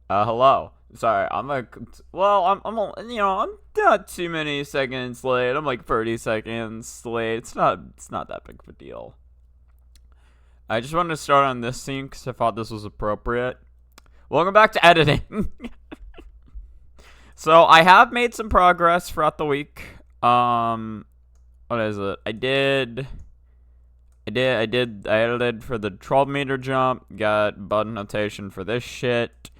Hello. Sorry, I'm not too many seconds late. I'm like 30 seconds late. It's not that big of a deal. I just wanted to start on this scene because I thought this was appropriate. Welcome back to editing. So I have made some progress throughout the week. What is it? I edited for the 12-meter jump. Got button notation for this shit.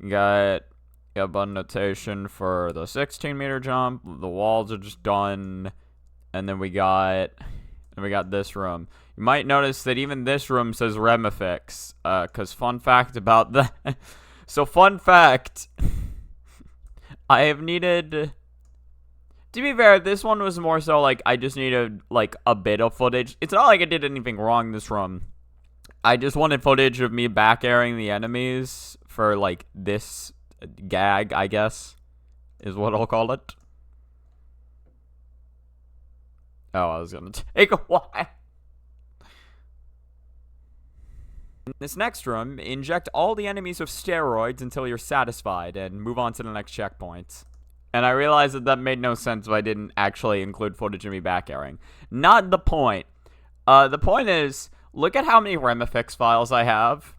Got button notation for the 16-meter jump. The walls are just done. And then we got this room. You might notice that even this room says Remifix. Cause fun fact about that. So fun fact. I have needed. To be fair, this one was more so like I just needed like a bit of footage. It's not like I did anything wrong in this room. I just wanted footage of me back airing the enemies for like this gag, I guess, is what I'll call it. Oh, I was gonna take a while. In this next room, inject all the enemies with steroids until you're satisfied and move on to the next checkpoint. And I realized that made no sense if I didn't actually include footage of me back airing. Not the point. The point is, look at how many Remifix files I have.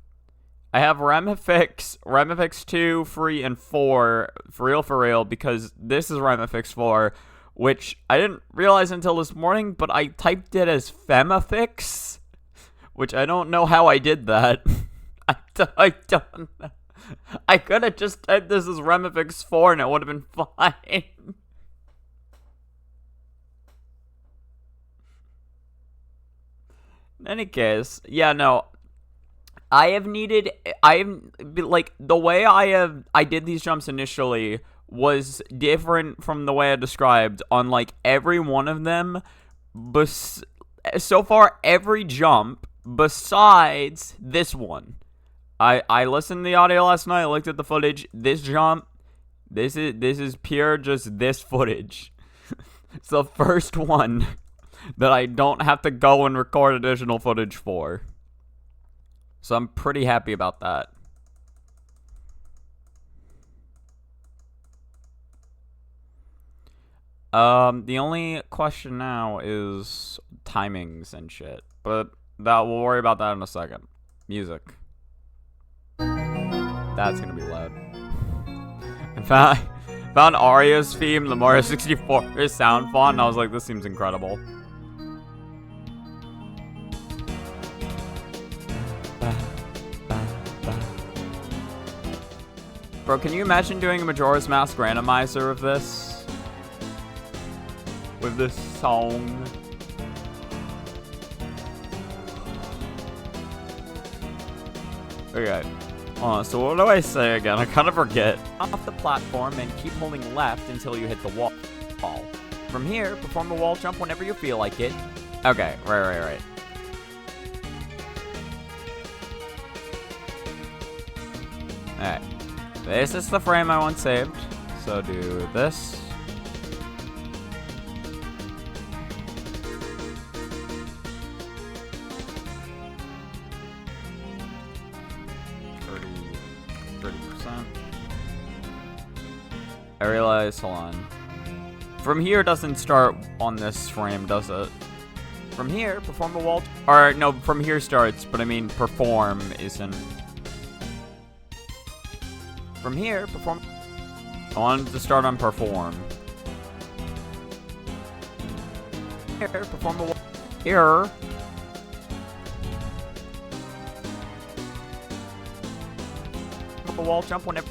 I have Remifix 2, 3, and 4, for real, because this is Remifix 4, which I didn't realize until this morning, but I typed it as Femifix, which I don't know how I did that. I don't know. I could have just typed this as Remifix 4 and it would have been fine. In any case, yeah, no. Like, the way I did these jumps initially was different from the way I described on, like, every one of them. So far, every jump besides this one. I listened to the audio last night, I looked at the footage. This jump, this is pure just this footage. It's the first one that I don't have to go and record additional footage for. So I'm pretty happy about that. The only question now is timings and shit. But we'll worry about that in a second. Music. That's gonna be loud. I found Ariya's theme, the Mario 64 sound font, and I was like, this seems incredible. Bro, can you imagine doing a Majora's Mask randomizer of this? With this song? Okay. So what do I say again? I kind of forget. Off the platform and keep holding left until you hit the wall. From here, perform a wall jump whenever you feel like it. Okay, right. Alright. This is the frame I want saved. So do this. I realize, hold on. From here doesn't start on this frame, does it? From here, perform a wall. Or, no, from here starts, but I mean, perform isn't. From here, perform. I wanted to start on perform. Here, perform a wall. Here. A wall jump whenever.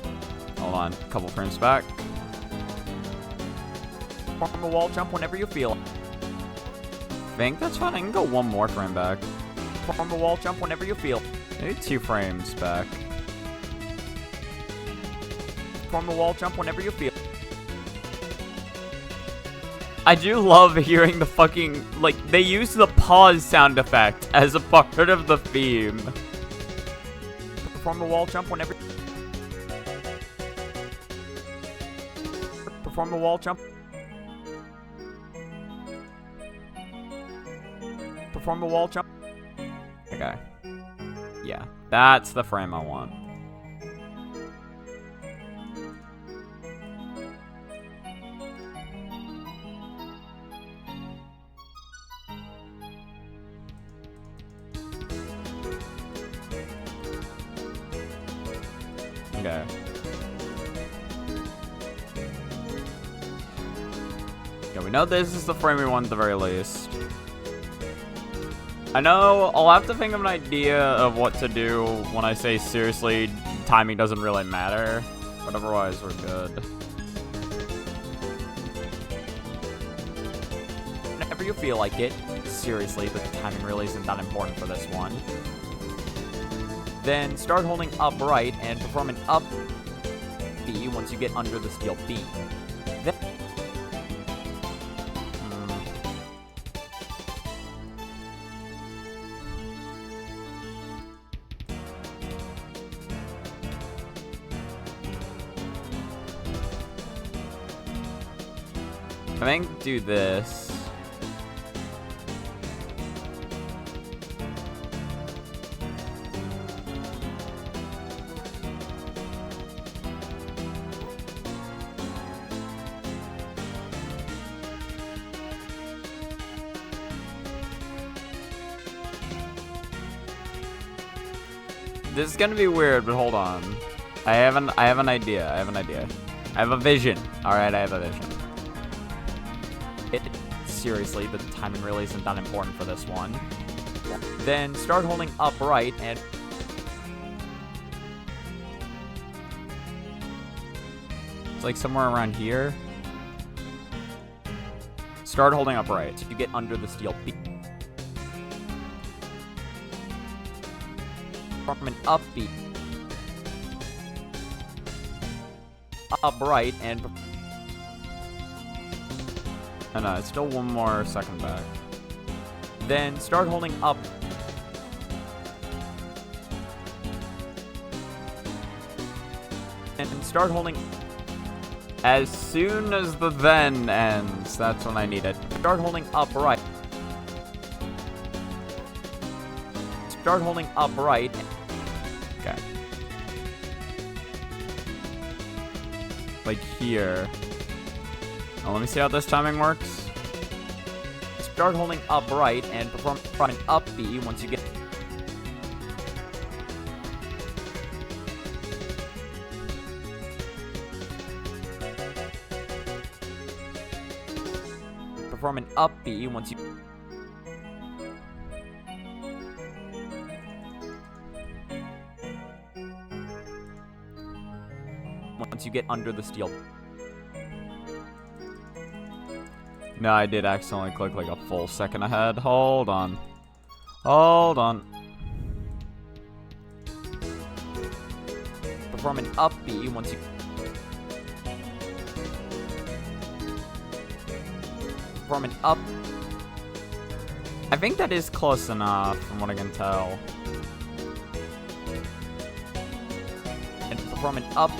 Hold on, a couple frames back. Perform a wall jump whenever you feel. I think that's fine. I can go one more frame back. Perform a wall jump whenever you feel. Maybe 2 frames back. Perform a wall jump whenever you feel. I do love hearing the fucking, like, they use the pause sound effect as a part of the theme. Perform a wall jump whenever. Perform a wall jump. Perform a wall jump. Okay. Yeah, that's the frame I want. Okay. Yeah, we know this is the frame we want at the very least. I know I'll have to think of an idea of what to do when I say seriously, timing doesn't really matter. But otherwise, we're good. Whenever you feel like it, seriously, the timing really isn't that important for this one. Then start holding up right and perform an up B once you get under the steel B. Then I think do this. This is gonna be weird, but hold on. I have an idea. I have a vision. Alright, I have a vision. Seriously, the timing really isn't that important for this one. Then start holding up right and it's like somewhere around here. Start holding up right. You get under the steel B. From an up B. Up right and no, it's still one more second back. Then start holding up. And start holding as soon as the then ends. That's when I need it. Start holding up right. Start holding up right. Okay. Like here. Now let me see how this timing works. Start holding up right and perform an up B once you get. Perform an up B once you. Once you get under the steel. No, I did accidentally click like a full second ahead. Hold on. Hold on. Perform an up B once you. Perform an up. I think that is close enough from what I can tell. And perform an up.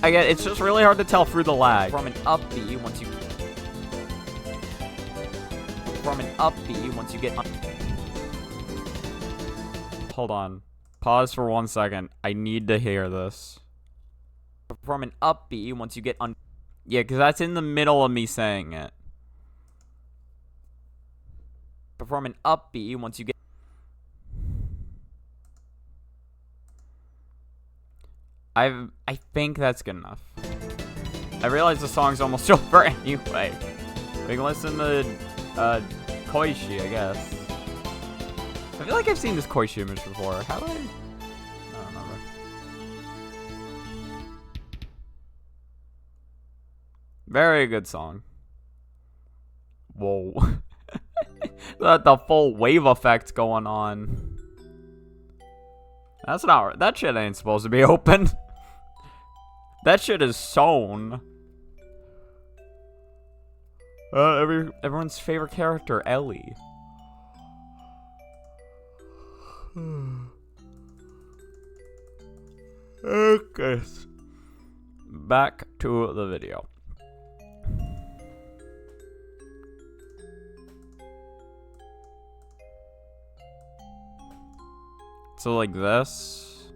I get it's just really hard to tell through the lag. From an up B once you. From an up B once you get. Hold on. Pause for 1 second. I need to hear this. From an up B once you get on. Yeah, because that's in the middle of me saying it. Perform an up B once you get. I think that's good enough. I realize the song's almost over anyway. We can listen to Koishi, I guess. I feel like I've seen this Koishi image before. How do I don't remember. Very good song. Whoa. The full wave effect going on. That's not. That shit ain't supposed to be open. That shit is sewn. Everyone's favorite character, Ellie. Okay. Back to the video. So like this.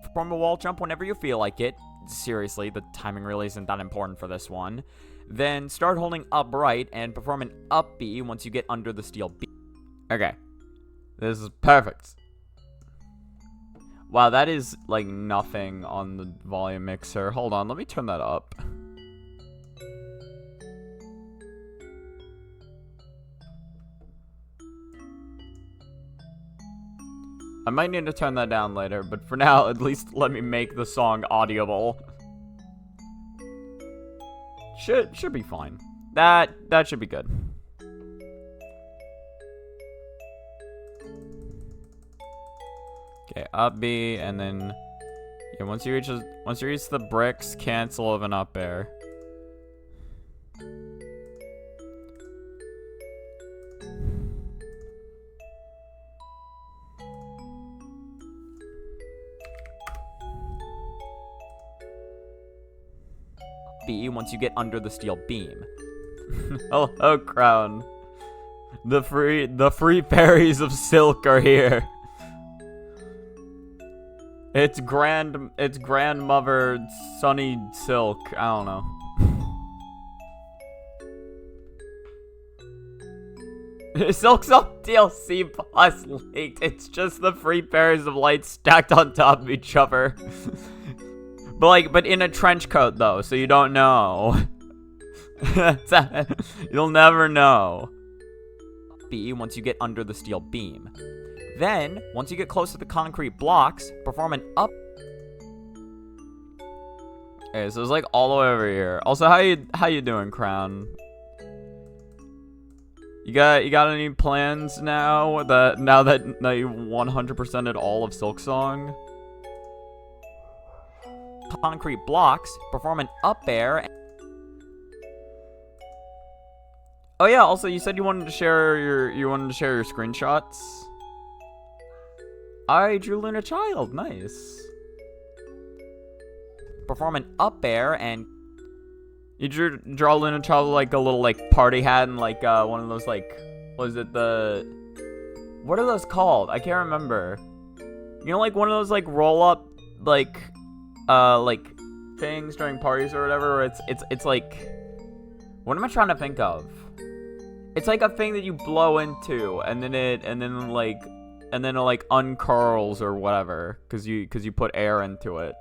Perform a wall jump whenever you feel like it. Seriously, the timing really isn't that important for this one. Then start holding up right and perform an up B once you get under the steel B. Okay. This is perfect. Wow, that is like nothing on the volume mixer. Hold on, let me turn that up. I might need to turn that down later, but for now, at least let me make the song audible. Should be fine. That should be good. Okay, up B, and then yeah, once you reach the bricks, cancel of an up air. B once you get under the steel beam. Oh, crown. The free fairies of silk are here. It's grandmother Sunny Silk. I don't know. Silksong DLC plus leaked. It's just the free pairs of lights stacked on top of each other. But in a trench coat though, so you don't know. You'll never know. B once you get under the steel beam. Then, once you get close to the concrete blocks, perform an up. Okay, so it's like all the way over here. Also, how you doing, Crown? You got any plans now that you 100%ed all of Silksong? Concrete blocks, perform an up air. Oh yeah, also you said you wanted to share your screenshots. I drew Luna Child, nice. Perform an up air and you draw Luna Child like a little like party hat and like one of those like what are those called? I can't remember. You know, like one of those like roll up like things during parties or whatever. Where it's like, what am I trying to think of? It's like a thing that you blow into and then it like uncurls or whatever because you put air into it.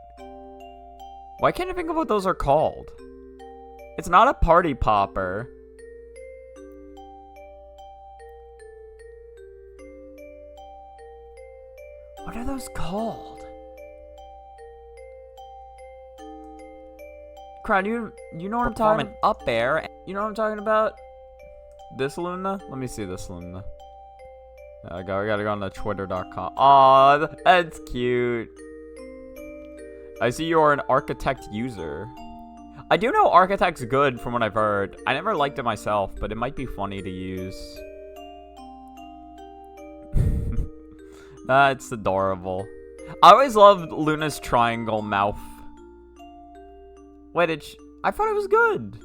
Why can't I think of what those are called? It's not a party popper. What are those called? Crown, you know what I'm talking about? Up air. You know what I'm talking about? This Luna? Let me see this Luna. I gotta go on to twitter.com. Aw, that's cute. I see you're an Architect user. I do know Architect's good from what I've heard. I never liked it myself, but it might be funny to use. That's adorable. I always loved Luna's triangle mouth. Wait, I thought it was good.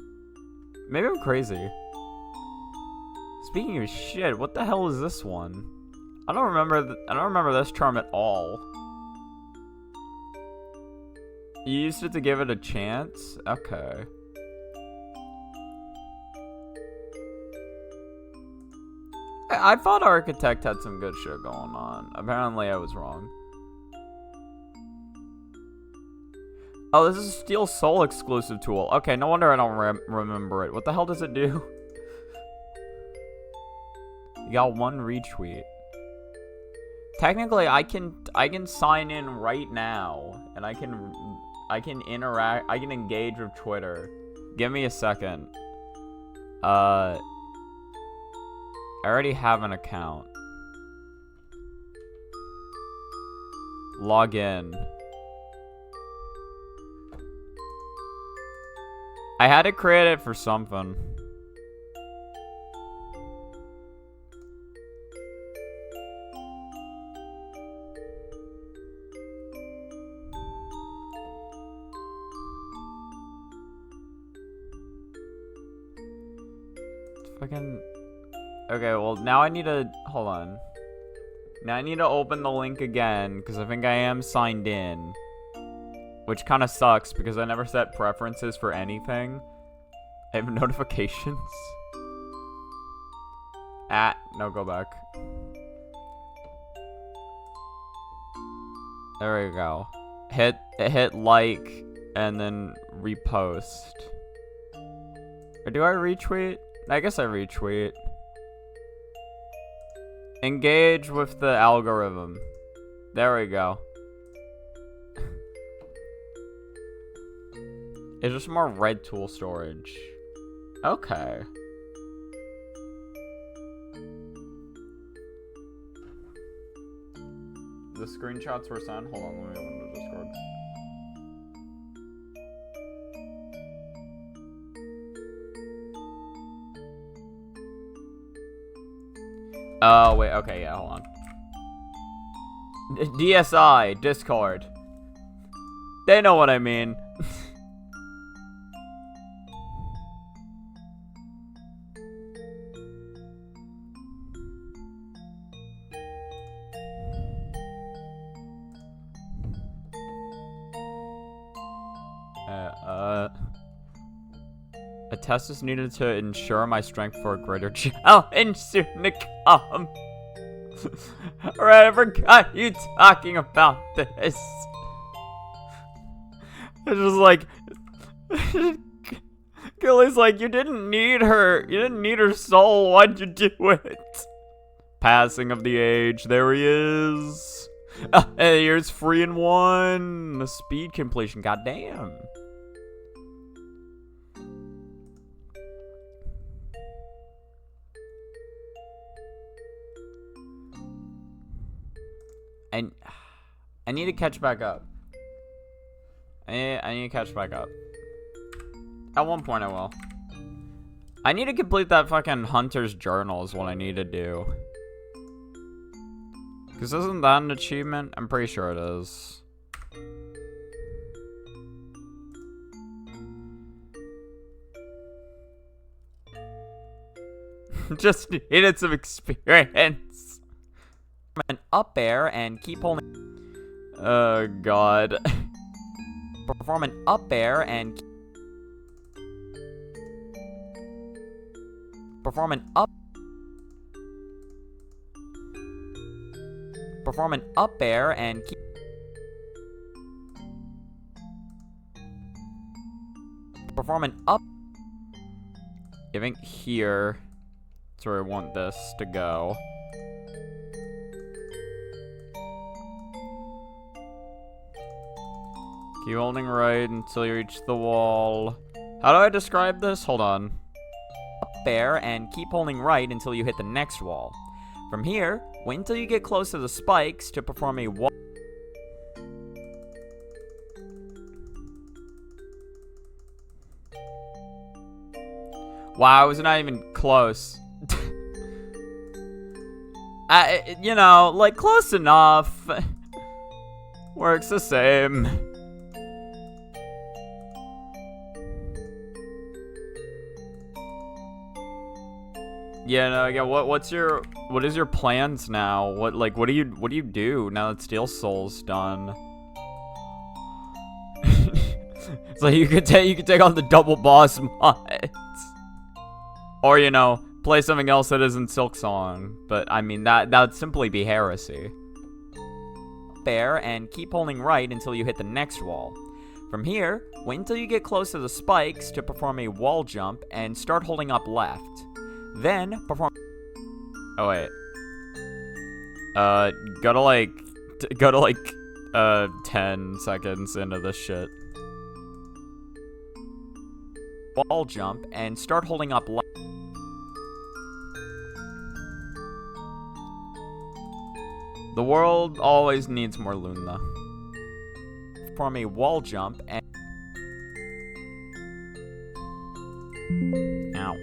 Maybe I'm crazy. Speaking of shit, what the hell is this one? I don't remember this charm at all. You used it to give it a chance? Okay. I thought Architect had some good shit going on. Apparently I was wrong. Oh, this is a Steel Soul exclusive tool. Okay, no wonder I don't remember it. What the hell does it do? You got one retweet. Technically, I can sign in right now, and I can interact. I can engage with Twitter. Give me a second. I already have an account. Log in. I had to create it for something. Fucking. Okay, well, now I need to. Hold on. Now I need to open the link again, because I think I am signed in. Which kind of sucks, because I never set preferences for anything. I have notifications. No, go back. There we go. Hit like, and then repost. Or do I retweet? I guess I retweet. Engage with the algorithm. There we go. It's just more red tool storage. Okay. The screenshots were sent. Hold on, let me open the Discord. Oh, wait, okay, yeah, hold on. DSI, Discord. They know what I mean. A test is needed to ensure my strength for a greater challenge soon to come. Alright, I forgot you talking about this. It's just like... Gilly's like, you didn't need her soul, why'd you do it? Passing of the age, there he is. Hey, here's 3-in-1. The speed completion, goddamn. And I need to catch back up. I need to catch back up. At one point I will. I need to complete that fucking Hunter's Journal is what I need to do. Because isn't that an achievement? I'm pretty sure it is. Just needed some experience. An up air and keep holding. Oh god. Perform an up air and perform an up air and keep perform an up. I think here that's where I want this to go. Keep holding right until you reach the wall. How do I describe this? Hold on. Up there and keep holding right until you hit the next wall. From here, wait until you get close to the spikes to perform a wall. Wow, I was not even close. You know, like close enough. Works the same. Yeah, no, yeah, what is your plans now? What do you do now that Steel Soul's done? It's like you could take on the double boss mods. Or, you know, play something else that isn't Silksong. But I mean that would simply be heresy. There and keep holding right until you hit the next wall. From here, wait until you get close to the spikes to perform a wall jump and start holding up left. Then perform. Oh wait. Go to like 10 seconds into this shit. Wall jump and start holding up left. The world always needs more Luna. Perform a wall jump and. Ow.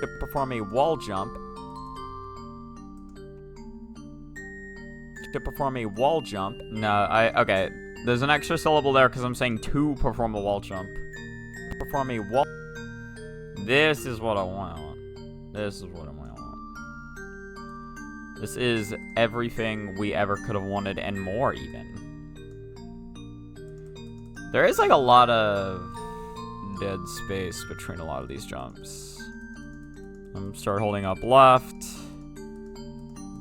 To perform a wall jump. To perform a wall jump. No, okay. There's an extra syllable there because I'm saying to perform a wall jump. To perform a wall. This is what I want. This is what I want. This is everything we ever could have wanted and more, even. There is like a lot of dead space between a lot of these jumps. Start holding up left.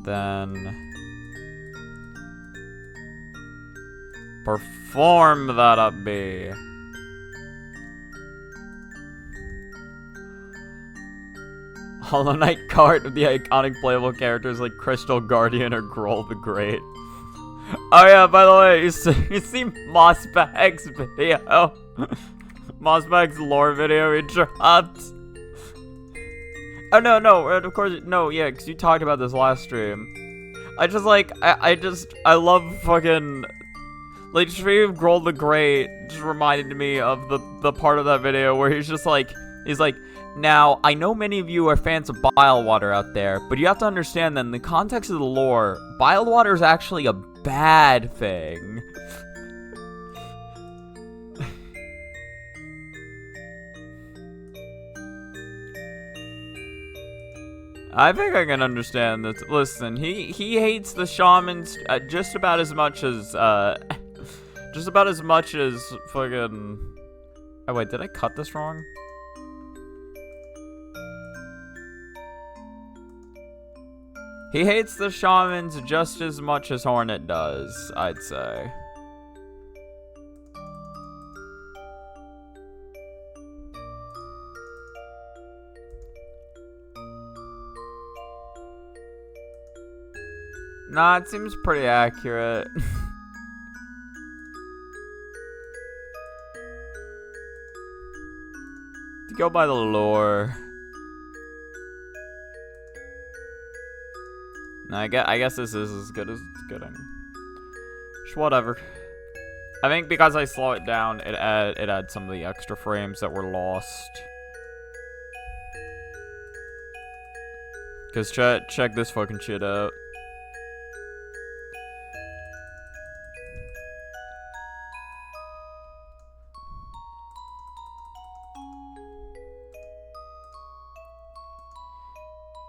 Then perform that up B. Hollow Knight card with the iconic playable characters like Crystal Guardian or Grohl the Great. Oh yeah, by the way, you see Mossbag's video? Mossbag's lore video he dropped. Oh no, of course, no, yeah, because you talked about this last stream. I just like, I love fucking, like, stream of Grohl the Great just reminded me of the part of that video where he's like, now, I know many of you are fans of Bilewater out there, but you have to understand that in the context of the lore, Bilewater is actually a bad thing. I think I can understand this. Listen, he hates the shamans just about as much as fucking. Oh wait, did I cut this wrong? He hates the shamans just as much as Hornet does, I'd say. Nah, it seems pretty accurate. To go by the lore. No, I guess this is as good as it's getting. Just whatever. I think because I slow it down, it adds some of the extra frames that were lost. Cause check this fucking shit out.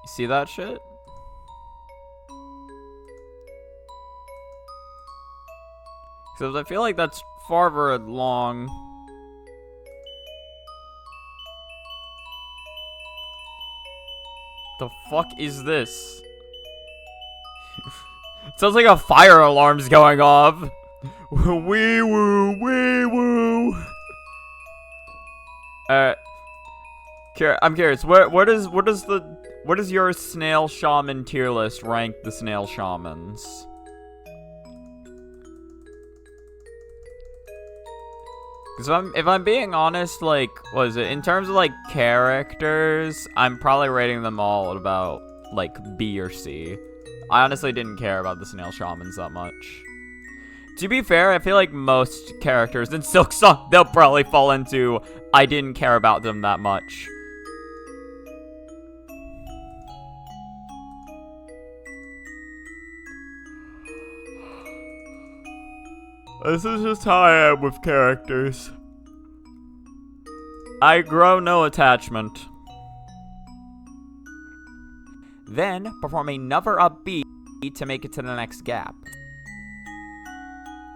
You see that shit? Because I feel like that's farther along. The fuck is this? It sounds like a fire alarm's going off. Wee woo, wee woo. I'm curious. What does your snail shaman tier list rank the snail shamans? Because if I'm being honest, like, what is it? In terms of, like, characters, I'm probably rating them all at about, like, B or C. I honestly didn't care about the snail shamans that much. To be fair, I feel like most characters in Silksong, they'll probably fall into, I didn't care about them that much. This is just how I am with characters. I grow no attachment. Then, perform another up B to make it to the next gap.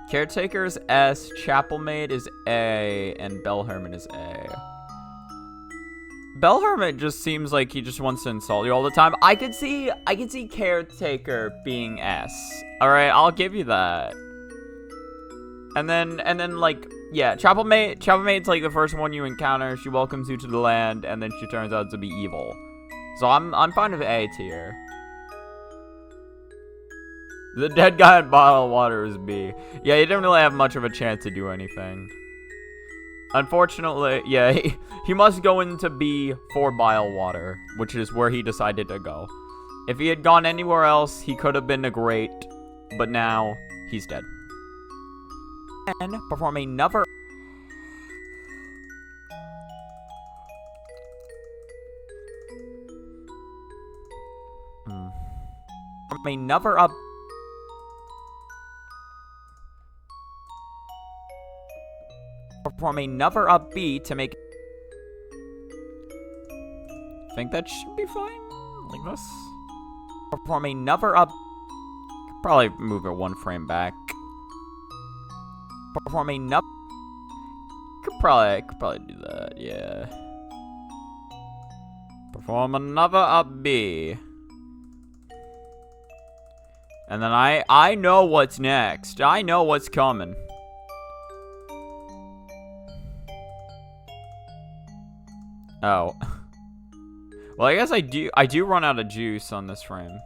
Caretaker is S, Chapel Maid is A, and Bell Hermit is A. Bell Hermit just seems like he just wants to insult you all the time. I could see Caretaker being S. Alright, I'll give you that. And then like, yeah, Chapel Maid's like the first one you encounter. She welcomes you to the land, and then she turns out to be evil. So I'm fine with A tier. The dead guy in Bottled Water is B. Yeah, he didn't really have much of a chance to do anything. Unfortunately, yeah, he must go into B for Bilewater, which is where he decided to go. If he had gone anywhere else, he could have been a great, but now he's dead. And perform another. Another up. Perform another up B to make. I think that should be fine. Like this. Perform another up. Probably move it one frame back. Perform another. Could I could probably do that, yeah. Perform another up B. And then I know what's next. I know what's coming. Oh. Well, I guess I do run out of juice on this frame.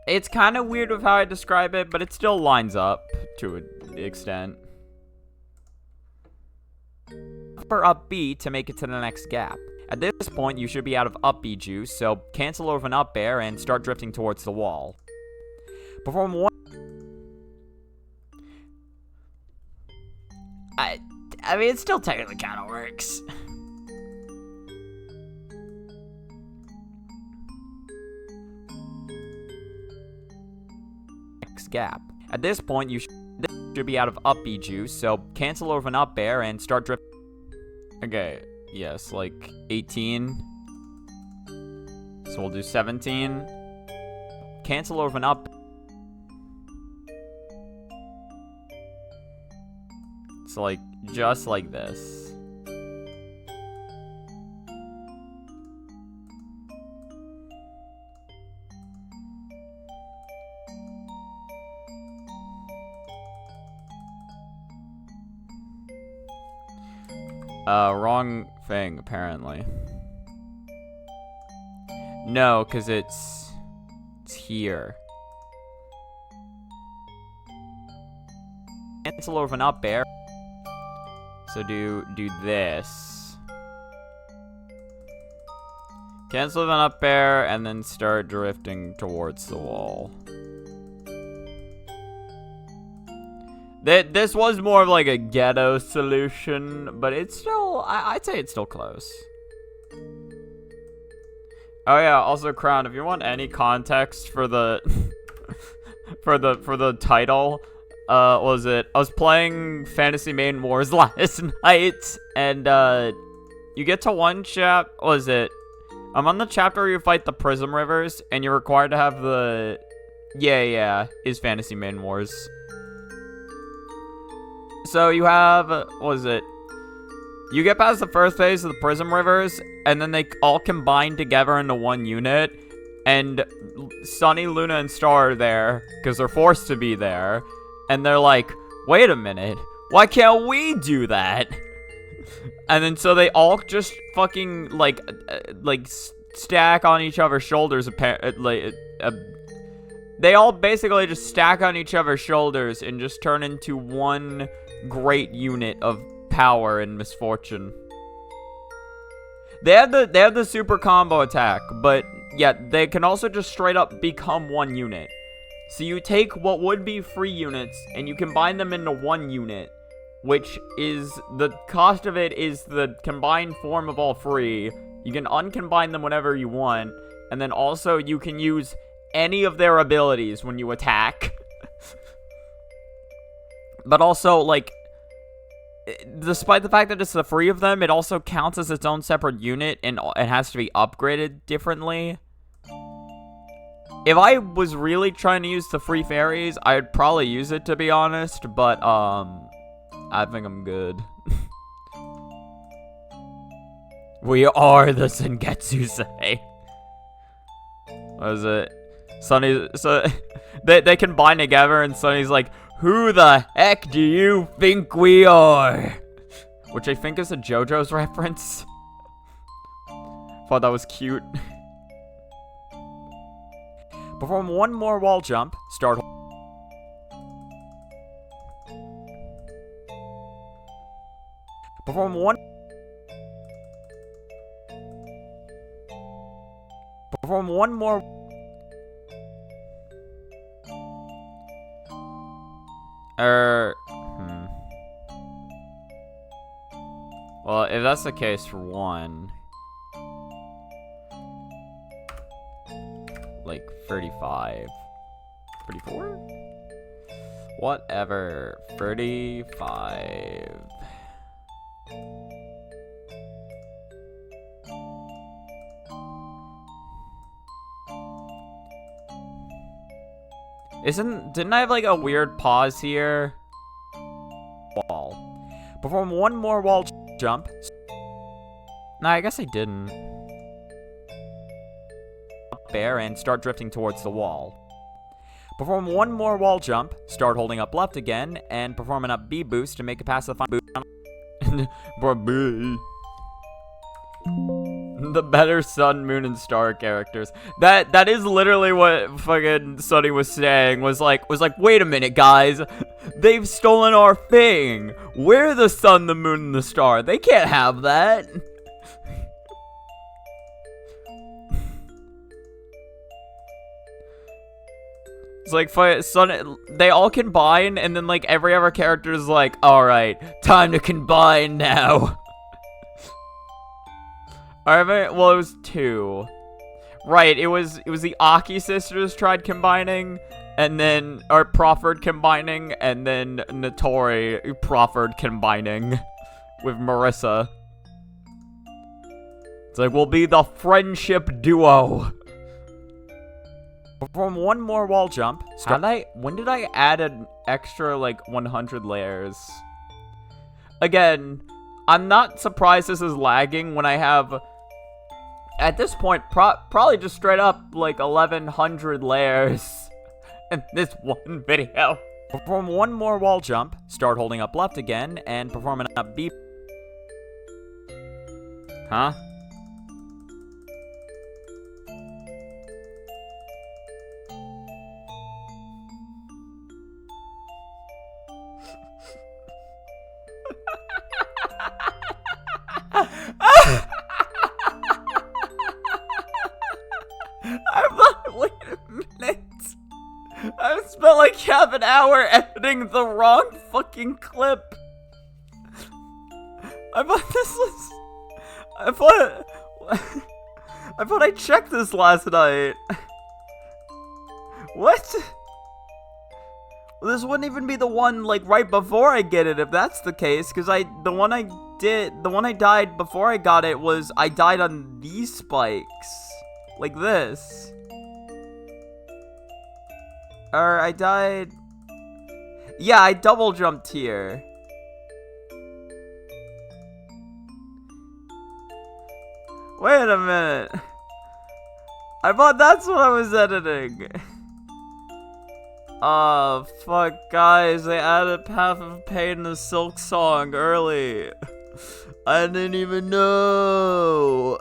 It's kind of weird with how I describe it, but it still lines up to an extent. For up B to make it to the next gap. At this point, you should be out of up B juice, so cancel over an up air and start drifting towards the wall. Perform one... I mean, it still technically kind of works. Next gap. At this point, you should be out of up B juice, so cancel over an up air and start drifting. Okay, yes, like 18. So we'll do 17. Cancel over an up. So like, just like this. Wrong thing, apparently. No, because it's here. Cancel over an up air. So do this. Cancel an up air and then start drifting towards the wall. This was more of like a ghetto solution, but it's still, I'd say it's still close. Oh yeah, also Crown, if you want any context for the for the title, what was it? I was playing Fantasy Main Wars last night, and you get to one what was it? I'm on the chapter where you fight the Prism Rivers, and you're required to have the is Fantasy Main Wars. So you have, what was it? You get past the first phase of the Prism Rivers, and then they all combine together into one unit, and Sunny, Luna, and Star are there, because they're forced to be there, and they're like, wait a minute, why can't we do that? And then so they all just fucking, like stack on each other's shoulders, they all basically just stack on each other's shoulders and just turn into one great unit of power and misfortune. They have the super combo attack, but yeah, they can also just straight up become one unit. So you take what would be 3 units and you combine them into one unit, which is, the cost of it is the combined form of all 3. You can uncombine them whenever you want, and then also you can use any of their abilities when you attack. But also, like, despite the fact that it's the 3 of them, it also counts as its own separate unit, and it has to be upgraded differently. If I was really trying to use the 3 fairies, I'd probably use it, to be honest, but, I think I'm good. We are the Sengetsusei. What is it? Sunny, so they combine together, and Sunny's like, who the heck do you think we are? Which I think is a JoJo's reference. Thought that was cute. Perform one more wall jump. Start. Perform one. Perform one more. Well, if that's the case for one, like 35, 34? Whatever, 35. Didn't I have like a weird pause here? Wall. Perform one more wall jump. Nah, I guess I didn't. Up there and start drifting towards the wall. Perform one more wall jump, start holding up left again, and perform an up B boost to make it past the final boost. The better sun, moon, and star characters. That is literally what fucking Sunny was saying. Was like, wait a minute, guys. They've stolen our thing. We're the sun, the moon, and the star. They can't have that. It's like, Sun, they all combine, and then like every other character is like, alright, time to combine now. Alright, well, it was 2. Right, it was the Aki sisters tried combining, and then, or proffered combining, and then Notori proffered combining with Marissa. It's like, we'll be the friendship duo. Perform one more wall jump. When did I add an extra, like, 100 layers? Again, I'm not surprised this is lagging when I have, at this point, probably just straight up, like, 1100 layers in this one video. Perform one more wall jump, start holding up left again, and perform an up B. Huh? Wait a minute. I've spent like half an hour editing the wrong fucking clip. I thought I checked this last night. What? Well, this wouldn't even be the one like right before I get it if that's the case, because the one I died before I got it was I died on these spikes. Like this. Or I died... Yeah, I double jumped here. Wait a minute. I thought that's what I was editing. Oh, fuck, guys. They added Path of Pain in the Silksong early. I didn't even know.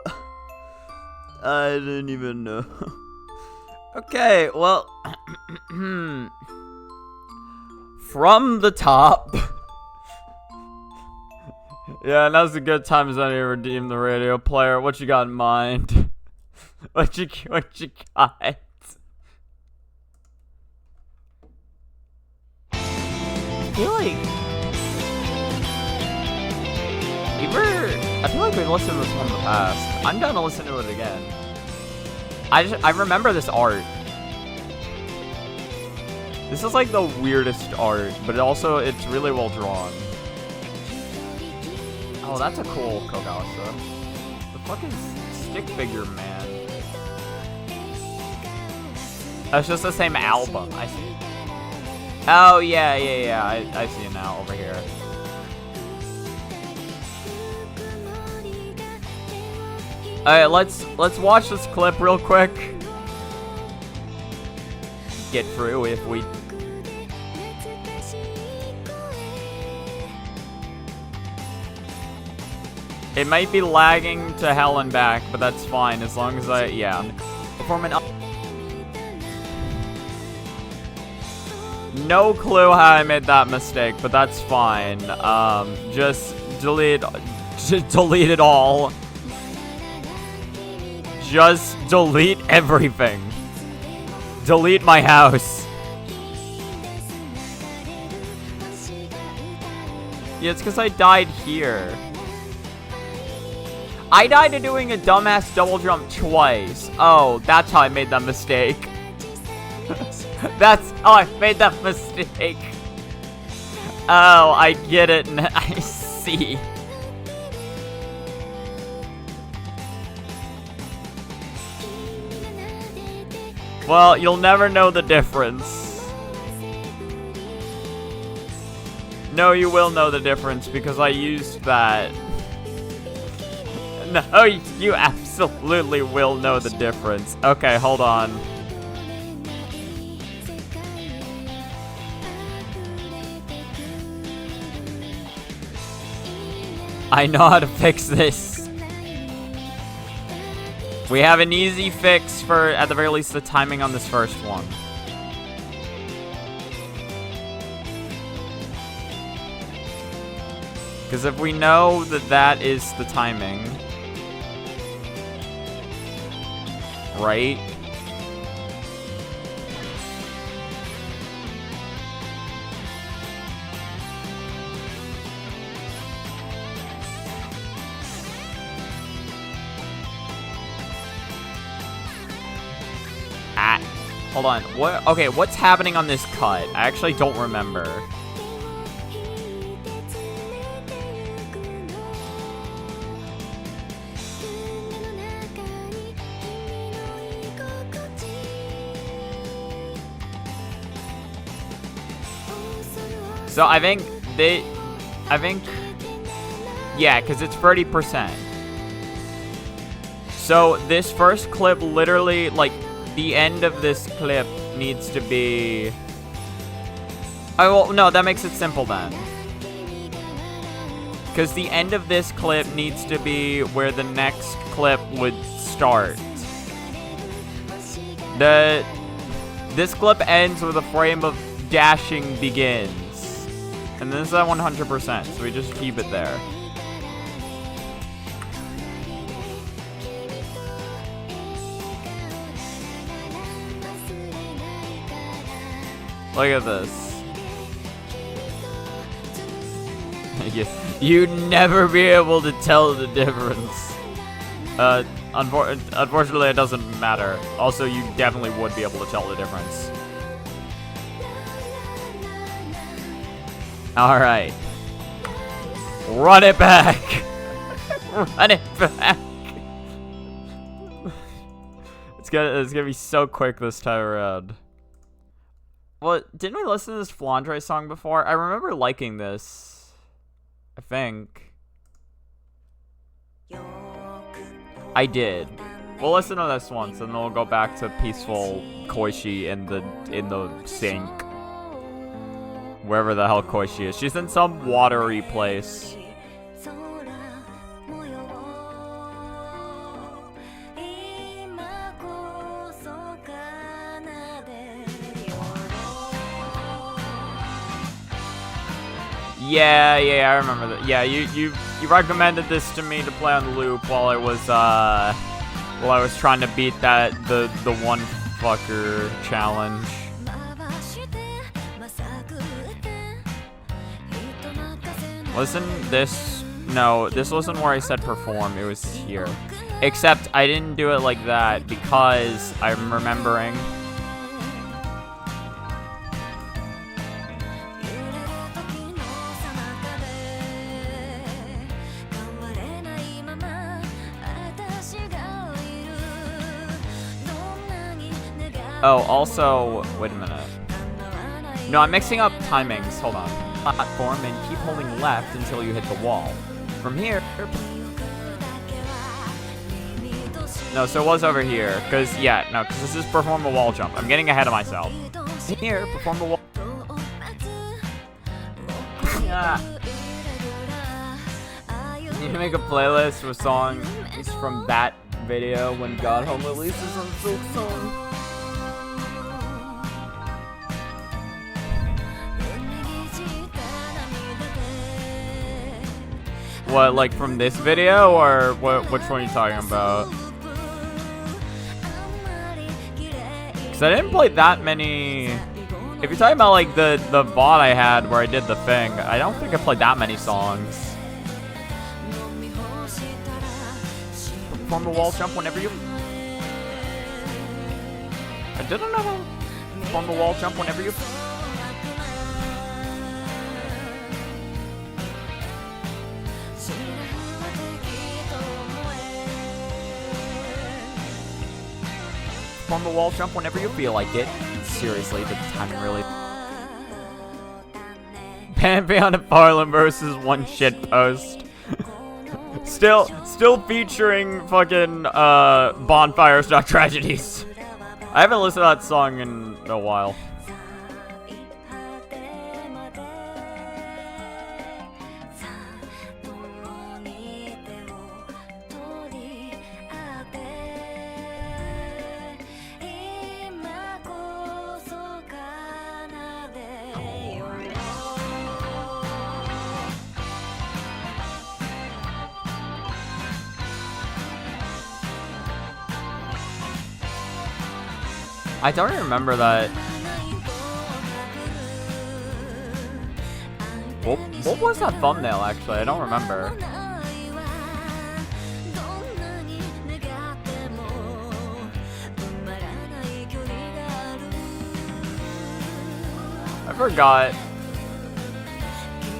I didn't even know. Okay, well, from the top. Yeah, now's a good time as any to redeem the radio player. What you got in mind? What you got? I feel like we've listened to this one in the past. I'm down to listen to it again. I remember this art. This is like the weirdest art, but it's really well drawn. Oh, that's a cool Kogasa. The fucking stick figure, man. That's just the same album. I see. Oh, yeah. I see it now over here. Alright, let's watch this clip real quick. Get through if we... It might be lagging to hell and back, but that's fine as long as yeah. Perform an... No clue how I made that mistake, but that's fine. Just delete it all. Just delete everything. Delete my house. Yeah, it's because I died here. I died to doing a dumbass double jump twice. Oh, that's how I made that mistake. That's how I made that mistake. Oh, I get it. I see. Well, you'll never know the difference. No, you will know the difference because I used that. No, you absolutely will know the difference. Okay, hold on. I know how to fix this. We have an easy fix for, at the very least, the timing on this first one. Because if we know that that is the timing, right? Hold on. What? Okay, what's happening on this cut? I actually don't remember. So I think yeah, because it's 30%. So this first clip literally, like, the end of this clip needs to be... Oh, well, no, that makes it simple then. Because the end of this clip needs to be where the next clip would start. This clip ends with a frame of dashing begins. And this is at 100%, so we just keep it there. Look at this. You'd never be able to tell the difference. Unfortunately, it doesn't matter. Also, you definitely would be able to tell the difference. Alright. Run it back! Run it back! It's gonna be so quick this time around. Well, didn't we listen to this Flandre song before? I remember liking this. I think. I did. We'll listen to this once, and then we'll go back to peaceful Koishi in the sink. Wherever the hell Koishi is. She's in some watery place. Yeah, I remember that. Yeah, you recommended this to me to play on loop while I was trying to beat the one fucker challenge. Wasn't this? No, this wasn't where I said perform. It was here. Except I didn't do it like that because I'm remembering. Oh, also, wait a minute. No, I'm mixing up timings. Hold on. Platform and keep holding left until you hit the wall. From here... No, so it was over here. Because, yeah, no, because this is perform a wall jump. I'm getting ahead of myself. Here, perform the wall... You need to make a playlist with songs from that video when God Home releases on Silksong. What, like from this video, or which one are you talking about? Because I didn't play that many... If you're talking about like the VOD I had where I did the thing, I don't think I played that many songs. Perform the wall jump whenever you... I didn't know. Perform the wall jump whenever you... Perform the wall jump whenever you feel like it. Seriously, the timing really... Pantheon of Harlem versus one shit post. Still featuring fucking bonfires, not tragedies. I haven't listened to that song in a while. I don't remember that. What was that thumbnail, actually? I don't remember. I forgot.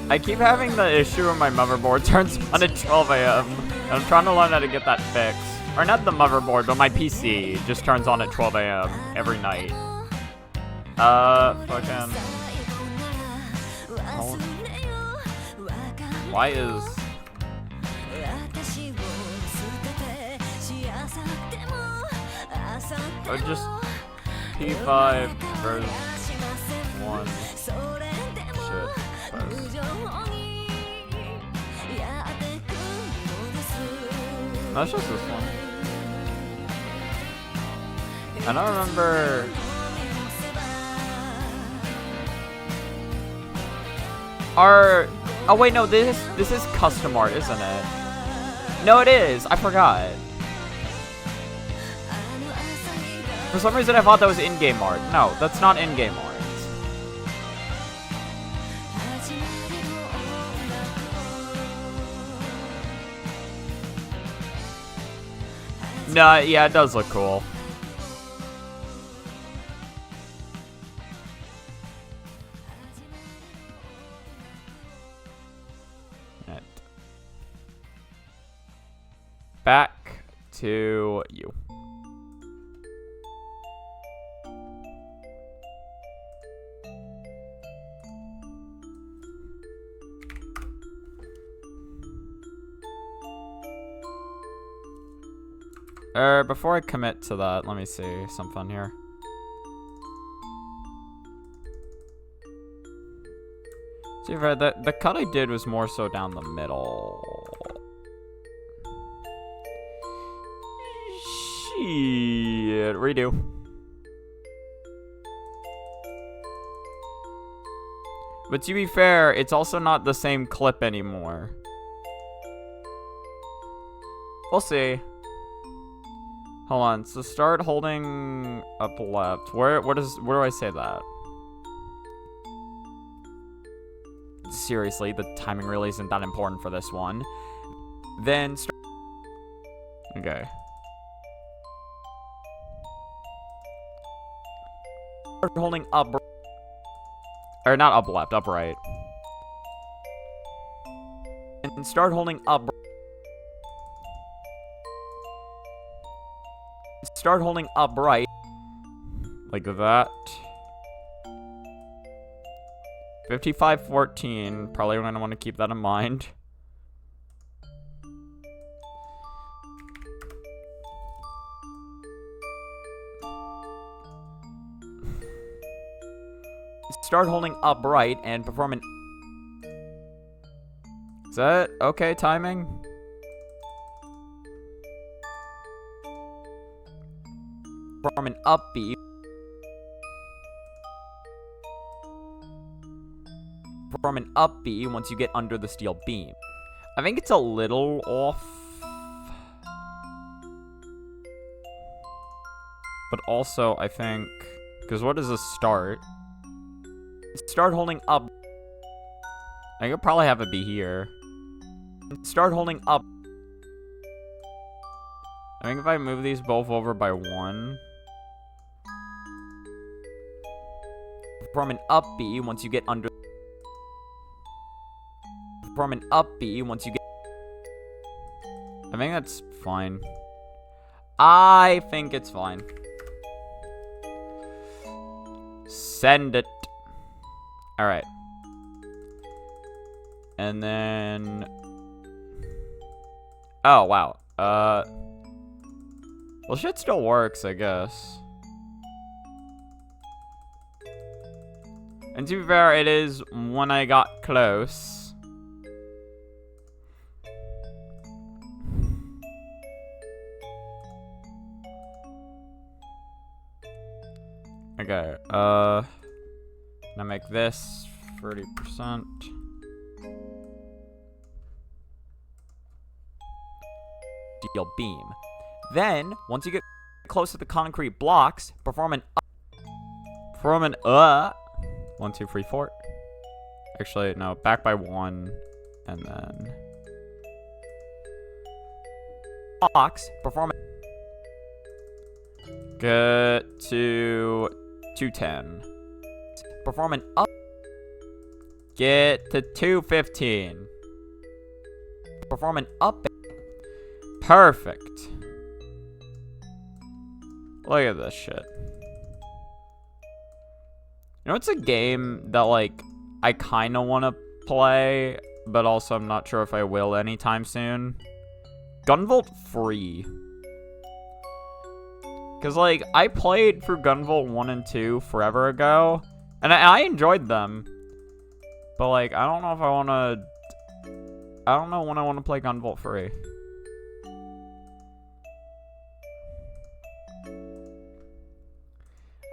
I keep having the issue where my motherboard turns on at 12 a.m. I'm trying to learn how to get that fixed. Or not the motherboard, but my PC just turns on at 12 a.m. every night. Fucking... Why is... Or just P5 versus 1. Shit. That's just this one. I don't remember. Oh wait, no, this is custom art, isn't it? No, it is. I forgot. For some reason, I thought that was in-game art. No, that's not in-game art. Nah, yeah, it does look cool. Back to you. Before I commit to that, let me see some fun here. See, the cut I did was more so down the middle. Shit, redo. But to be fair, it's also not the same clip anymore. We'll see. Hold on, so start holding up left. Where do I say that? Seriously, the timing really isn't that important for this one. Then okay. Start holding up, or not up left, up right. And start holding up. Start holding upright like that. 5514, probably gonna want to keep that in mind. Start holding upright and perform an... Is that okay timing? Perform an up B. Perform an up B once you get under the steel beam. I think it's a little off. But also, I think... Because what is a start? Start holding up. I could probably have it be here. Start holding up. I think if I move these both over by 1. Perform an up B once you get under. Perform an up B once you get. I think that's fine. I think it's fine. Send it. Alright. And then... Oh, wow. Well, shit still works, I guess. And to be fair, it is when I got close. Okay, now make this 30%. Deal beam. Then, once you get close to the concrete blocks, perform an 1, 2, 3, 4. Actually, no, back by 1, and then blocks, perform get to 210. Perform an up. Get to 215. Perform an up. Perfect. Look at this shit. You know, it's a game that, like, I kind of want to play, but also I'm not sure if I will anytime soon. Gunvolt Free. Because, like, I played through Gunvolt 1 and 2 forever ago, and I enjoyed them. But, like, I don't know if I want to... I don't know when I want to play Gunvolt Free.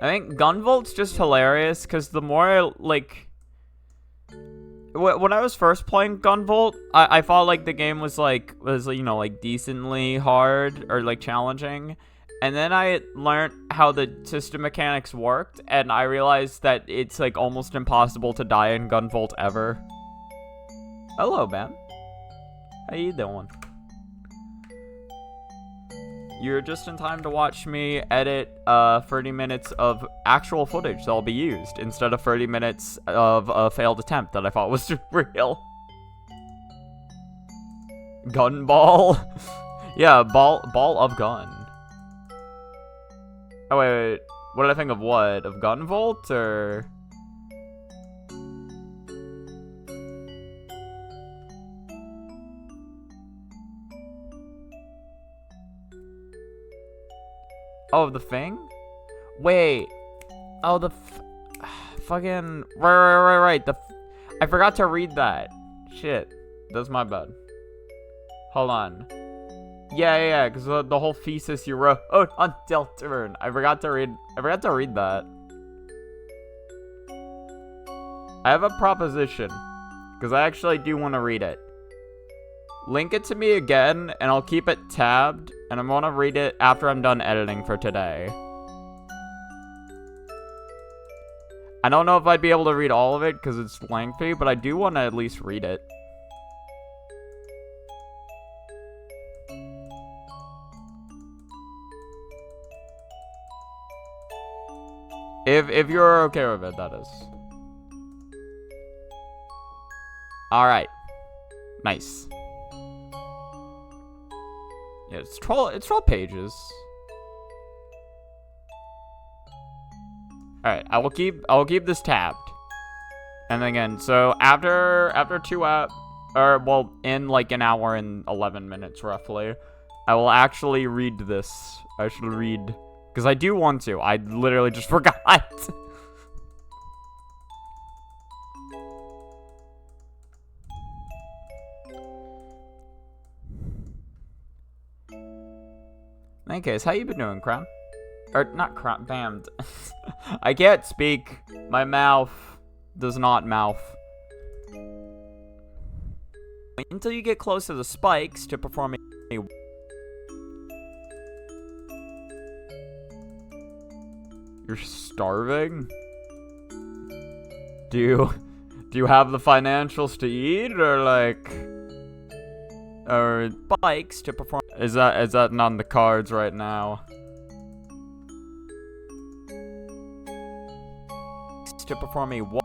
I think Gunvolt's just hilarious, because the more I, like... When I was first playing Gunvolt, I thought, like, the game was, you know, like, decently hard, or, like, challenging. And then I learned how the system mechanics worked, and I realized that it's, like, almost impossible to die in Gunvolt ever. Hello, man. How you doing? You're just in time to watch me edit 30 minutes of actual footage that'll be used, instead of 30 minutes of a failed attempt that I thought was real. Gun ball? Yeah, ball of gun. Oh, wait. What did I think of what? Of Gunvolt, or...? Oh, the thing? Wait. Oh, the fucking... Right. I forgot to read that. Shit. That's my bad. Hold on. Yeah, because the whole thesis you wrote on Deltarune. I forgot to read that. I have a proposition, because I actually do want to read it. Link it to me again, and I'll keep it tabbed, and I'm going to read it after I'm done editing for today. I don't know if I'd be able to read all of it, because it's lengthy, but I do want to at least read it. If you're okay with it, that is. Alright. Nice. Yeah, it's 12 pages. Alright, I will keep this tabbed. And again, so after in like an hour and 11 minutes roughly, I will actually read this. I should read, because I do want to. I literally just forgot. In any case, how you been doing, Crown? Or, not Crown, damned. I can't speak. My mouth does not mouth. Wait until you get close to the spikes to perform a... You're starving? Do you have the financials to eat, or like... Or bikes to perform... Is that not on the cards right now? To perform a wall...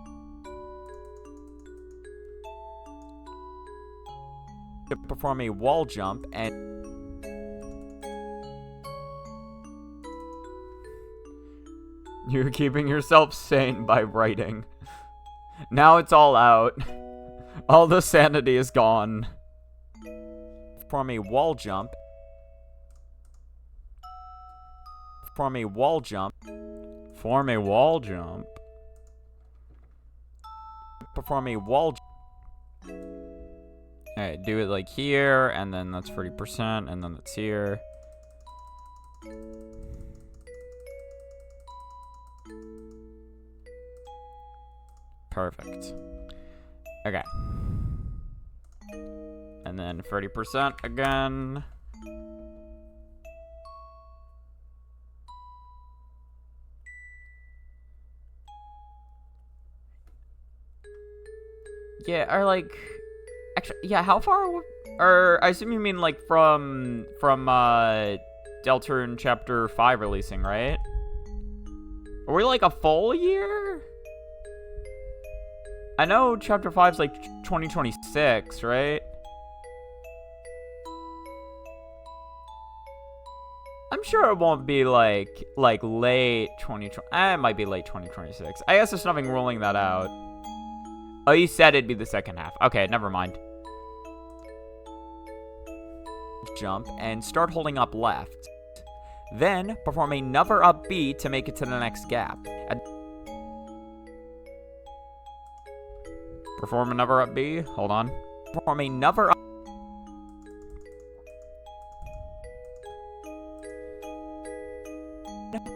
To perform a wall jump, and... You're keeping yourself sane by writing. Now it's all out. All the sanity is gone. Perform a wall jump. Perform a wall jump. Perform a wall jump. Perform a wall jump. Alright, do it like here, and then that's 30%, and then that's here. Perfect. Okay. And then 30% again. Yeah, or like, actually, yeah, how far, or I assume you mean like from Deltarune Chapter 5 releasing, right? Are we like a full year? I know Chapter 5's like 2026, right? I'm sure it won't be like late 2020. It might be late 2026. I guess there's nothing ruling that out. Oh, you said it'd be the second half. Okay, never mind. Jump and start holding up left. Then perform another up B to make it to the next gap. Perform another up B. Hold on. Perform another up.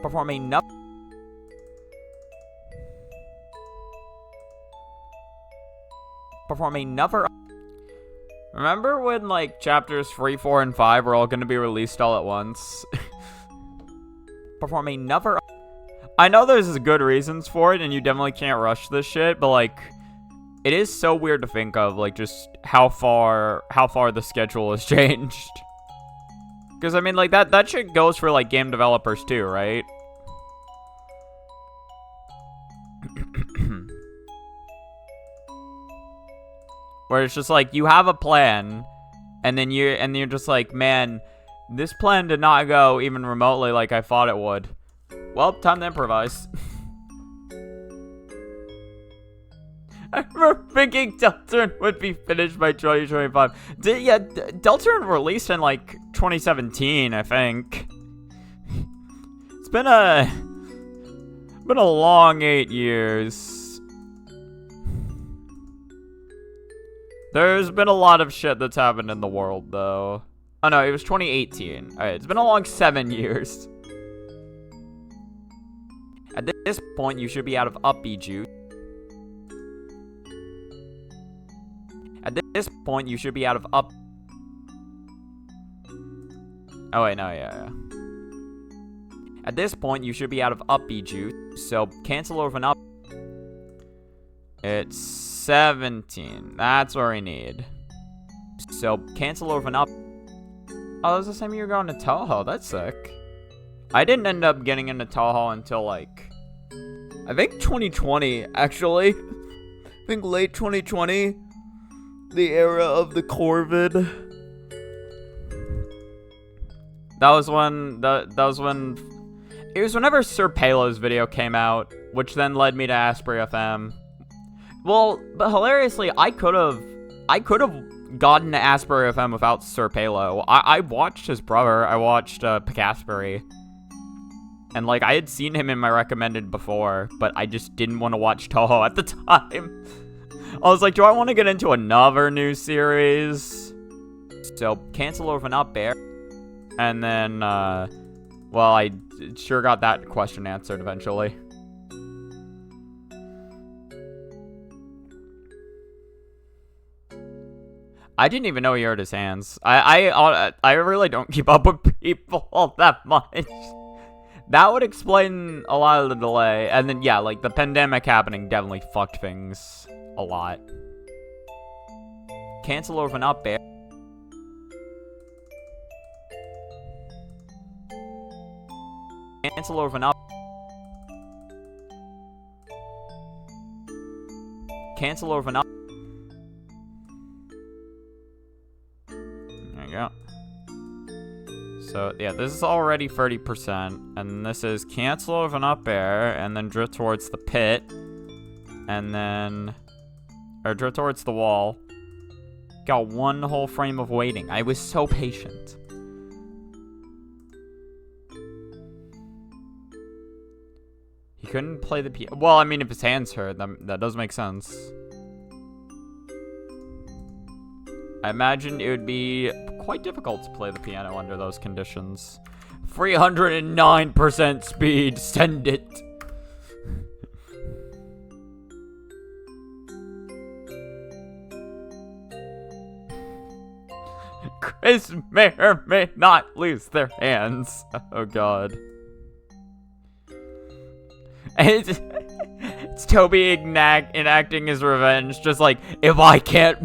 Perform another. Perform another. Remember when like chapters 3, 4, and 5 were all going to be released all at once? Perform another. I know there's good reasons for it, and you definitely can't rush this shit, but like, it is so weird to think of, like, just how far the schedule has changed. Because I mean, like that shit goes for like game developers too, right? Where it's just like you have a plan, and then you're just like, man, this plan did not go even remotely like I thought it would. Well, time to improvise. I remember thinking Deltarune would be finished by 2025. Deltarune released in like 2017, I think. It's been a long 8 years. There's been a lot of shit that's happened in the world, though. Oh, no, it was 2018. Alright, it's been a long 7 years. At this point, you should be out of up B juice. At this point, you should be out of up... Oh, wait, no, yeah. At this point, you should be out of up B juice, so cancel over an up. It's 17. That's what we need. So, cancel over an up. Oh, that was the same year going to Touhou. That's sick. I didn't end up getting into Touhou until, like, I think 2020, actually. I think late 2020. The era of the Corvid. That was when... It was whenever Sir Palo's video came out, which then led me to Asprey FM. Well, but hilariously, I could have gotten to Asprey FM without Sir Palo. I watched his brother. I watched Picasbury. And, like, I had seen him in my recommended before, but I just didn't want to watch Touhou at the time. I was like, do I want to get into another new series? So, cancel over an up bear. And then, well, I sure got that question answered eventually. I didn't even know he hurt his hands. I really don't keep up with people all that much. That would explain a lot of the delay. And then, yeah, like, the pandemic happening definitely fucked things a lot. Cancel over an up bear. Cancel over an up. Cancel over an up. There you go. So, yeah, this is already 30%, and this is cancel over an up air, and then drift towards the pit, and then or drift towards the wall. Got one whole frame of waiting. I was so patient. He couldn't play the piano. Well, I mean, if his hands hurt, that does make sense. I imagine it would be quite difficult to play the piano under those conditions. 309% speed. Send it. Chris may or may not lose their hands. Oh god. It's Toby enacting his revenge, just like, if I can't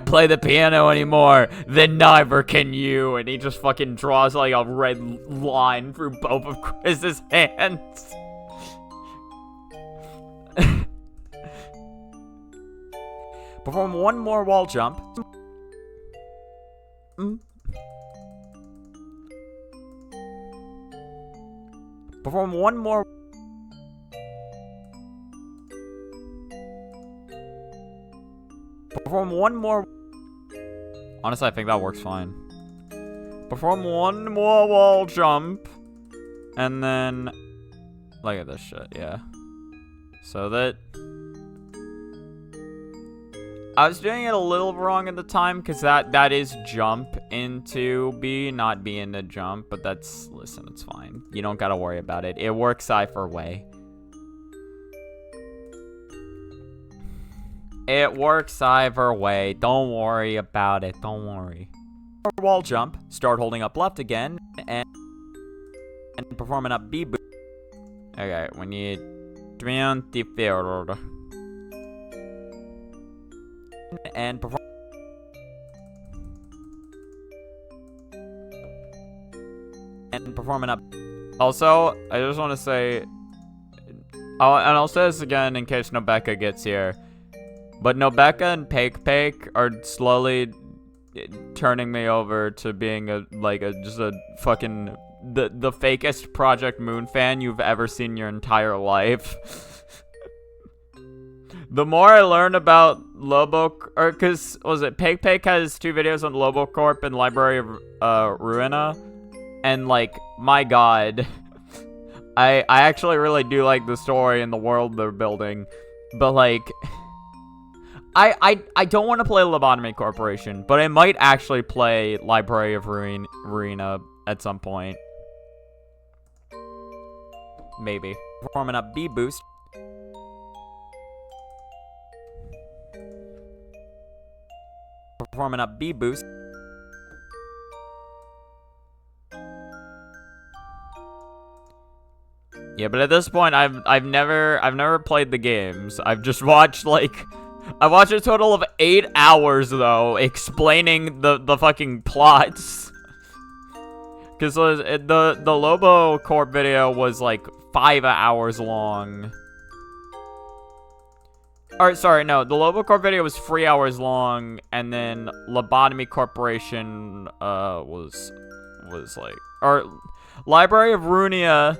play the piano anymore, then neither can you. And he just fucking draws like a red line through both of Chris's hands. Perform one more wall jump. Perform one more. Perform one more. Honestly, I think that works fine. Perform one more wall jump. And then. Look at this shit, yeah. So that. I was doing it a little wrong at the time, because that is jump into B, not B into jump. But that's. Listen, it's fine. You don't gotta worry about it. It works either way. It works either way. Don't worry about it. Don't worry. Wall jump. Start holding up left again. And performing up B boost. Okay, we need 24. And perform. And performing up. Also, I just want to say. And I'll say this again in case Nobeka gets here. But Nobeka and Pake are slowly turning me over to being just a fucking the fakest Project Moon fan you've ever seen in your entire life. The more I learn about Lobo, or cause was it Pake has 2 videos on Lobo Corp and Library of Ruina, and like my god, I actually really do like the story and the world they're building, but like. I don't want to play Lobotomy Corporation, but I might actually play Library of Ruina at some point. Maybe. Performing up B boost. Performing up B boost. Yeah, but at this point I've never played the games. I've just watched like I watched a total of 8 hours, though, explaining the fucking plots. Because the Lobo Corp video was, like, 5 hours long. Or, sorry, no, the Lobo Corp video was 3 hours long, and then Lobotomy Corporation, was like... Or, Library of Ruina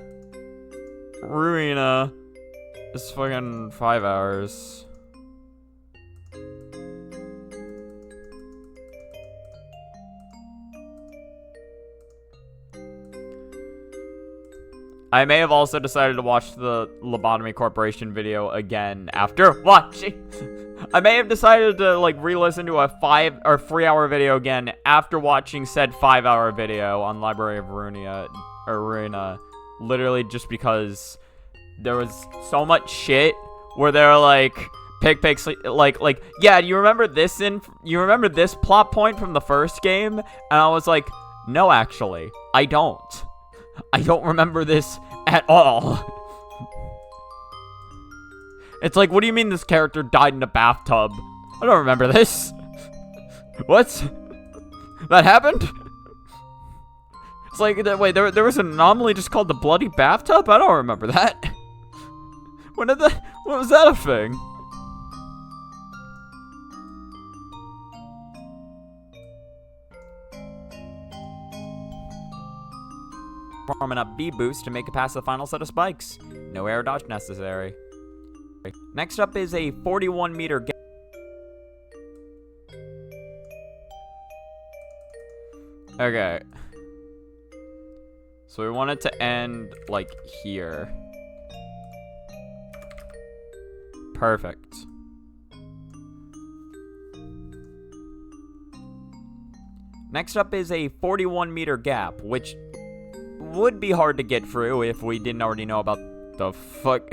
is fucking 5 hours. I may have also decided to watch the Lobotomy Corporation video again after watching. I may have decided to like re-listen to a 3 hour video again after watching said 5 hour video on Library of Ruina, literally just because there was so much shit where they're like Pig's like yeah, you remember this plot point from the first game? And I was like, no, actually, I don't remember this at all. It's like, what do you mean this character died in a bathtub? I don't remember this. What? That happened? It's like, wait, there was an anomaly just called the bloody bathtub? I don't remember that. When was that a thing? Performing up B boost to make it past the final set of spikes. No air dodge necessary. Next up is a 41-meter gap. Okay. So we want it to end, like, here. Perfect. Next up is a 41-meter gap, which would be hard to get through if we didn't already know about the fuck.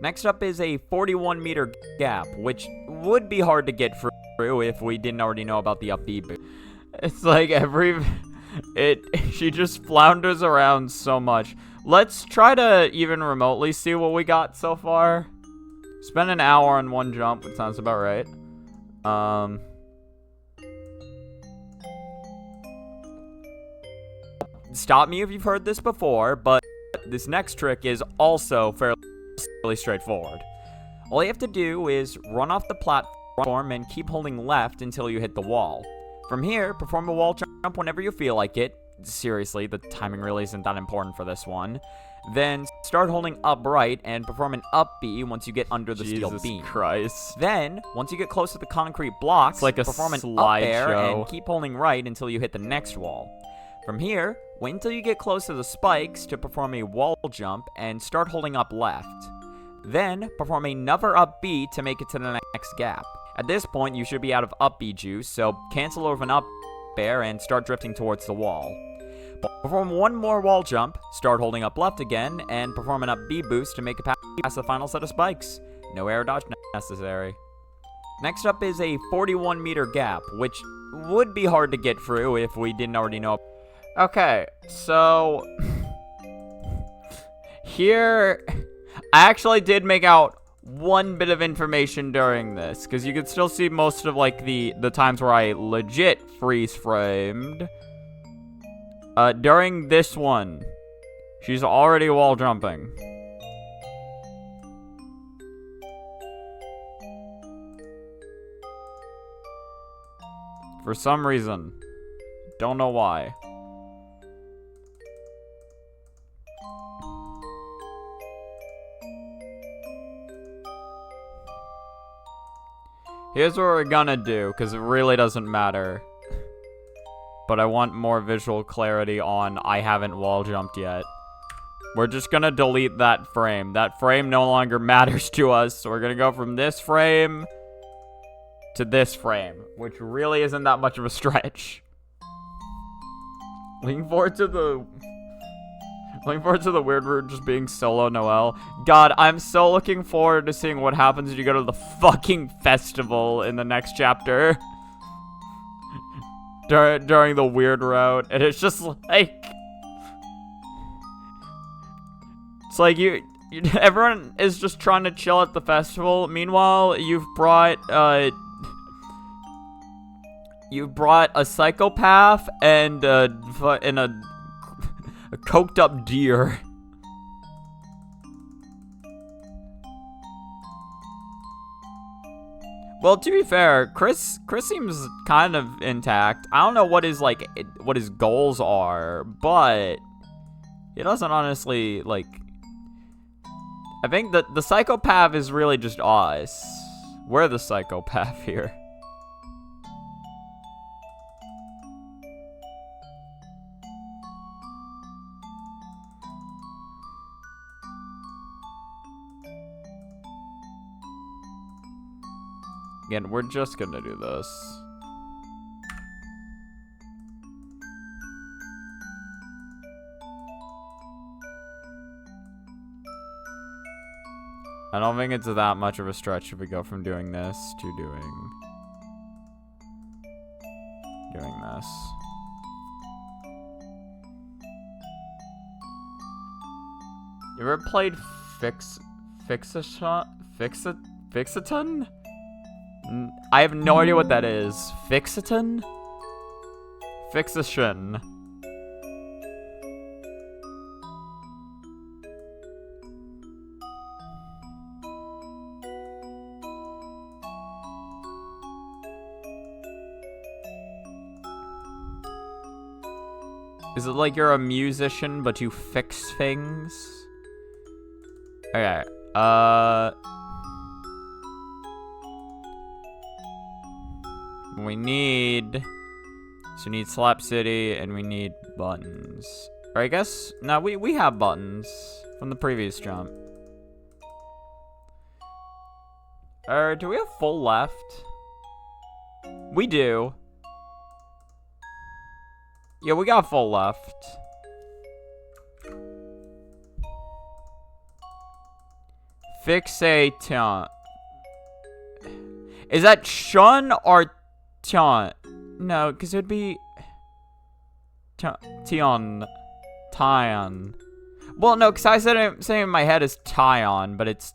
Next up is a 41-meter gap, which would be hard to get through if we didn't already know about the up B boost. It's like she just flounders around so much. Let's try to even remotely see what we got so far. Spend an hour on one jump, that sounds about right. Stop me if you've heard this before, but this next trick is also fairly straightforward. All you have to do is run off the platform and keep holding left until you hit the wall. From here, perform a wall jump whenever you feel like it. Seriously, the timing really isn't that important for this one. Then start holding up right and perform an up B once you get under the steel beam. Jesus Christ. Then, once you get close to the concrete blocks, it's like perform an up air and keep holding right until you hit the next wall. From here, wait until you get close to the spikes to perform a wall jump and start holding up left. Then, perform another up B to make it to the next gap. At this point, you should be out of up B juice, so cancel over an up air and start drifting towards the wall. Perform one more wall jump, start holding up left again, and perform an up B boost to make it past the final set of spikes. No air dodge necessary. Next up is a 41-meter gap, which would be hard to get through if we didn't already know. Okay, so here, I actually did make out one bit of information during this, because you could still see most of, like, the times where I legit freeze-framed. During this one, she's already wall jumping. For some reason. Don't know why. Here's what we're gonna do, because it really doesn't matter. But I want more visual clarity on I haven't wall jumped yet. We're just gonna delete that frame. That frame no longer matters to us, so we're gonna go from this frame to this frame, which really isn't that much of a stretch. Looking forward to the weird route just being solo Noelle. God, I'm so looking forward to seeing what happens when you go to the fucking festival in the next chapter. During the weird route, and it's just like... It's like everyone is just trying to chill at the festival. Meanwhile, you've brought a psychopath and a coked up deer. Well, to be fair, Chris seems kind of intact. I don't know what his goals are, but he doesn't honestly, like... I think that the psychopath is really just us. We're the psychopath here. Again, we're just gonna do this. I don't think it's that much of a stretch if we go from doing this to doing this. You ever played Fixiton? I have no idea what that is. Fixiton? Fixation. Is it like you're a musician, but you fix things? Okay, we need... So we need Slap City, and we need buttons. Or I guess... No, we have buttons from the previous jump. Do we have full left? We do. Yeah, we got full left. Fixation. Is that Shun or Tian? No, because it would be... Tion. Tyon. Well, no, because I said it saying in my head is Tyon, but it's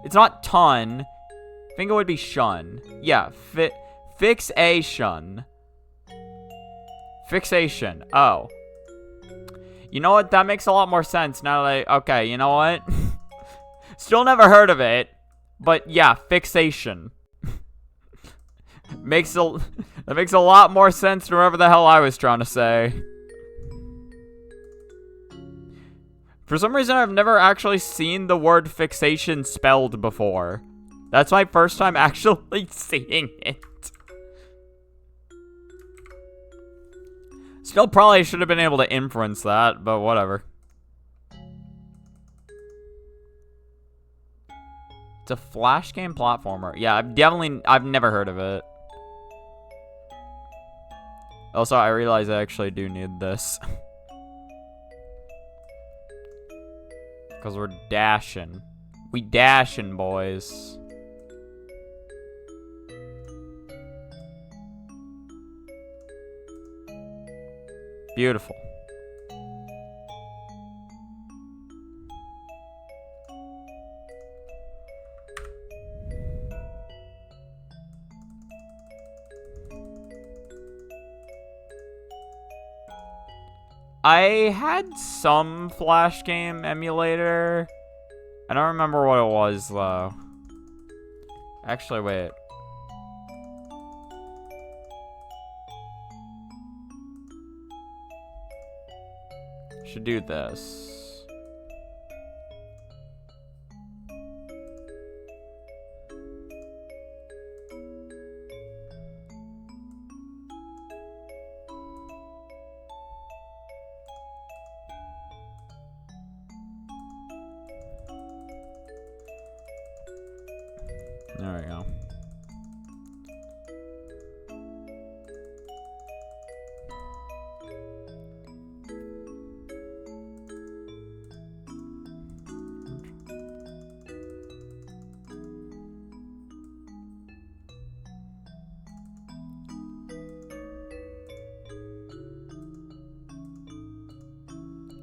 it's not Ton. I think it would be Shun. Yeah, Fixation. Fixation. Oh. You know what? That makes a lot more sense now that okay, you know what? Still never heard of it. But yeah, fixation. That makes a lot more sense than whatever the hell I was trying to say. For some reason, I've never actually seen the word fixation spelled before. That's my first time actually seeing it. Still probably should have been able to inference that, but whatever. It's a flash game platformer. Yeah, I've never heard of it. Also, I realize I actually do need this. Because we're dashing. We dashing, boys. Beautiful. I had some Flash game emulator. I don't remember what it was, though. Actually, wait. Should do this. There we go.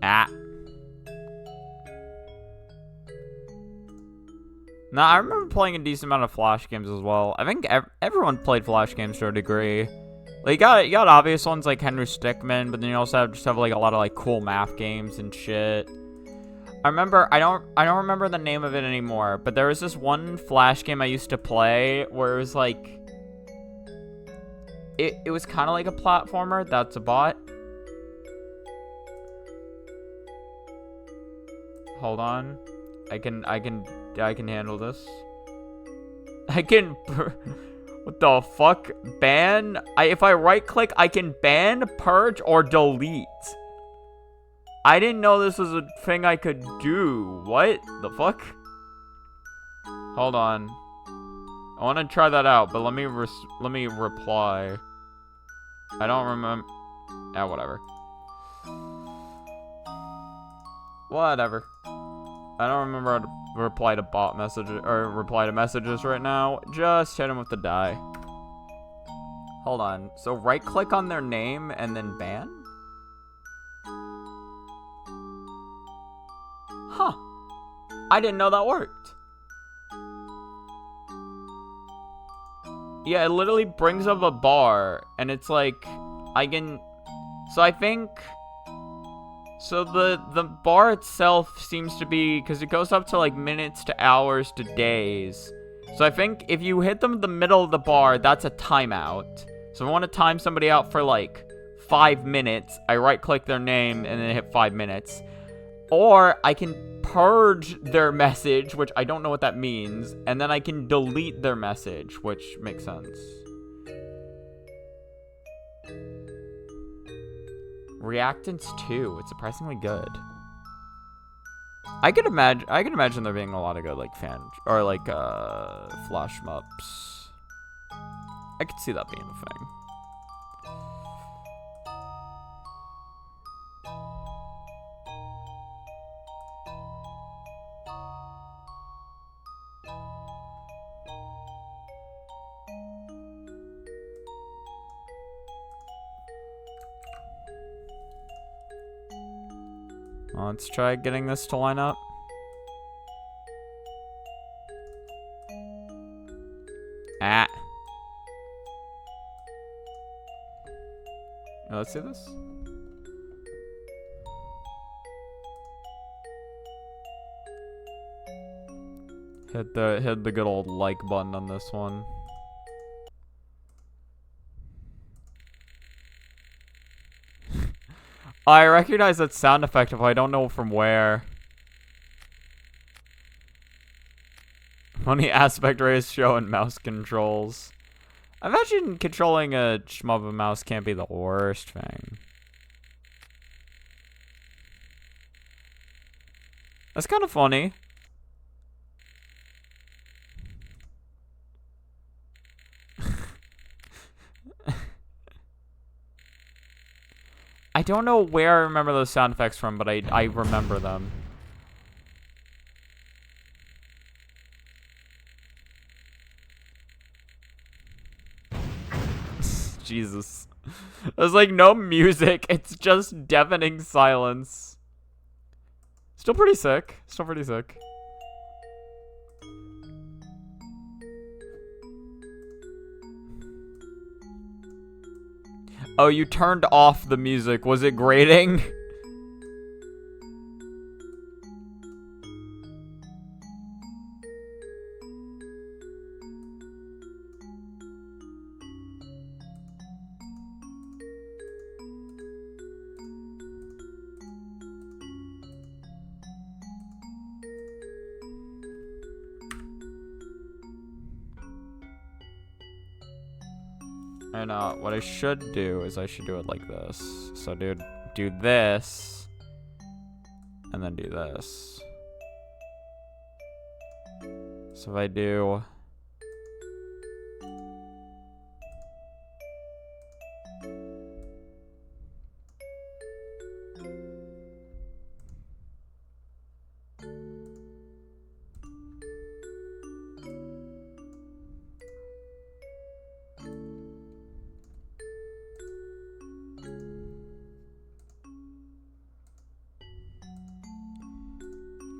Ah. No, I remember playing a decent amount of Flash games as well. I think everyone played Flash games to a degree. Like, you got obvious ones like Henry Stickmin, but then you also have like a lot of like cool math games and shit. I remember, I don't remember the name of it anymore, but there was this one Flash game I used to play where it was like, it was kind of like a platformer. That's a bot. Hold on. I can handle this. I can... What the fuck? Ban? If I right click, I can ban, purge, or delete. I didn't know this was a thing I could do. What the fuck? Hold on. I want to try that out, but let me reply. I don't remember. Ah, whatever. Whatever. I don't remember how to reply to bot messages or reply to messages right now. Just hit him with the die. Hold on. So right click on their name and then ban? Huh. I didn't know that worked. Yeah, it literally brings up a bar and it's like I can... So I think... So the bar itself seems to be, because it goes up to like minutes to hours to days. So I think if you hit them in the middle of the bar, that's a timeout. So if I want to time somebody out for like 5 minutes. I right-click their name and then hit 5 minutes. Or I can purge their message, which I don't know what that means, and then I can delete their message, which makes sense. Reactance 2. It's surprisingly good. I could imagine there being a lot of good like fan or like flash maps. I could see that being a thing. Let's try getting this to line up. Ah. Let's see this. Hit the good old like button on this one. I recognize that sound effect, but I don't know from where. Funny aspect ratio and mouse controls. I imagine controlling a shmup of a mouse can't be the worst thing. That's kind of funny. I don't know where I remember those sound effects from, but I remember them. Jesus. There's like no music. It's just deafening silence. Still pretty sick. Still pretty sick. Oh, you turned off the music. Was it grating? And what I should do is I should do it like this. So dude, do this, and then do this. So if I do...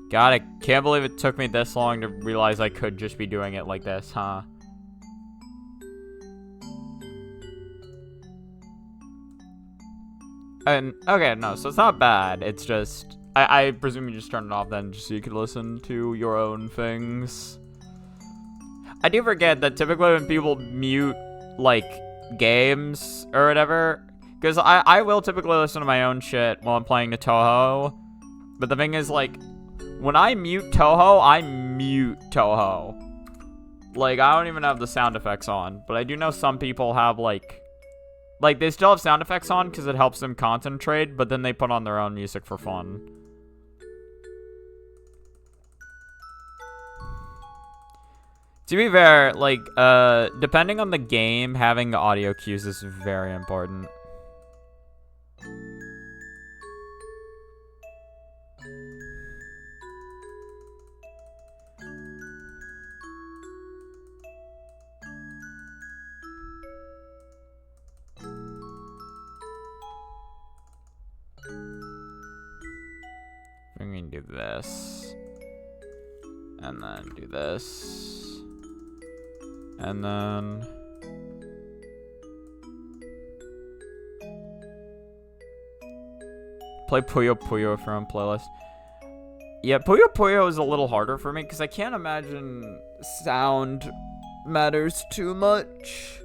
God, I can't believe it took me this long to realize I could just be doing it like this, huh? And, okay, no, so it's not bad. It's just, I presume you just turned it off then just so you could listen to your own things. I do forget that typically when people mute, like, games or whatever, because I will typically listen to my own shit while I'm playing the Touhou, but the thing is, like, when I mute Touhou, I mute Touhou. Like, I don't even have the sound effects on. But I do know some people have, like, they still have sound effects on because it helps them concentrate, but then they put on their own music for fun. To be fair, like, depending on the game, having the audio cues is very important. I'm gonna do this, and then do this, and then play Puyo Puyo from playlist. Yeah, Puyo Puyo is a little harder for me because I can't imagine sound matters too much.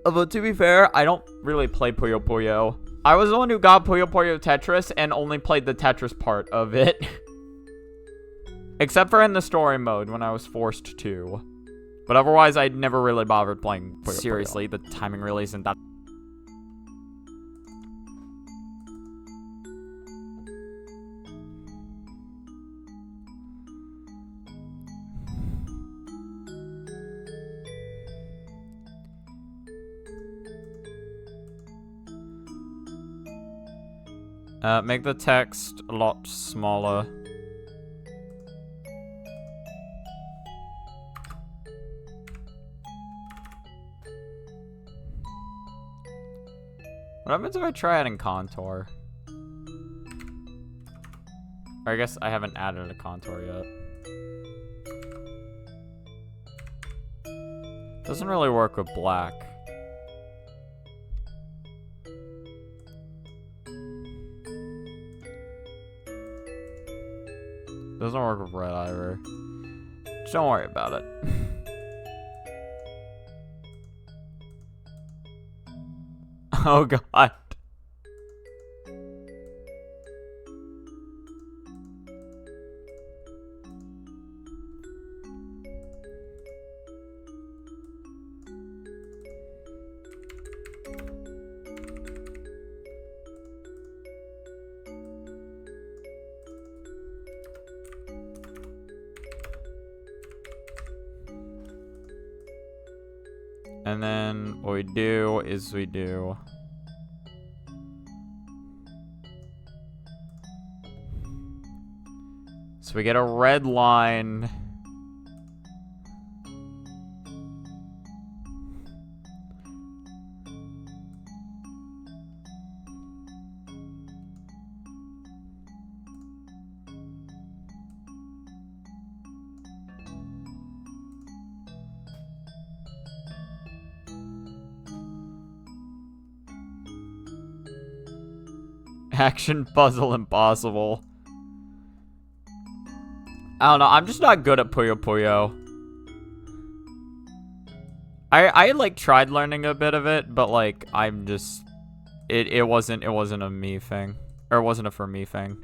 But to be fair, I don't really play Puyo Puyo. I was the one who got Puyo Puyo Tetris and only played the Tetris part of it. Except for in the story mode when I was forced to. But otherwise, I'd never really bothered playing Puyo Puyo. Seriously, the timing really isn't that... Make the text a lot smaller. What happens if I try adding contour? Or I guess I haven't added a contour yet. Doesn't really work with black. Doesn't work with red either. Just don't worry about it. Oh god. And then what we do is we do... So we get a red line. Action puzzle impossible. I don't know, I'm just not good at Puyo Puyo. I like tried learning a bit of it, but like I'm just it wasn't a me thing. Or it wasn't a for me thing.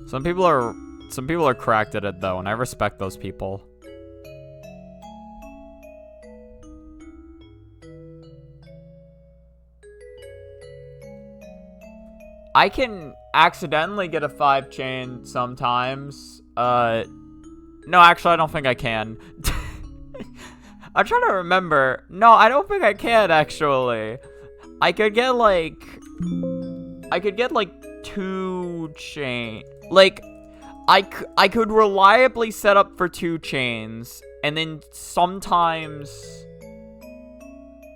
Some people are cracked at it though, and I respect those people. I can accidentally get a 5 chain sometimes. No, actually, I don't think I can. I'm trying to remember. No, I don't think I can, actually. I could get, like 2 chain. Like, I could reliably set up for 2 chains, and then sometimes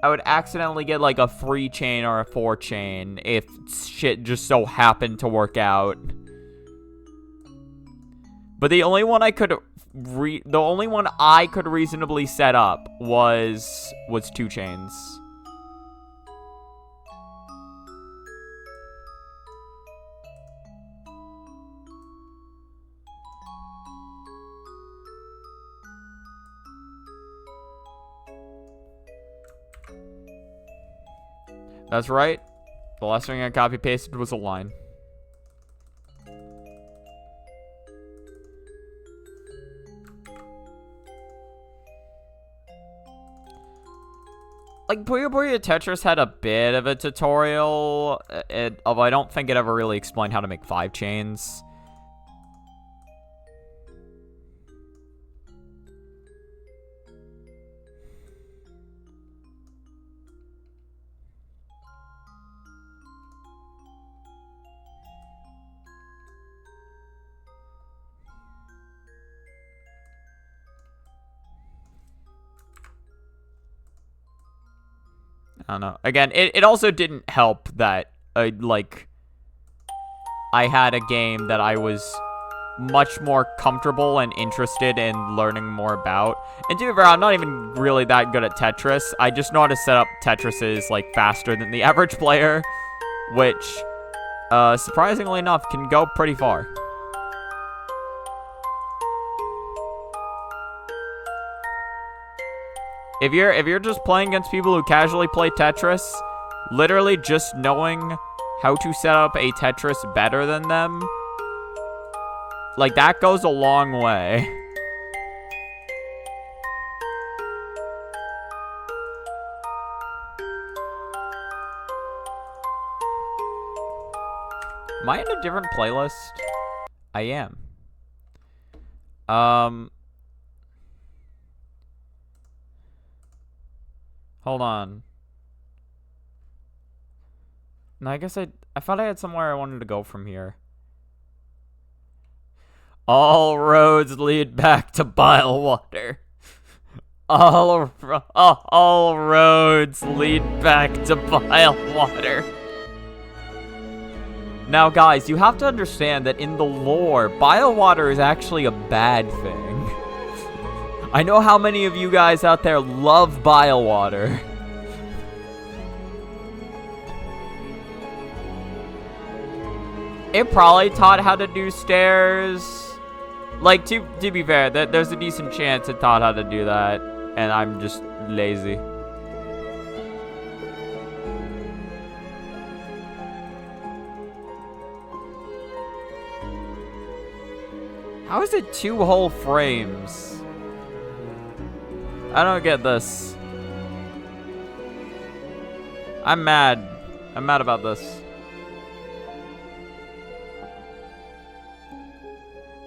I would accidentally get like a 3 chain or a 4 chain if shit just so happened to work out. But the only one I could reasonably set up was 2 chains. That's right. The last thing I copy pasted was a line. Like, Puyo Puyo Tetris had a bit of a tutorial, although I don't think it ever really explained how to make 5 chains. I don't know. Again, it also didn't help that, like, I had a game that I was much more comfortable and interested in learning more about. And to be fair, I'm not even really that good at Tetris. I just know how to set up Tetrises, like, faster than the average player, which, surprisingly enough, can go pretty far. If you're just playing against people who casually play Tetris, literally just knowing how to set up a Tetris better than them, like, that goes a long way. Am I in a different playlist? I am. Hold on. No, I guess I thought I had somewhere I wanted to go from here. All roads lead back to Bilewater. All roads lead back to Bilewater. Now, guys, you have to understand that in the lore, Bilewater is actually a bad thing. I know how many of you guys out there love Bilewater. It probably taught how to do stairs. Like, to be fair, there's a decent chance it taught how to do that, and I'm just lazy. How is it 2 whole frames? I don't get this. I'm mad. I'm mad about this.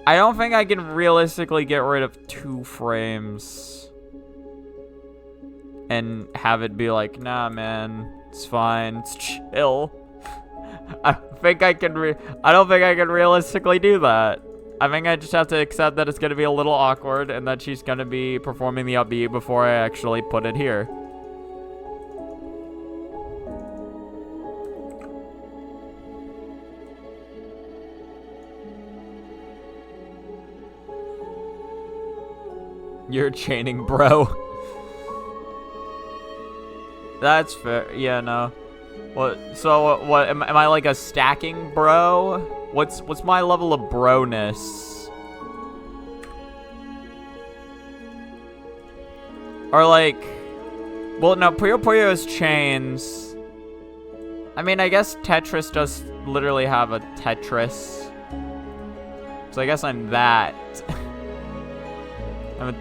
I don't think I can realistically get rid of 2 frames and have it be like, nah, man, it's fine, it's chill. I don't think I can realistically do that. I think I just have to accept that it's going to be a little awkward and that she's going to be performing the upbeat before I actually put it here. You're chaining, bro. That's fair. Yeah, no. What? So what? Am I like a stacking bro? What's my level of bro-ness? Or like, well, no, Puyo Puyo's chains. I mean, I guess Tetris does literally have a Tetris. So I guess I'm that. I'm a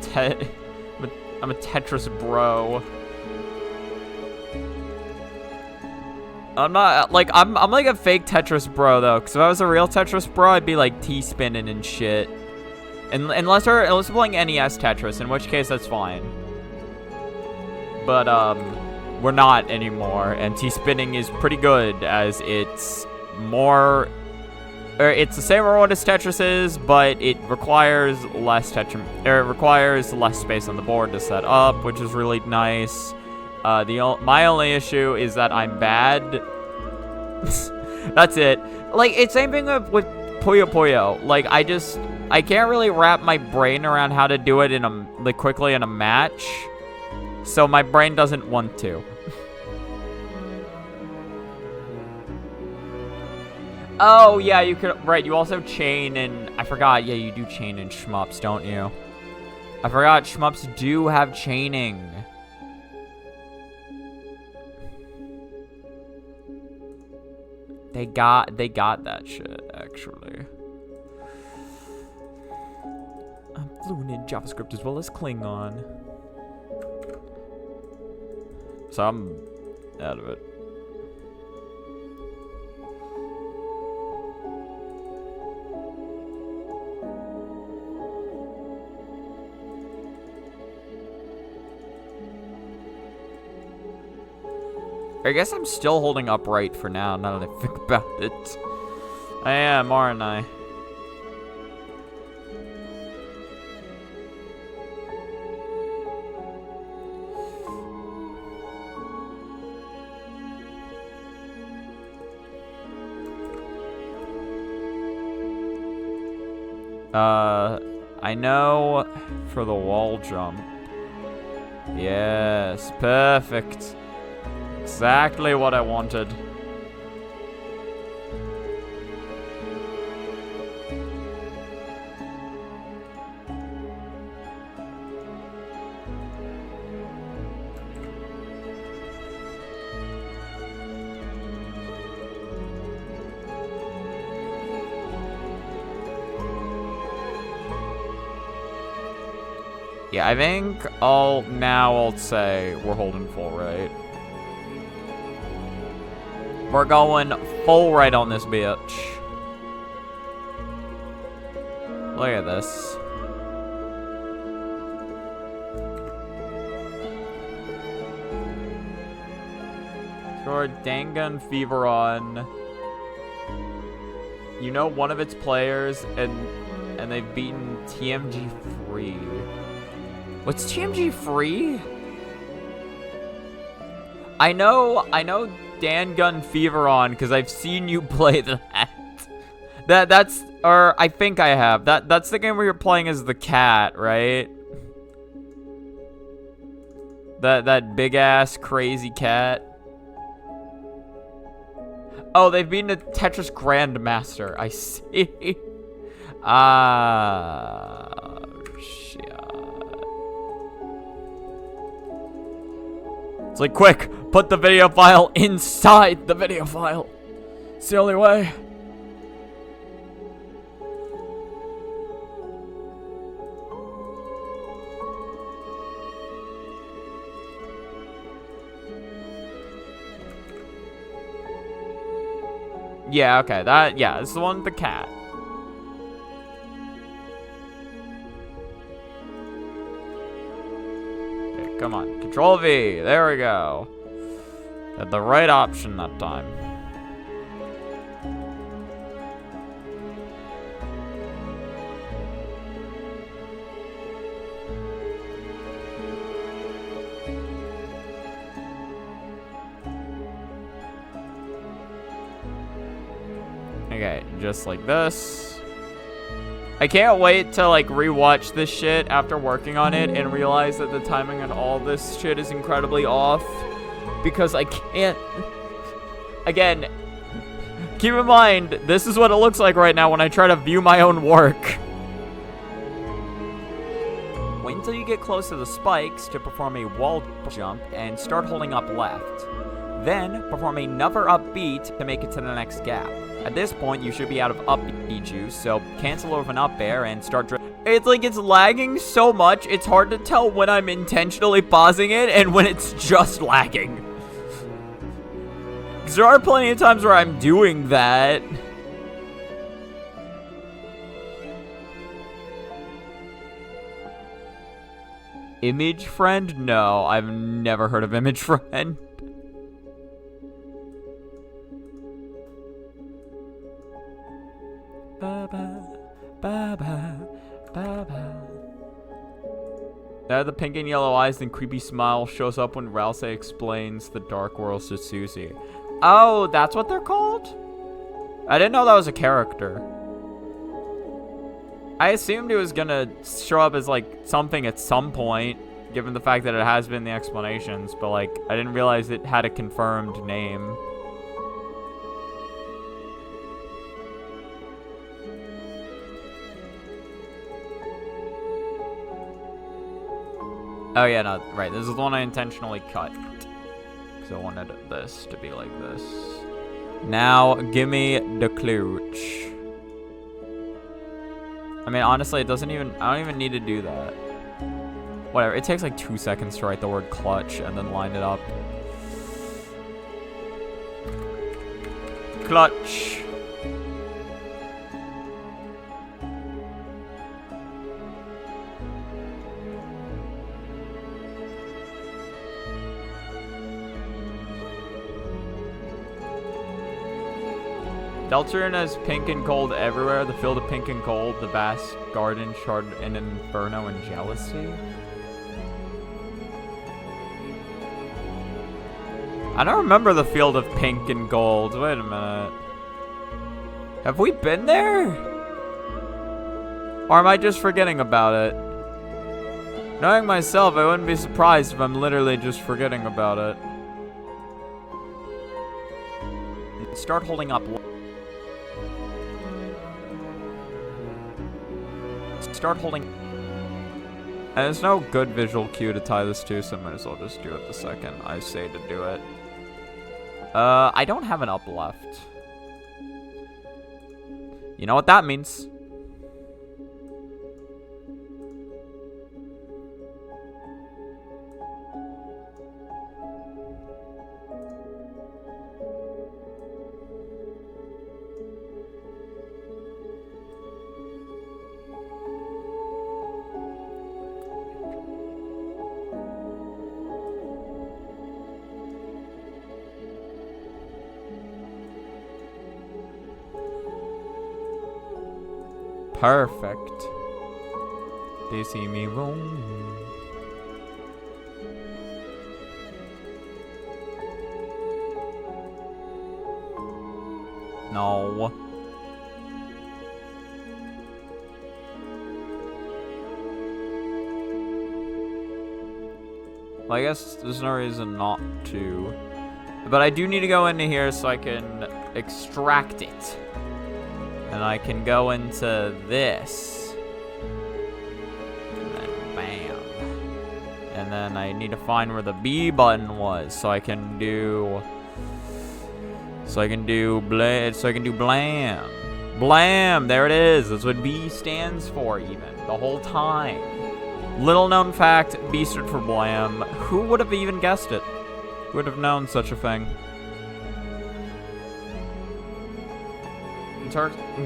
Tetris bro. I'm not, like, I'm like a fake Tetris bro, though, because if I was a real Tetris bro, I'd be, like, T-spinning and shit. Unless we're playing NES Tetris, in which case that's fine. But, we're not anymore, and T-spinning is pretty good, as it's more, or it's the same amount as Tetris is, but it requires less space on the board to set up, which is really nice. My only issue is that I'm bad. That's it. Like, it's same thing with Puyo Puyo. Like, I can't really wrap my brain around how to do it quickly in a match. So my brain doesn't want to. Oh, yeah, you could, right, you also chain in, I forgot, yeah, you do chain in shmups, don't you? I forgot shmups do have chaining. They got that shit, actually. I'm fluent in JavaScript as well as Klingon. So I'm out of it. I guess I'm still holding upright for now that I think about it. I am, aren't I? I know for the wall jump. Yes, perfect. Exactly what I wanted. Yeah, I think I'll say we're holding full right. We're going full right on this bitch. Look at this. Score Dangan Feveron. You know one of its players, and they've beaten TMG Free. What's TMG Free? I know Dangun Feveron because I've seen you play that. Or I think I have. That's the game where you're playing as the cat, right? That big ass crazy cat. Oh, they've beaten a Tetris Grandmaster. I see. Shit. It's like, quick, put the video file inside the video file. It's the only way. Yeah, okay, it's the one with the cat. Okay, come on, Control V, there we go. Had the right option that time. Okay, just like this. I can't wait to like rewatch this shit after working on it and realize that the timing on all this shit is incredibly off because I can't. Again, keep in mind, this is what it looks like right now when I try to view my own work. Wait until you get close to the spikes to perform a wall jump and start holding up left. Then, perform another up B to make it to the next gap. At this point, you should be out of up B juice, so cancel over an up air and start It's like it's lagging so much, it's hard to tell when I'm intentionally pausing it and when it's just lagging. Because there are plenty of times where I'm doing that. Image Friend? No, I've never heard of Image Friend. The pink and yellow eyes and creepy smile shows up when Rouse explains the Dark World to Susie. Oh, that's what they're called? I didn't know that was a character. I assumed it was gonna show up as like something at some point, given the fact that it has been the explanations, but like I didn't realize it had a confirmed name. Oh yeah, no, right, this is the one I intentionally cut. Because I wanted this to be like this. Now, gimme the clutch. I mean, honestly, I don't even need to do that. Whatever, it takes like 2 seconds to write the word clutch and then line it up. Clutch. Deltarune has pink and gold everywhere. The field of pink and gold, the vast garden, shard, and inferno and jealousy. I don't remember the field of pink and gold. Wait a minute. Have we been there? Or am I just forgetting about it? Knowing myself, I wouldn't be surprised if I'm literally just forgetting about it. Start holding up. Start holding. And there's no good visual cue to tie this to, so I might as well just do it the second I say to do it. I don't have an up left. You know what that means. Perfect. They see me roam. No. Well, I guess there's no reason not to. But I do need to go into here so I can extract it. And I can go into this. And then bam. And then I need to find where the B button was so I can do blam. Blam, there it is. That's what B stands for even the whole time. Little known fact, B stood for blam. Who would have even guessed it? Who would have known such a thing?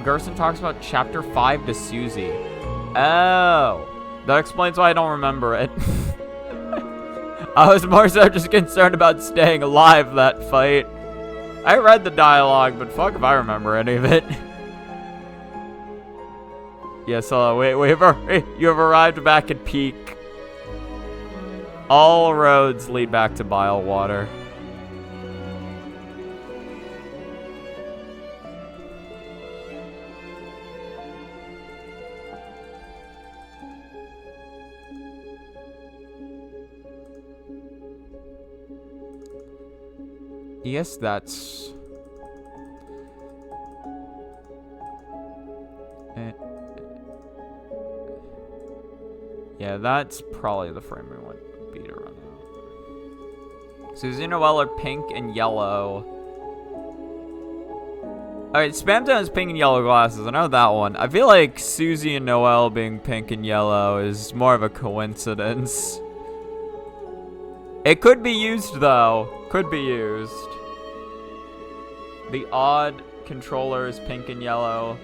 Gerson talks about Chapter 5 to Susie. Oh, that explains why I don't remember it. I was more so just concerned about staying alive that fight. I read the dialogue, but fuck if I remember any of it. Yes, you have arrived back at Peak. All roads lead back to Bilewater. Yes, that's... Yeah, that's probably the frame we want B to run out. Susie and Noelle are pink and yellow. Alright, Spamtown has pink and yellow glasses. I know that one. I feel like Susie and Noelle being pink and yellow is more of a coincidence. It could be used, though. Could be used. The odd controller is pink and yellow.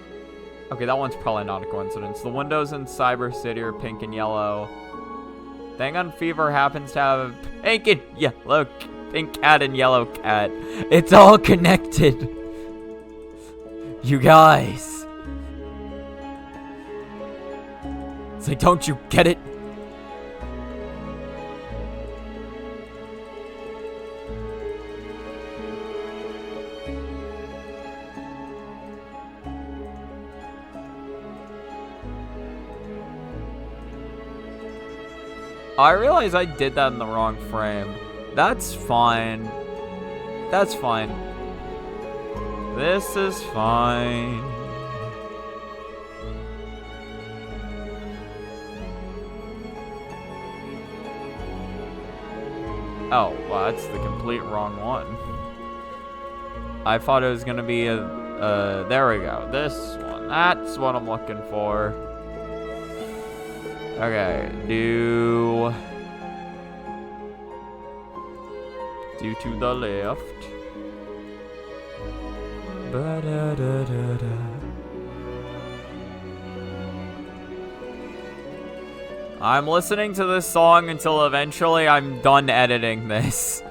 Okay, that one's probably not a coincidence. The windows in Cyber City are pink and yellow. Dangon Fever happens to have pink and yellow, pink cat and yellow cat. It's all connected. You guys. It's like, don't you get it? I realize I did that in the wrong frame. That's fine. That's fine. This is fine. Oh, well, that's the complete wrong one. I thought it was gonna be there we go. This one. That's what I'm looking for. Okay, do to the left. Ba-da-da-da-da. I'm listening to this song until eventually I'm done editing this.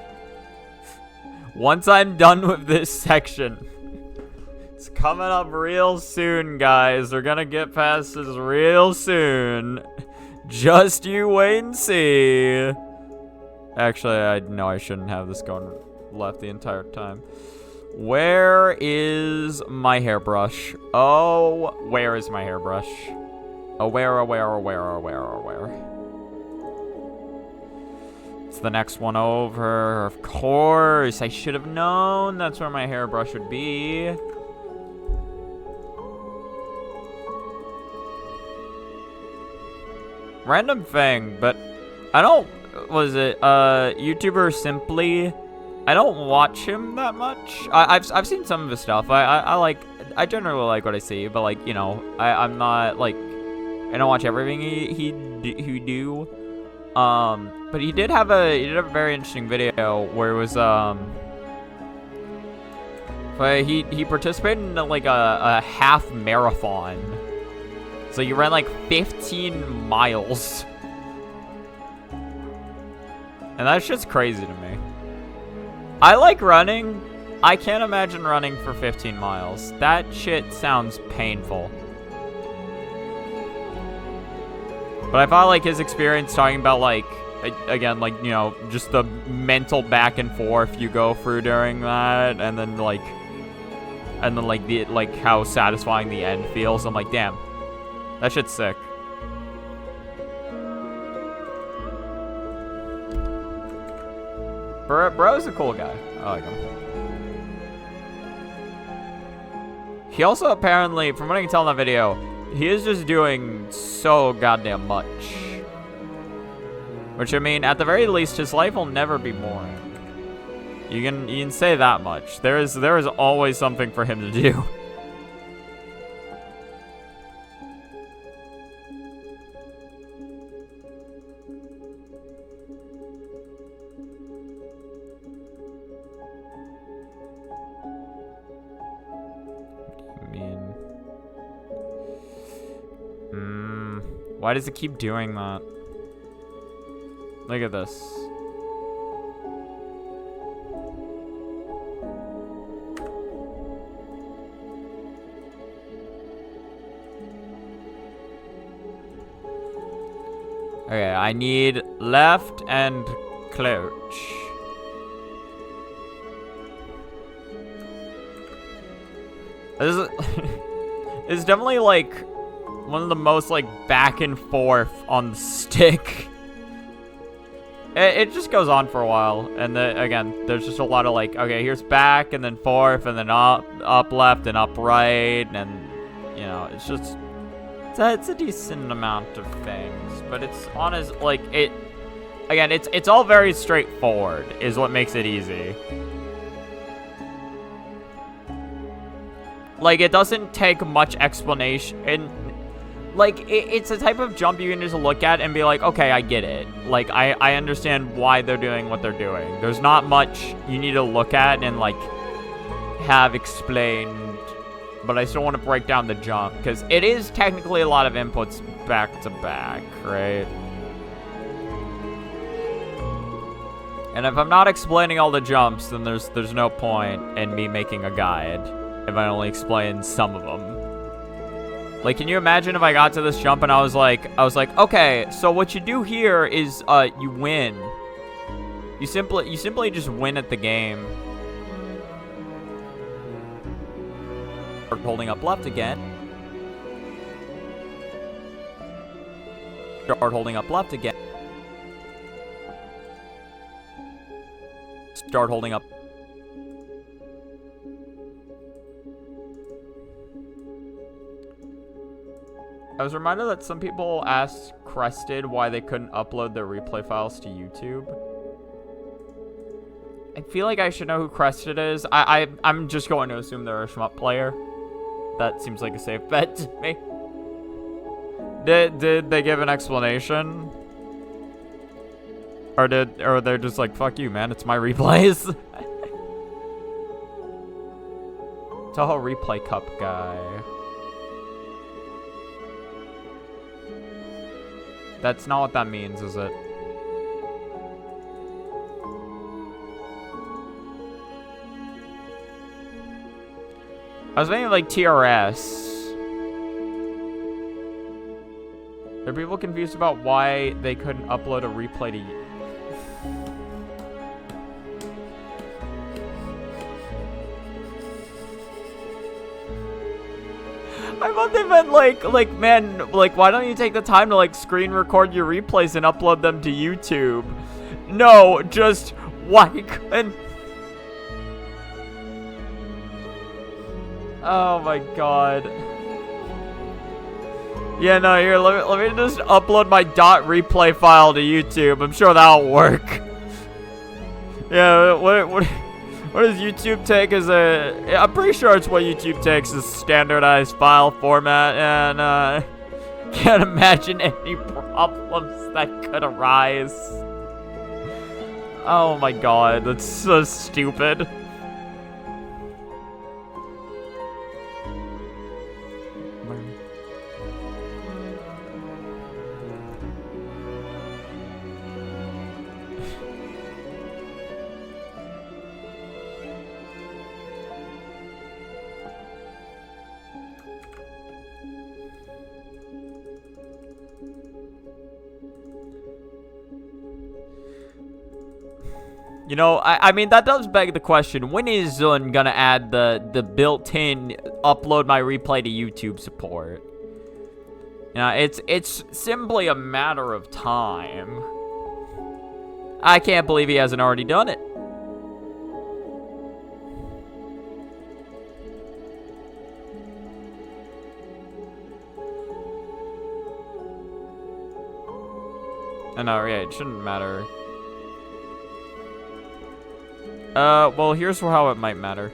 Once I'm done with this section, it's coming up real soon, guys. We're gonna get past this real soon. Just you wait and see. Actually, I know I shouldn't have this going left the entire time. Where is my hairbrush? Oh, where is my hairbrush? Oh, where? It's the next one over. Of course, I should have known that's where my hairbrush would be. Random thing, but I don't, was it, YouTuber Simply, I don't watch him that much. I've seen some of his stuff. I generally like what I see, but like, you know, I'm not, like, I don't watch everything he do. But he did have a very interesting video where it was, he participated in like a half marathon. So you ran like 15 miles. And that's just crazy to me. I like running. I can't imagine running for 15 miles. That shit sounds painful. But I thought, like, his experience talking about, like, again, like, you know, just the mental back and forth you go through during that, and then, like, how satisfying the end feels. I'm like, damn, that shit's sick. Bro's a cool guy. I like him. He also apparently, from what I can tell in that video, he is just doing so goddamn much. Which, I mean, at the very least, his life will never be boring. You can say that much. There is always something for him to do. Why does it keep doing that? Look at this. Okay, I need left and crouch. This is it's definitely like one of the most like back and forth on the stick. It just goes on for a while, and then again, there's just a lot of like, okay, here's back and then forth and then up left and up right, and you know, it's just it's a decent amount of things, but it's honest like it. Again, it's all very straightforward, is what makes it easy. Like, it doesn't take much explanation, and like, it's a type of jump you can just look at and be like, okay, I get it. Like, I understand why they're doing what they're doing. There's not much you need to look at and, like, have explained, but I still want to break down the jump, because it is technically a lot of inputs back to back, right? And if I'm not explaining all the jumps, then there's no point in me making a guide if I only explain some of them. Like, can you imagine if I got to this jump and I was like, okay, so what you do here is, you win. You simply just win at the game. Start holding up left again. Start holding up left again. Start holding up. I was reminded that some people asked Crested why they couldn't upload their replay files to YouTube. I feel like I should know who Crested is. I'm just going to assume they're a shmup player. That seems like a safe bet to me. Did they give an explanation? Or they're just like, fuck you, man, it's my replays. Touhou Replay Cup guy. That's not what that means, is it? I was thinking like TRS. Are people confused about why they couldn't upload a replay to you? I thought they meant like, man, like, why don't you take the time to, like, screen record your replays and upload them to YouTube? No, just, why couldn't... Oh my god. Yeah, no, here, let me just upload my .replay file to YouTube. I'm sure that'll work. Yeah, what does YouTube take as a... I'm pretty sure it's what YouTube takes as standardized file format, and can't imagine any problems that could arise. Oh my god, that's so stupid. You know, I mean, that does beg the question, when is Zun gonna add the built-in upload my replay to YouTube support? You know, it's simply a matter of time. I can't believe he hasn't already done it. Oh, no, yeah, it shouldn't matter. Well, here's how it might matter.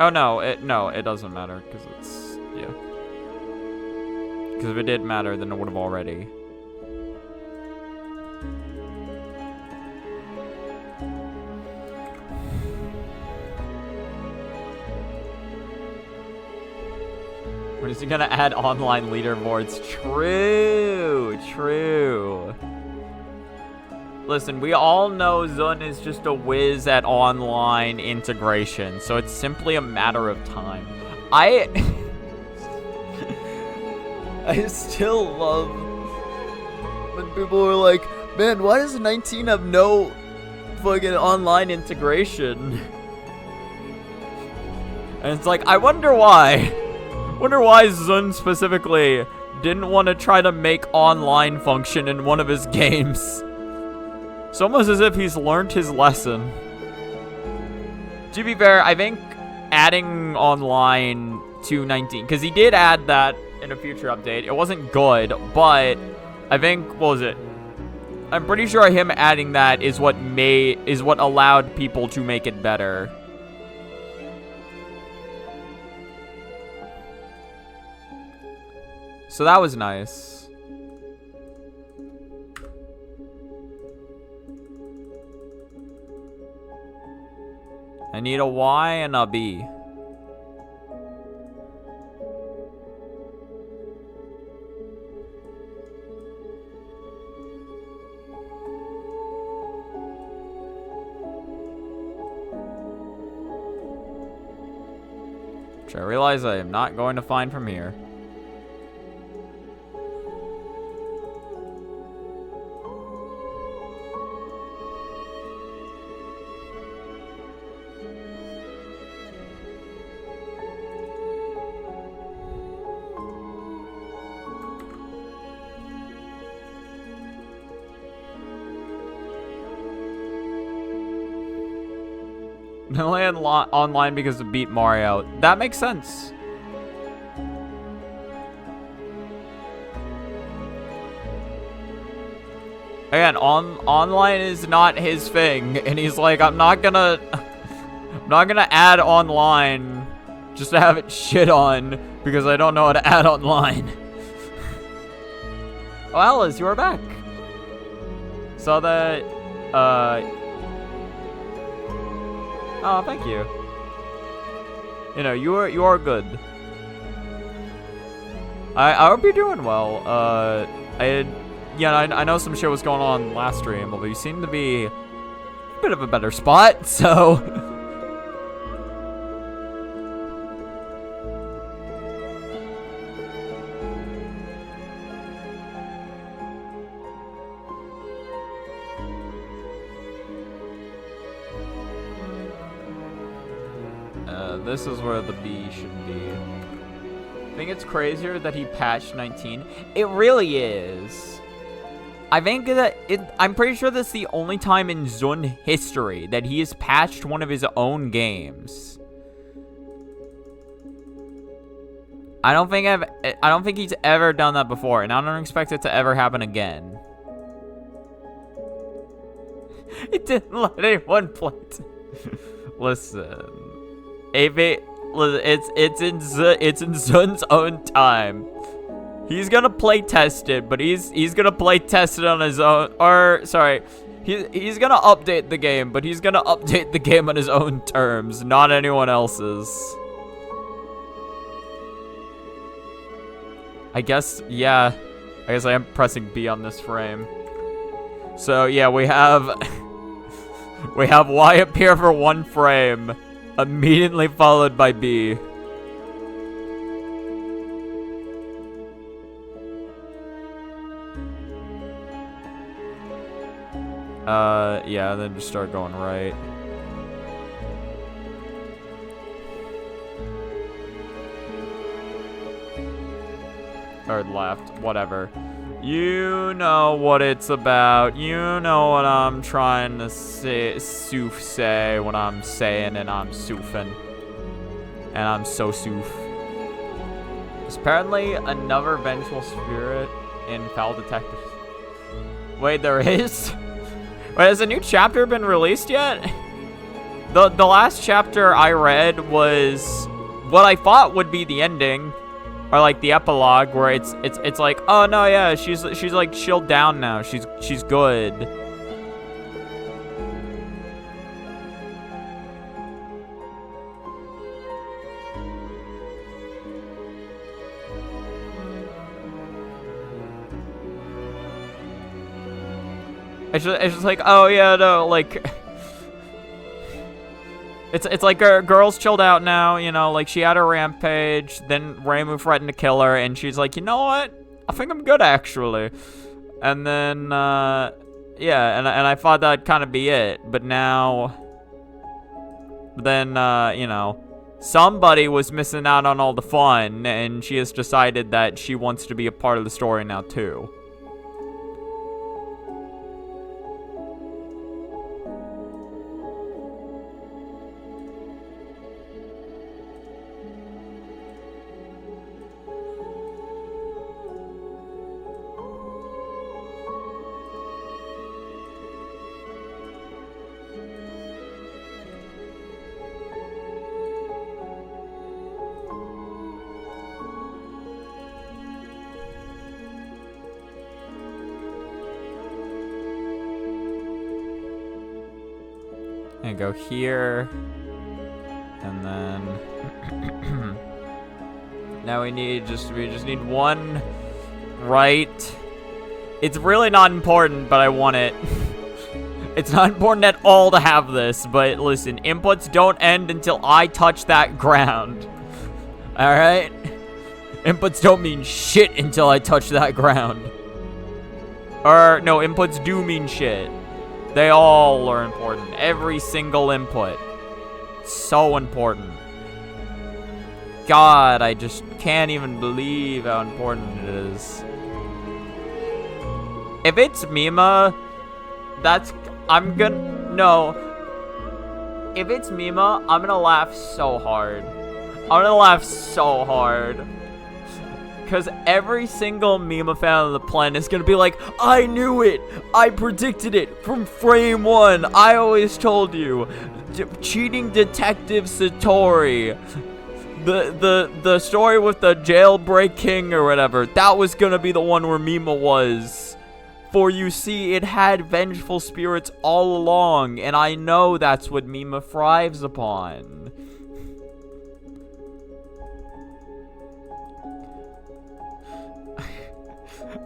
Oh, no, it doesn't matter, because it's, yeah. Because if it did matter, then it would have already. When is he gonna add online leaderboards? True. Listen, we all know Zun is just a whiz at online integration, so it's simply a matter of time. I still love when people are like, man, why does 19 have no fucking online integration? And it's like, I wonder why. Wonder why Zun specifically didn't want to try to make online function in one of his games. It's almost as if he's learned his lesson. To be fair, I think adding online to 19, because he did add that in a future update. It wasn't good, but I think, what was it? I'm pretty sure him adding that is what allowed people to make it better. So that was nice. I need a Y and a B. Which I realize I am not going to find from here. Only online because of beat Mario. That makes sense. Again, online is not his thing, and he's like, I'm not gonna add online just to have it shit on because I don't know how to add online. Oh, Alice, you are back. So that, oh, thank you. You know, you are good. I hope you're doing well. I know some shit was going on last stream, but you seem to be a bit of a better spot, so. This is where the B should be. I think it's crazier that he patched 19. It really is. I think that I'm pretty sure that's the only time in Zun history that he has patched one of his own games. I don't think he's ever done that before, and I don't expect it to ever happen again. It didn't let anyone play it. Listen. It's in Zun's own time. He's gonna play test it, but he's gonna play test it on his own. Or sorry, he's gonna update the game, but he's gonna update the game on his own terms, not anyone else's. I guess, yeah. I guess I am pressing B on this frame. So yeah, we have Y appear for one frame. Immediately followed by B. Yeah, then just start going right. Or left, whatever. You know what it's about. You know what I'm trying to say when I'm saying and I'm soofing. And I'm so soof. There's apparently another vengeful spirit in Foul Detectives. Wait, there is? Wait, has a new chapter been released yet? The last chapter I read was what I thought would be the ending. Or like the epilogue where it's like, oh no, yeah, she's like chilled down now. She's good. It's just like, oh yeah, no, like It's like her girl's chilled out now, you know, like she had a rampage, then Reimu threatened to kill her, and she's like, you know what? I think I'm good, actually. And then, yeah, and I thought that'd kind of be it, but now, then, you know, somebody was missing out on all the fun, and she has decided that she wants to be a part of the story now, too. And go here, and then now we just need one right. It's really not important, but I want it. It's not important at all to have this, but listen, inputs don't end until I touch that ground. All right, inputs don't mean shit until I touch that ground. Or no, inputs do mean shit. They all are important. Every single input. So important. God, I just can't even believe how important it is. If it's Mima, no. If it's Mima, I'm gonna laugh so hard. I'm gonna laugh so hard. Because every single Mima fan on the planet is going to be like, I knew it! I predicted it from frame one! I always told you! Cheating Detective Satori! The story with the jailbreak king or whatever, that was going to be the one where Mima was. For you see, it had vengeful spirits all along, and I know that's what Mima thrives upon.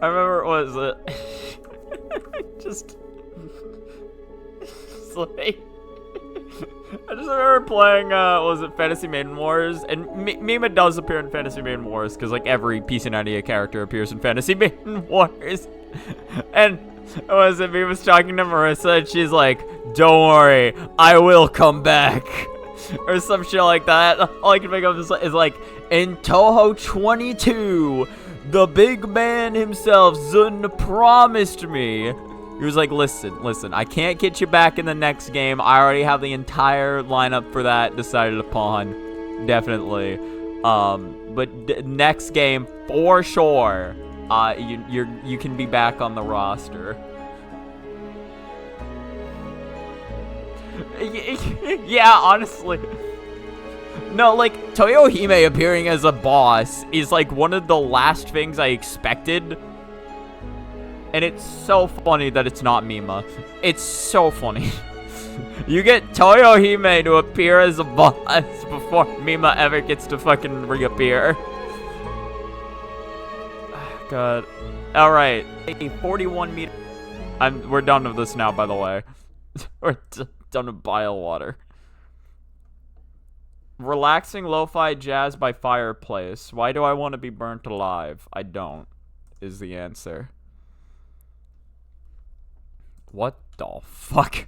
I remember, what was it? just like, I just remember playing, was it Fantasy Maiden Wars? And Mima does appear in Fantasy Maiden Wars, because, like, every PC98 character appears in Fantasy Maiden Wars. And, was it, Mima's talking to Marissa, and she's like, don't worry, I will come back. Or some shit like that. All I can think of is like, in Touhou 22, the big man himself, Zun, promised me. He was like, listen, I can't get you back in the next game. I already have the entire lineup for that decided upon. Definitely. But next game, for sure, you can be back on the roster. Yeah, honestly. No, like, Toyohime appearing as a boss is, like, one of the last things I expected. And it's so funny that it's not Mima. It's so funny. You get Toyohime to appear as a boss before Mima ever gets to fucking reappear. God. Alright. 41 meter. We're done with this now, by the way. We're done with Bilewater. Relaxing lo-fi jazz by fireplace. Why do I want to be burnt alive? I don't, is the answer. What the fuck?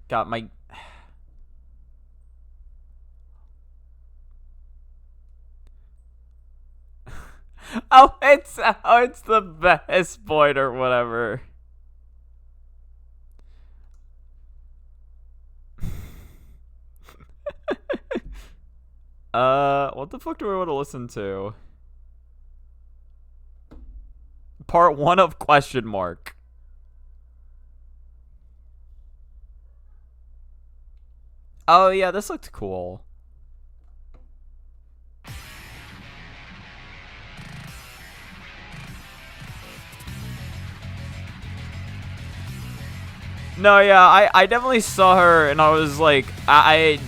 Got my... oh, it's the best point or whatever. What the fuck do we want to listen to? Part 1 of question mark. Oh yeah, this looked cool. No, yeah, I definitely saw her and I was like, I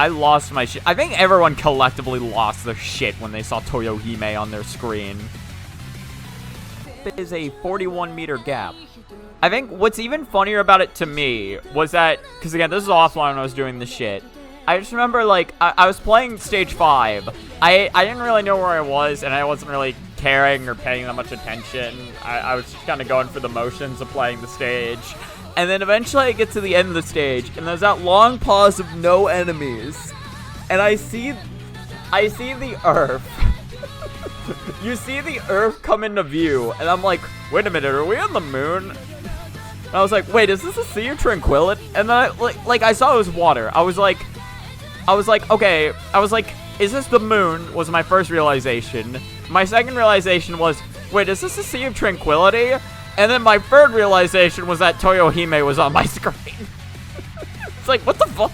lost my shit. I think everyone collectively lost their shit when they saw Toyohime on their screen. There is a 41-meter gap. I think what's even funnier about it to me was that, because again, this is offline when I was doing this shit. I just remember, like, I was playing stage 5. I didn't really know where I was, and I wasn't really caring or paying that much attention. I was just kind of going for the motions of playing the stage. And then eventually I get to the end of the stage, and there's that long pause of no enemies. And I see the Earth. You see the Earth come into view, and I'm like, wait a minute, are we on the moon? And I was like, wait, is this a Sea of Tranquility? And then I, like I saw it was water. I was like, okay. I was like, is this the moon? Was my first realization. My second realization was, wait, is this a Sea of Tranquility? And then my third realization was that Toyohime was on my screen. It's like, what the fuck?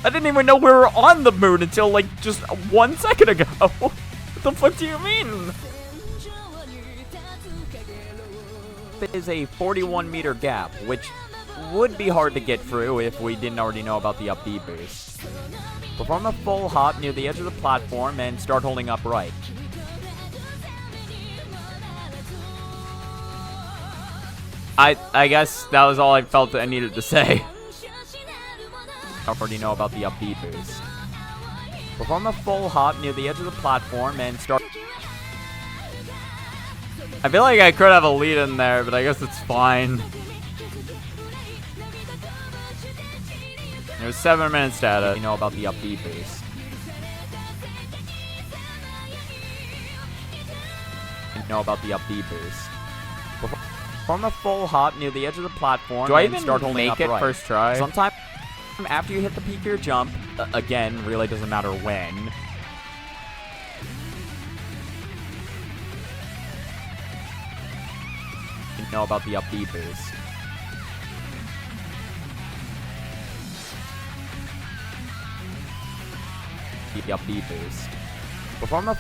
I didn't even know we were on the moon until, like, just 1 second ago. What the fuck do you mean? There is a 41-meter gap, which would be hard to get through if we didn't already know about the up B boost. Perform a full hop near the edge of the platform and start holding upright. I guess that was all I felt that I needed to say. I already know about the up B boost. Perform a full hop near the edge of the platform and start... I feel like I could have a lead in there, but I guess it's fine. There's 7 minutes data. You know about the up B boost. You know about the up B boost. Perform a full hop near the edge of the platform. Do I even start holding make it right. First try? Sometime after you hit the peak of your jump, again, really doesn't matter when. You know about the up B boost. The up B boost. Perform a...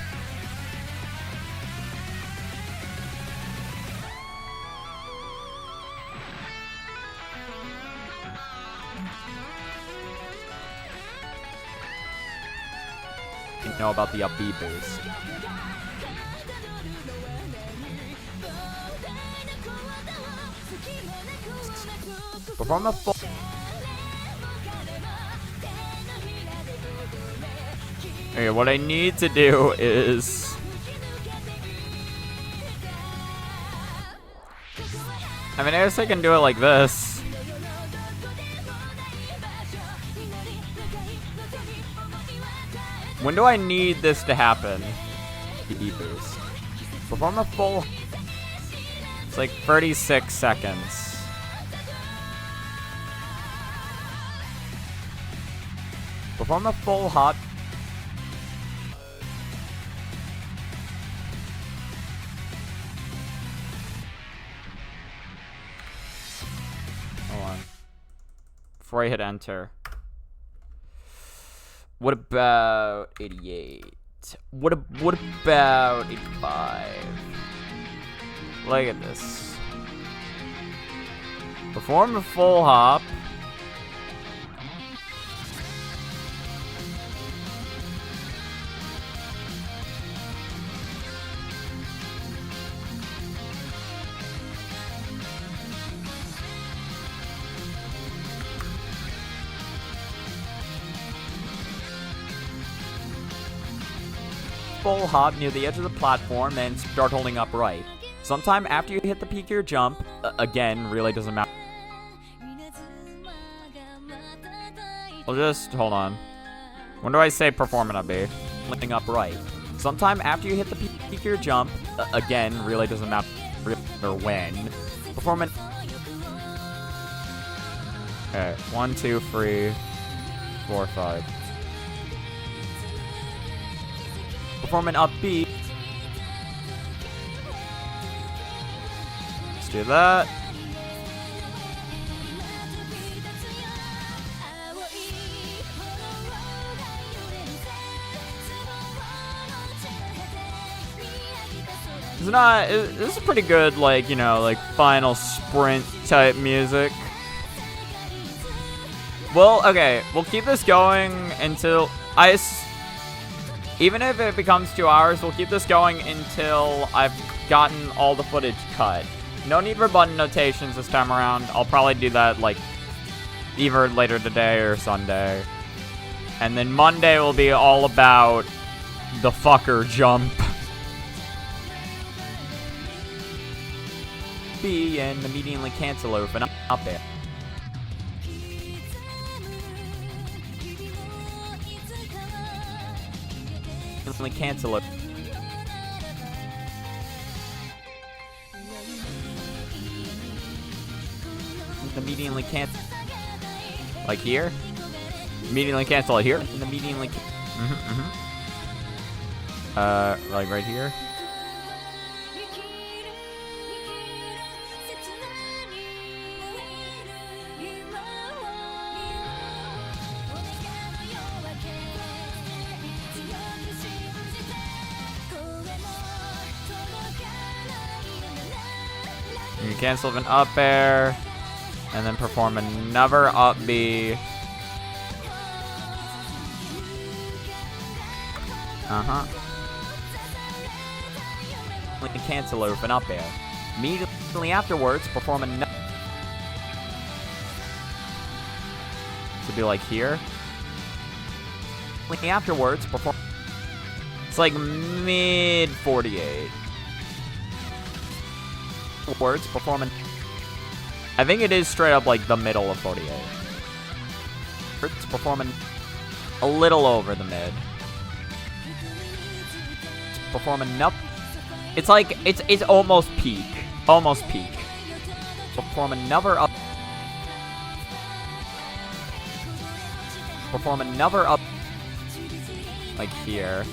You know about the up B boost. Perform a full... Okay, what I need to do is... I mean, I guess I can do it like this. When do I need this to happen? The boost. Perform a full... It's like 36 seconds. Perform a full hop. Hold on. Before I hit enter. What about 88? What about 85? Look at this. Perform a full hop. Full hop near the edge of the platform and start holding upright. Sometime after you hit the peak of your jump, again, really doesn't matter. We'll just, hold on. When do I say perform an upbeat? Lifting up right. Sometime after you hit the peak of your jump, again, really doesn't matter when. Perform an... Okay, 1, 2, 3, 4, 5. Perform an upbeat. Let's do that. This is pretty good, like, you know, like, final sprint type music. Well, okay, we'll keep this going until even if it becomes 2 hours, we'll keep this going until I've gotten all the footage cut. No need for button notations this time around. I'll probably do that, like, either later today or Sunday. And then Monday will be all about the fucker jump. B and immediately cancel over and up there. Instantly cancel it. Immediately cancel. Like here? Immediately cancel it here? And immediately. Like right here? You cancel an up air, and then perform another up B. Cancel over an up air. Immediately afterwards, perform another. To be like here. Afterwards, perform. It's like mid 48. Words performing. I think it is straight up like the middle of 48. It's performing a little over the mid. It's performing up. It's like it's almost peak. Almost peak. Perform another up. Perform another up. Like here.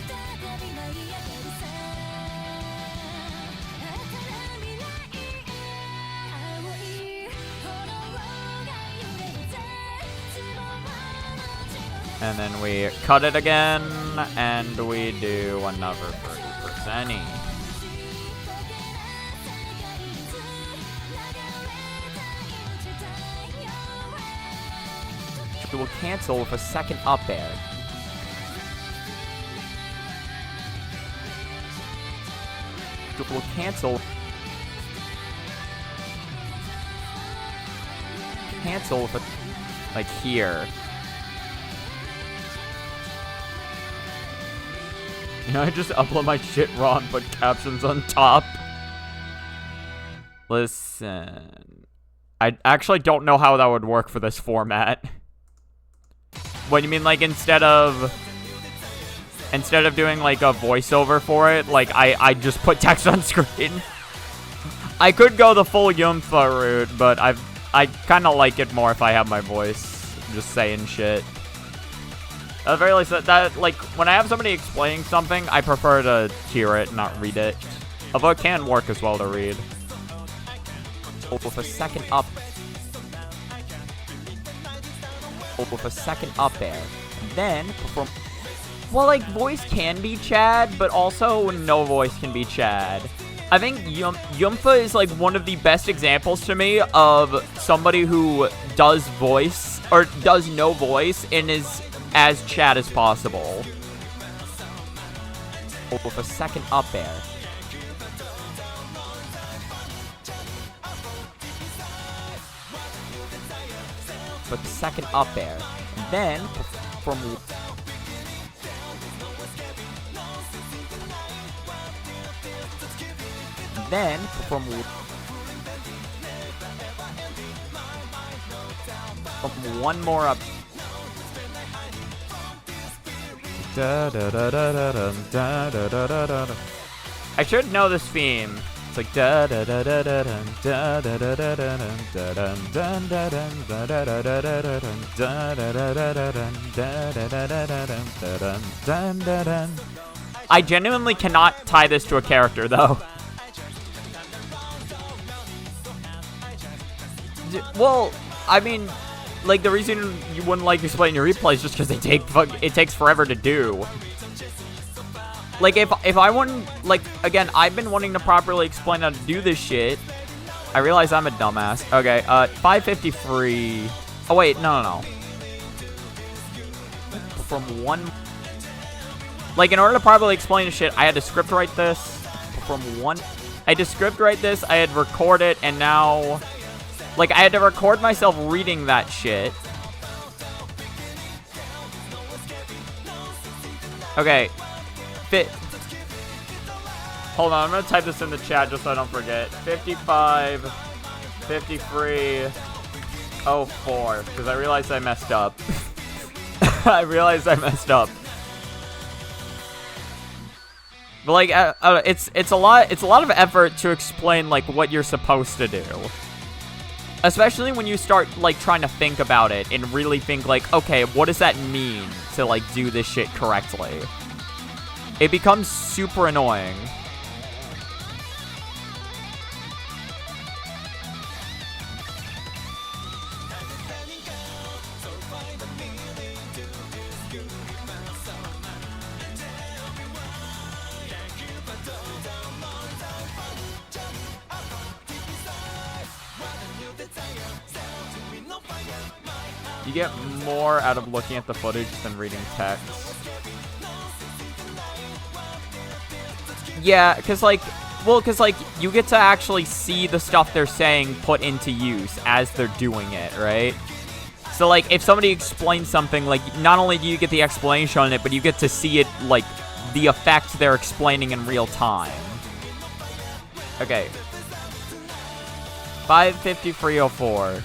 And then we cut it again, and we do another 30%. We will cancel with a second up air. We will cancel. Cancel with a, like here. You know, I just upload my shit raw and put captions on top. Listen. I actually don't know how that would work for this format. What do you mean, like, instead of doing, like, a voiceover for it, like, I just put text on screen? I could go the full Yumfa route, but I kind of like it more if I have my voice just saying shit. At the very least, that, like, when I have somebody explaining something, I prefer to hear it, not read it. Although it can work as well to read. With a second up. With a second up air. And then perform. Well, like, voice can be Chad, but also no voice can be Chad. I think Yumfa is, like, one of the best examples to me of somebody who does voice, or does no voice, and is as Chad as possible. With a second up air. With the second up air. And then, from... then perform one more up. I should know this theme. It's like da da da da da da da da da da da da. I genuinely cannot tie this to a character though. Well, I mean, like the reason you wouldn't like explain your replays just because it takes forever to do. Like if I wouldn't, like, again, I've been wanting to properly explain how to do this shit. I realize I'm a dumbass. Okay, 553. Oh wait, no. From one. Like, in order to properly explain the shit, I had to script write this. From one. I had to script write this, I had to record it, and now. Like, I had to record myself reading that shit. Okay. Hold on, I'm gonna type this in the chat just so I don't forget. 55, 53, 04. Because I realized I messed up. I realized I messed up. But like, it's a lot of effort to explain like what you're supposed to do. Especially when you start like trying to think about it and really think like, okay, what does that mean to like do this shit correctly? It becomes super annoying. You get more out of looking at the footage than reading text. Yeah, because like, you get to actually see the stuff they're saying put into use as they're doing it, right? So like, if somebody explains something, like, not only do you get the explanation on it, but you get to see it, like, the effect they're explaining in real time. Okay. 55304.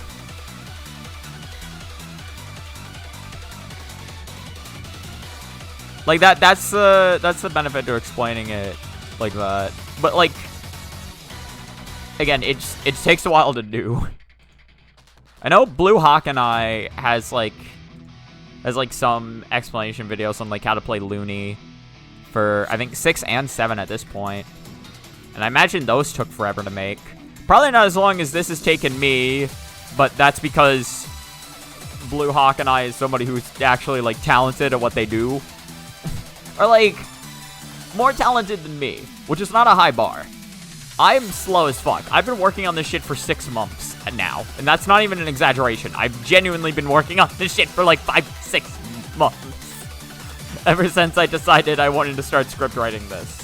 Like that's the benefit to explaining it like that. But like, again, it takes a while to do. I know Blue Hawk and I has like some explanation videos on like how to play Looney for I think 6 and 7 at this point. And I imagine those took forever to make. Probably not as long as this has taken me, but that's because Blue Hawk and I is somebody who's actually like talented at what they do. Or, like, more talented than me, which is not a high bar. I'm slow as fuck. I've been working on this shit for 6 months now, and that's not even an exaggeration. I've genuinely been working on this shit for, like, 5-6 months. Ever since I decided I wanted to start script writing this.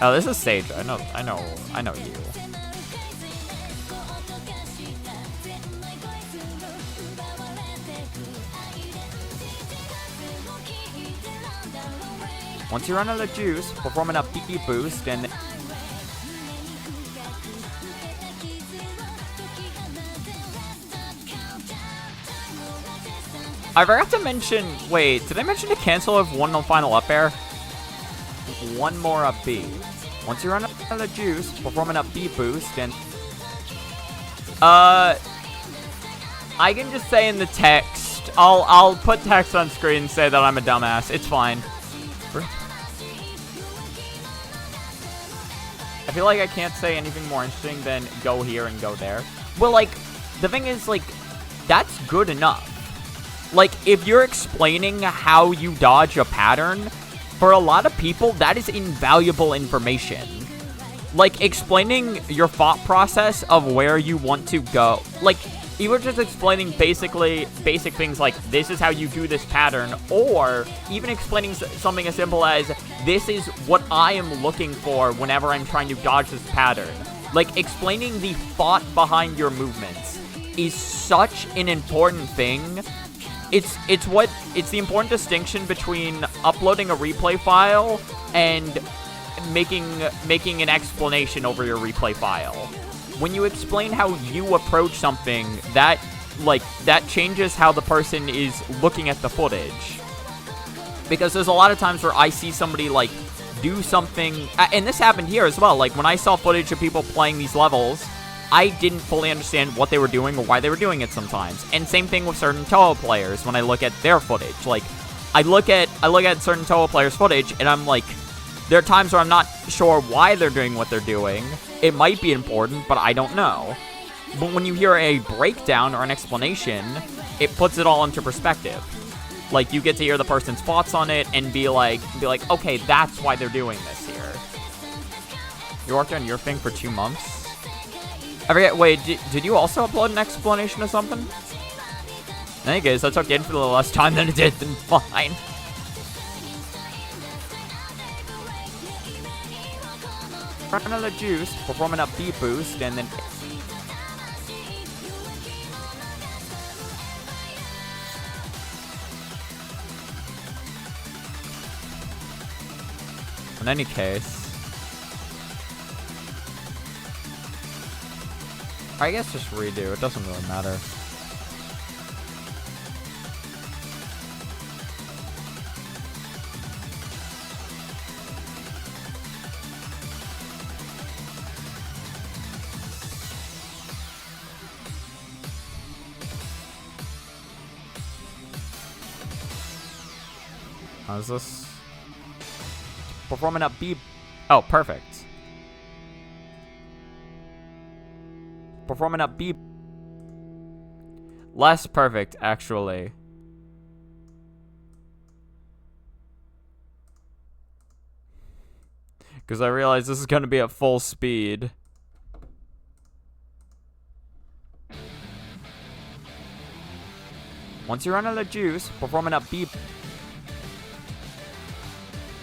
Oh, this is Sage. I know you. Once you run out of juice, perform an upbeat boost and... I forgot to mention... Wait, did I mention to cancel if one final up air? One more up B. Once you run out of juice, perform an up B boost and... I can just say in the text... I'll put text on screen and say that I'm a dumbass. It's fine. I feel like I can't say anything more interesting than go here and go there. Well, like, the thing is, like, that's good enough. Like, if you're explaining how you dodge a pattern, for a lot of people, that is invaluable information. Like, explaining your thought process of where you want to go. Like, you were just explaining basic things like, this is how you do this pattern, or even explaining something as simple as, this is what I am looking for whenever I'm trying to dodge this pattern. Like, explaining the thought behind your movements is such an important thing. It's the important distinction between uploading a replay file and making an explanation over your replay file. When you explain how you approach something, that changes how the person is looking at the footage. Because there's a lot of times where I see somebody, like, do something, and this happened here as well. Like, when I saw footage of people playing these levels, I didn't fully understand what they were doing or why they were doing it sometimes. And same thing with certain Touhou players when I look at their footage. Like, I look at certain Touhou players' footage, and I'm like, there are times where I'm not sure why they're doing what they're doing. It might be important, but I don't know. But when you hear a breakdown or an explanation, it puts it all into perspective. Like, you get to hear the person's thoughts on it and be like, okay, that's why they're doing this here. You worked on your thing for 2 months? I forget, wait, did you also upload an explanation of something? In any case, that took infinitely less time than it did, then fine. Another juice, performing a B boost, and then... In any case... I guess just redo, it doesn't really matter. How's this? Performing up B. Oh, perfect. Performing up B. Less perfect, actually. Because I realize this is going to be at full speed. Once you run out of juice, performing up B.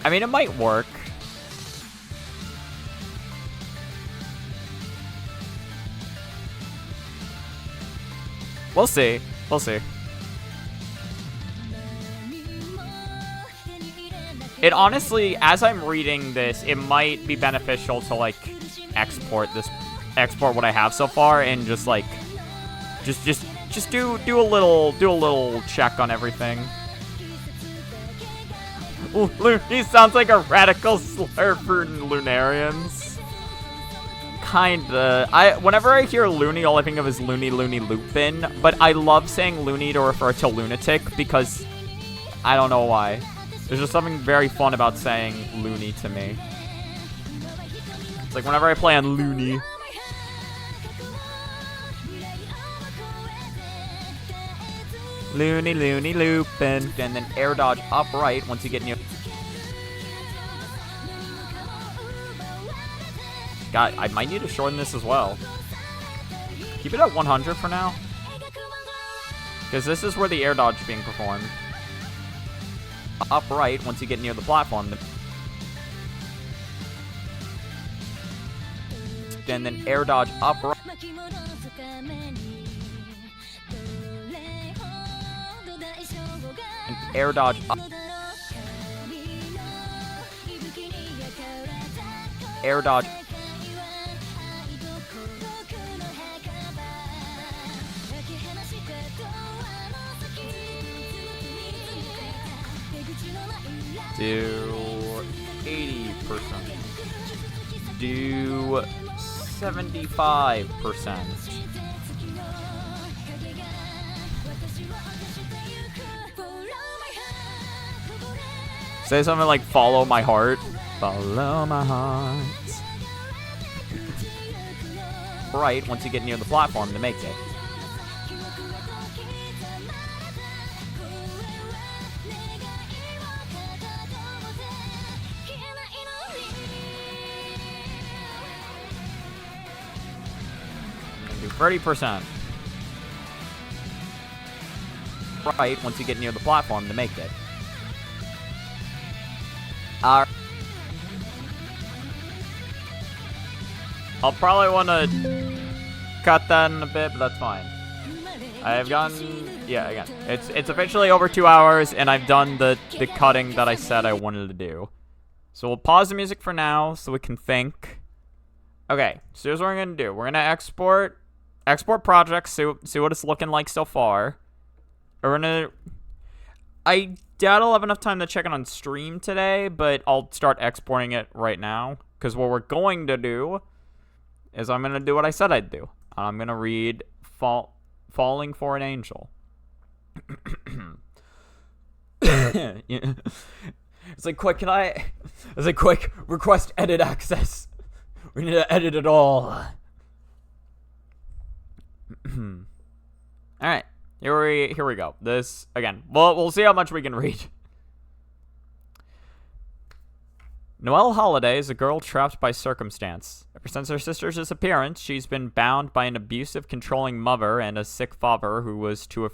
I mean, it might work. We'll see. We'll see. It honestly, as I'm reading this, it might be beneficial to, like, export what I have so far and just, like, just do a little check on everything. He sounds like a radical slur for Lunarians. Kinda. Whenever I hear loony, all I think of is Loony Lupin, but I love saying loony to refer to lunatic because I don't know why. There's just something very fun about saying loony to me. It's like whenever I play on loony. Loony Lupin, and then air dodge upright once you get near. God, I might need to shorten this as well. Keep it at 100 for now. Because this is where the air dodge is being performed. Upright once you get near the platform. And then air dodge upright. And air dodge up. Air dodge. Do 80%. Do 75%. Say something like follow my heart. Follow my heart. Right, once you get near the platform to make it. Do 30%. Right, once you get near the platform to make it. I'll probably want to cut that in a bit, but that's fine. I have gone, yeah, again, it's officially over 2 hours, and I've done the cutting that I said I wanted to do. So we'll pause the music for now so we can think. Okay, so here's what we're going to do. We're going to export projects, see what it's looking like so far. We're going to... I doubt I'll have enough time to check it on stream today, but I'll start exporting it right now. Because what we're going to do is I'm going to do what I said I'd do. I'm going to read Falling for an Angel. Yeah. It's like, quick, request edit access. We need to edit it all. Alright, here we go. This, again, we'll see how much we can read. Noelle Holiday is a girl trapped by circumstance. Ever since her sister's disappearance, she's been bound by an abusive, controlling mother and a sick father who was too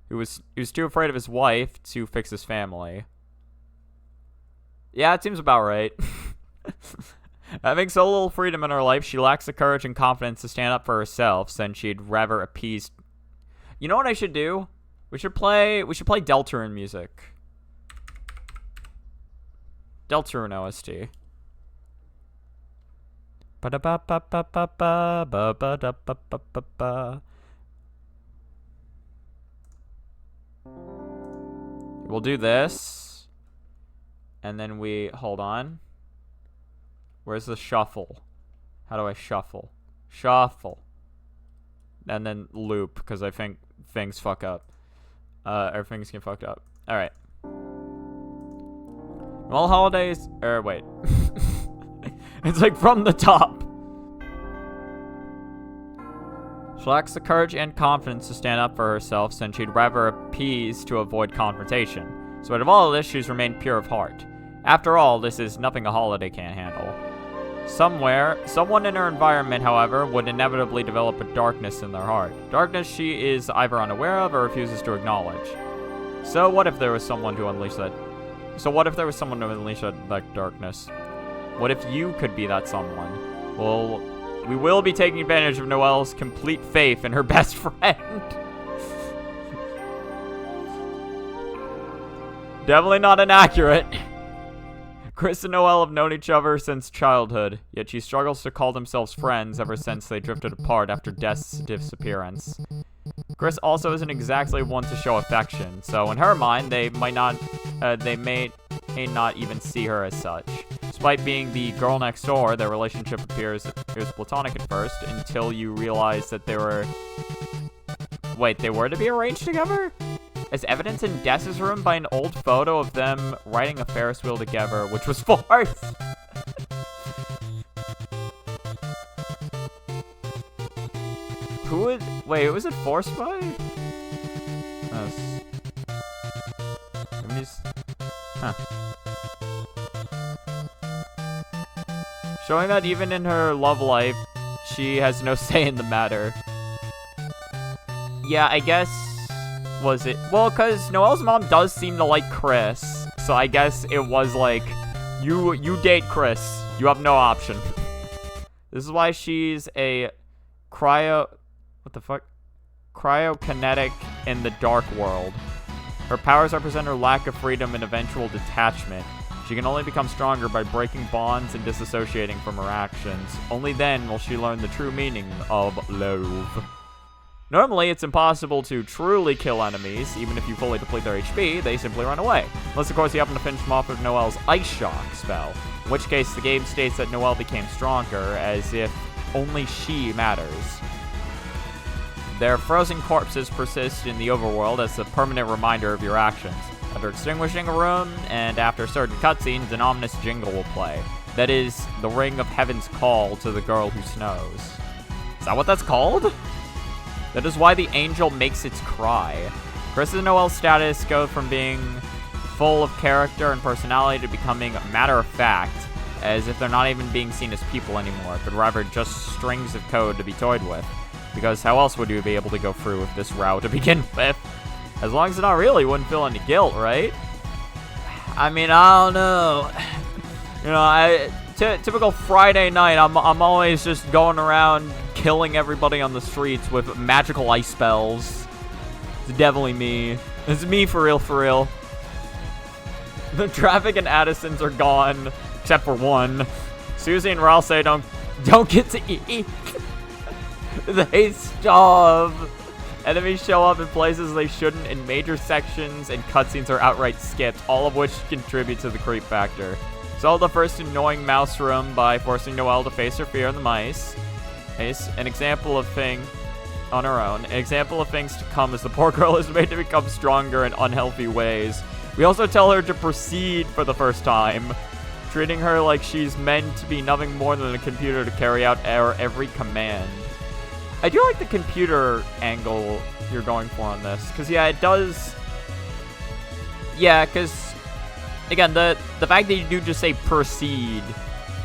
afraid of his wife to fix his family. Yeah, it seems about right. Having so little freedom in her life, she lacks the courage and confidence to stand up for herself, since she'd rather appease... You know what I should do? We should play Deltarune music. Deltarune OST. We'll do this. And then hold on. Where's the shuffle? How do I shuffle? Shuffle. And then loop, because I think things fuck up. Or things get fucked up. Alright. Well, holidays... wait. It's like from the top. She lacks the courage and confidence to stand up for herself, since she'd rather appease to avoid confrontation. So out of all of this, she's remained pure of heart. After all, this is nothing a holiday can't handle. Someone in her environment, however, would inevitably develop a darkness in their heart. Darkness she is either unaware of or refuses to acknowledge. So what if there was someone to unleash that darkness? What if you could be that someone? Well, we will be taking advantage of Noelle's complete faith in her best friend. Definitely not inaccurate. Chris and Noelle have known each other since childhood, yet she struggles to call themselves friends ever since they drifted apart after Death's disappearance. Chris also isn't exactly one to show affection, so in her mind, they may not even see her as such. Despite being the girl next door, their relationship appears platonic at first, until you realize that they were to be arranged together? As evidence in Dess's room by an old photo of them riding a Ferris wheel together, which was forced. Who was it forced by? Showing that even in her love life, she has no say in the matter. Yeah, I guess... Was it? Well, because Noelle's mom does seem to like Chris. So I guess it was like, you date Chris. You have no option. This is why she's a cryokinetic in the dark world. Her powers represent her lack of freedom and eventual detachment. She can only become stronger by breaking bonds and disassociating from her actions. Only then will she learn the true meaning of love. Normally, it's impossible to truly kill enemies. Even if you fully deplete their HP, they simply run away. Unless, of course, you happen to finish them off with Noelle's Ice Shock spell. In which case, the game states that Noelle became stronger, as if only she matters. Their frozen corpses persist in the overworld as a permanent reminder of your actions. After extinguishing a room, and after certain cutscenes, an ominous jingle will play. That is, the ring of heaven's call to the girl who snows. Is that what that's called? That is why the angel makes its cry. Chris and Noelle's status go from being full of character and personality to becoming matter-of-fact, as if they're not even being seen as people anymore, but rather just strings of code to be toyed with. Because how else would you be able to go through with this route to begin with? As long as it's not real, you wouldn't feel any guilt, right? I mean, I don't know. You know, typical Friday night, I'm always just going around killing everybody on the streets with magical ice spells. It's definitely me. It's me for real, for real. The traffic and Addisons are gone, except for one. Susie and Ralph say don't get to eat. They stop. Enemies show up in places they shouldn't, and major sections and cutscenes are outright skipped, all of which contribute to the creep factor. Solve the first annoying mouse room by forcing Noelle to face her fear in the mice. An example of thing on her own. An example of things to come as the poor girl is made to become stronger in unhealthy ways. We also tell her to proceed for the first time, treating her like she's meant to be nothing more than a computer to carry out our every command. I do like the computer angle you're going for on this, because yeah, it does. Yeah, because again, the fact that you do just say proceed,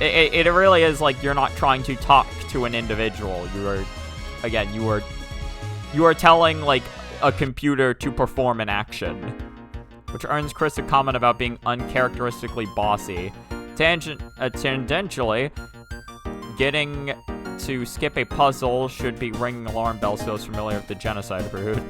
it really is like you're not trying to talk to an individual. You are telling like a computer to perform an action, which earns Chris a comment about being uncharacteristically bossy. Tangentially, getting to skip a puzzle should be ringing alarm bells to those familiar with the genocide route.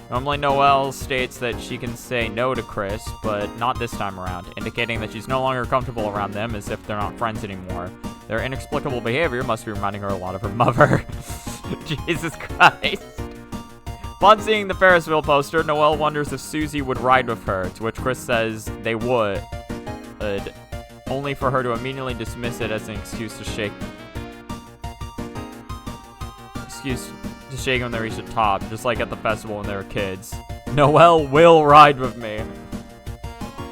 Normally, Noelle states that she can say no to Chris, but not this time around, indicating that she's no longer comfortable around them as if they're not friends anymore. Their inexplicable behavior must be reminding her a lot of her mother. Jesus Christ. Upon seeing the Ferris wheel poster, Noelle wonders if Susie would ride with her, to which Chris says they would, only for her to immediately dismiss it as an excuse to shake when they reach the top, just like at the festival when they were kids. Noelle will ride with me.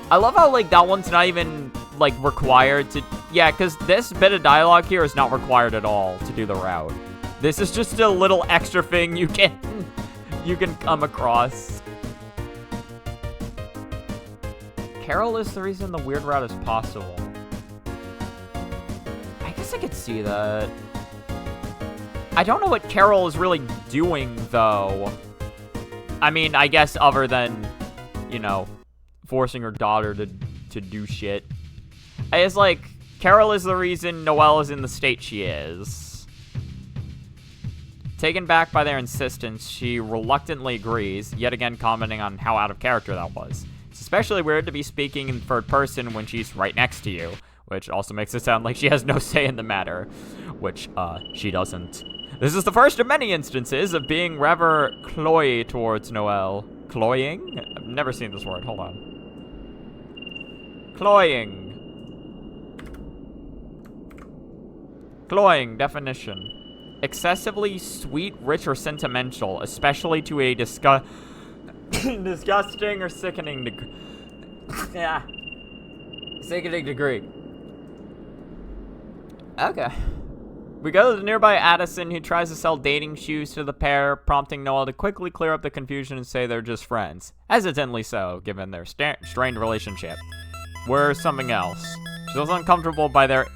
I love how, like, that one's not even, like, required to... Yeah, because this bit of dialogue here is not required at all to do the route. This is just a little extra thing you can come across. Carol is the reason the weird route is possible. I guess I could see that. I don't know what Carol is really doing, though. I mean, I guess other than, you know, forcing her daughter to do shit. It's like, Carol is the reason Noelle is in the state she is. Taken back by their insistence, she reluctantly agrees, yet again commenting on how out of character that was. It's especially weird to be speaking in third person when she's right next to you, which also makes it sound like she has no say in the matter, which, she doesn't. This is the first of many instances of being rather cloy towards Noelle. Cloying? I've never seen this word. Hold on. Cloying. Cloying, definition. Excessively sweet, rich, or sentimental, especially to a disgusting or sickening degree. Yeah. Sickening degree. Okay. We go to the nearby Addison, who tries to sell dating shoes to the pair, prompting Noelle to quickly clear up the confusion and say they're just friends. Hesitantly so, given their strained relationship. We're something else. She was uncomfortable by their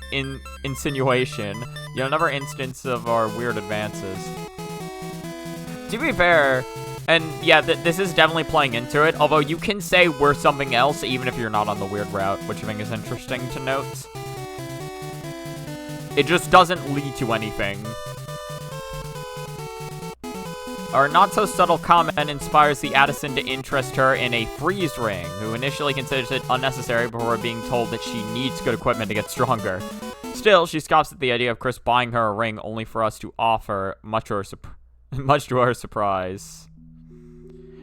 insinuation, yet another instance of our weird advances. To be fair, and yeah, this is definitely playing into it, although you can say we're something else even if you're not on the weird route, which I think is interesting to note. It just doesn't lead to anything. Our not-so-subtle comment inspires the Addison to interest her in a freeze ring, who initially considers it unnecessary before being told that she needs good equipment to get stronger. Still, she scoffs at the idea of Chris buying her a ring only for us to offer, much to her surprise.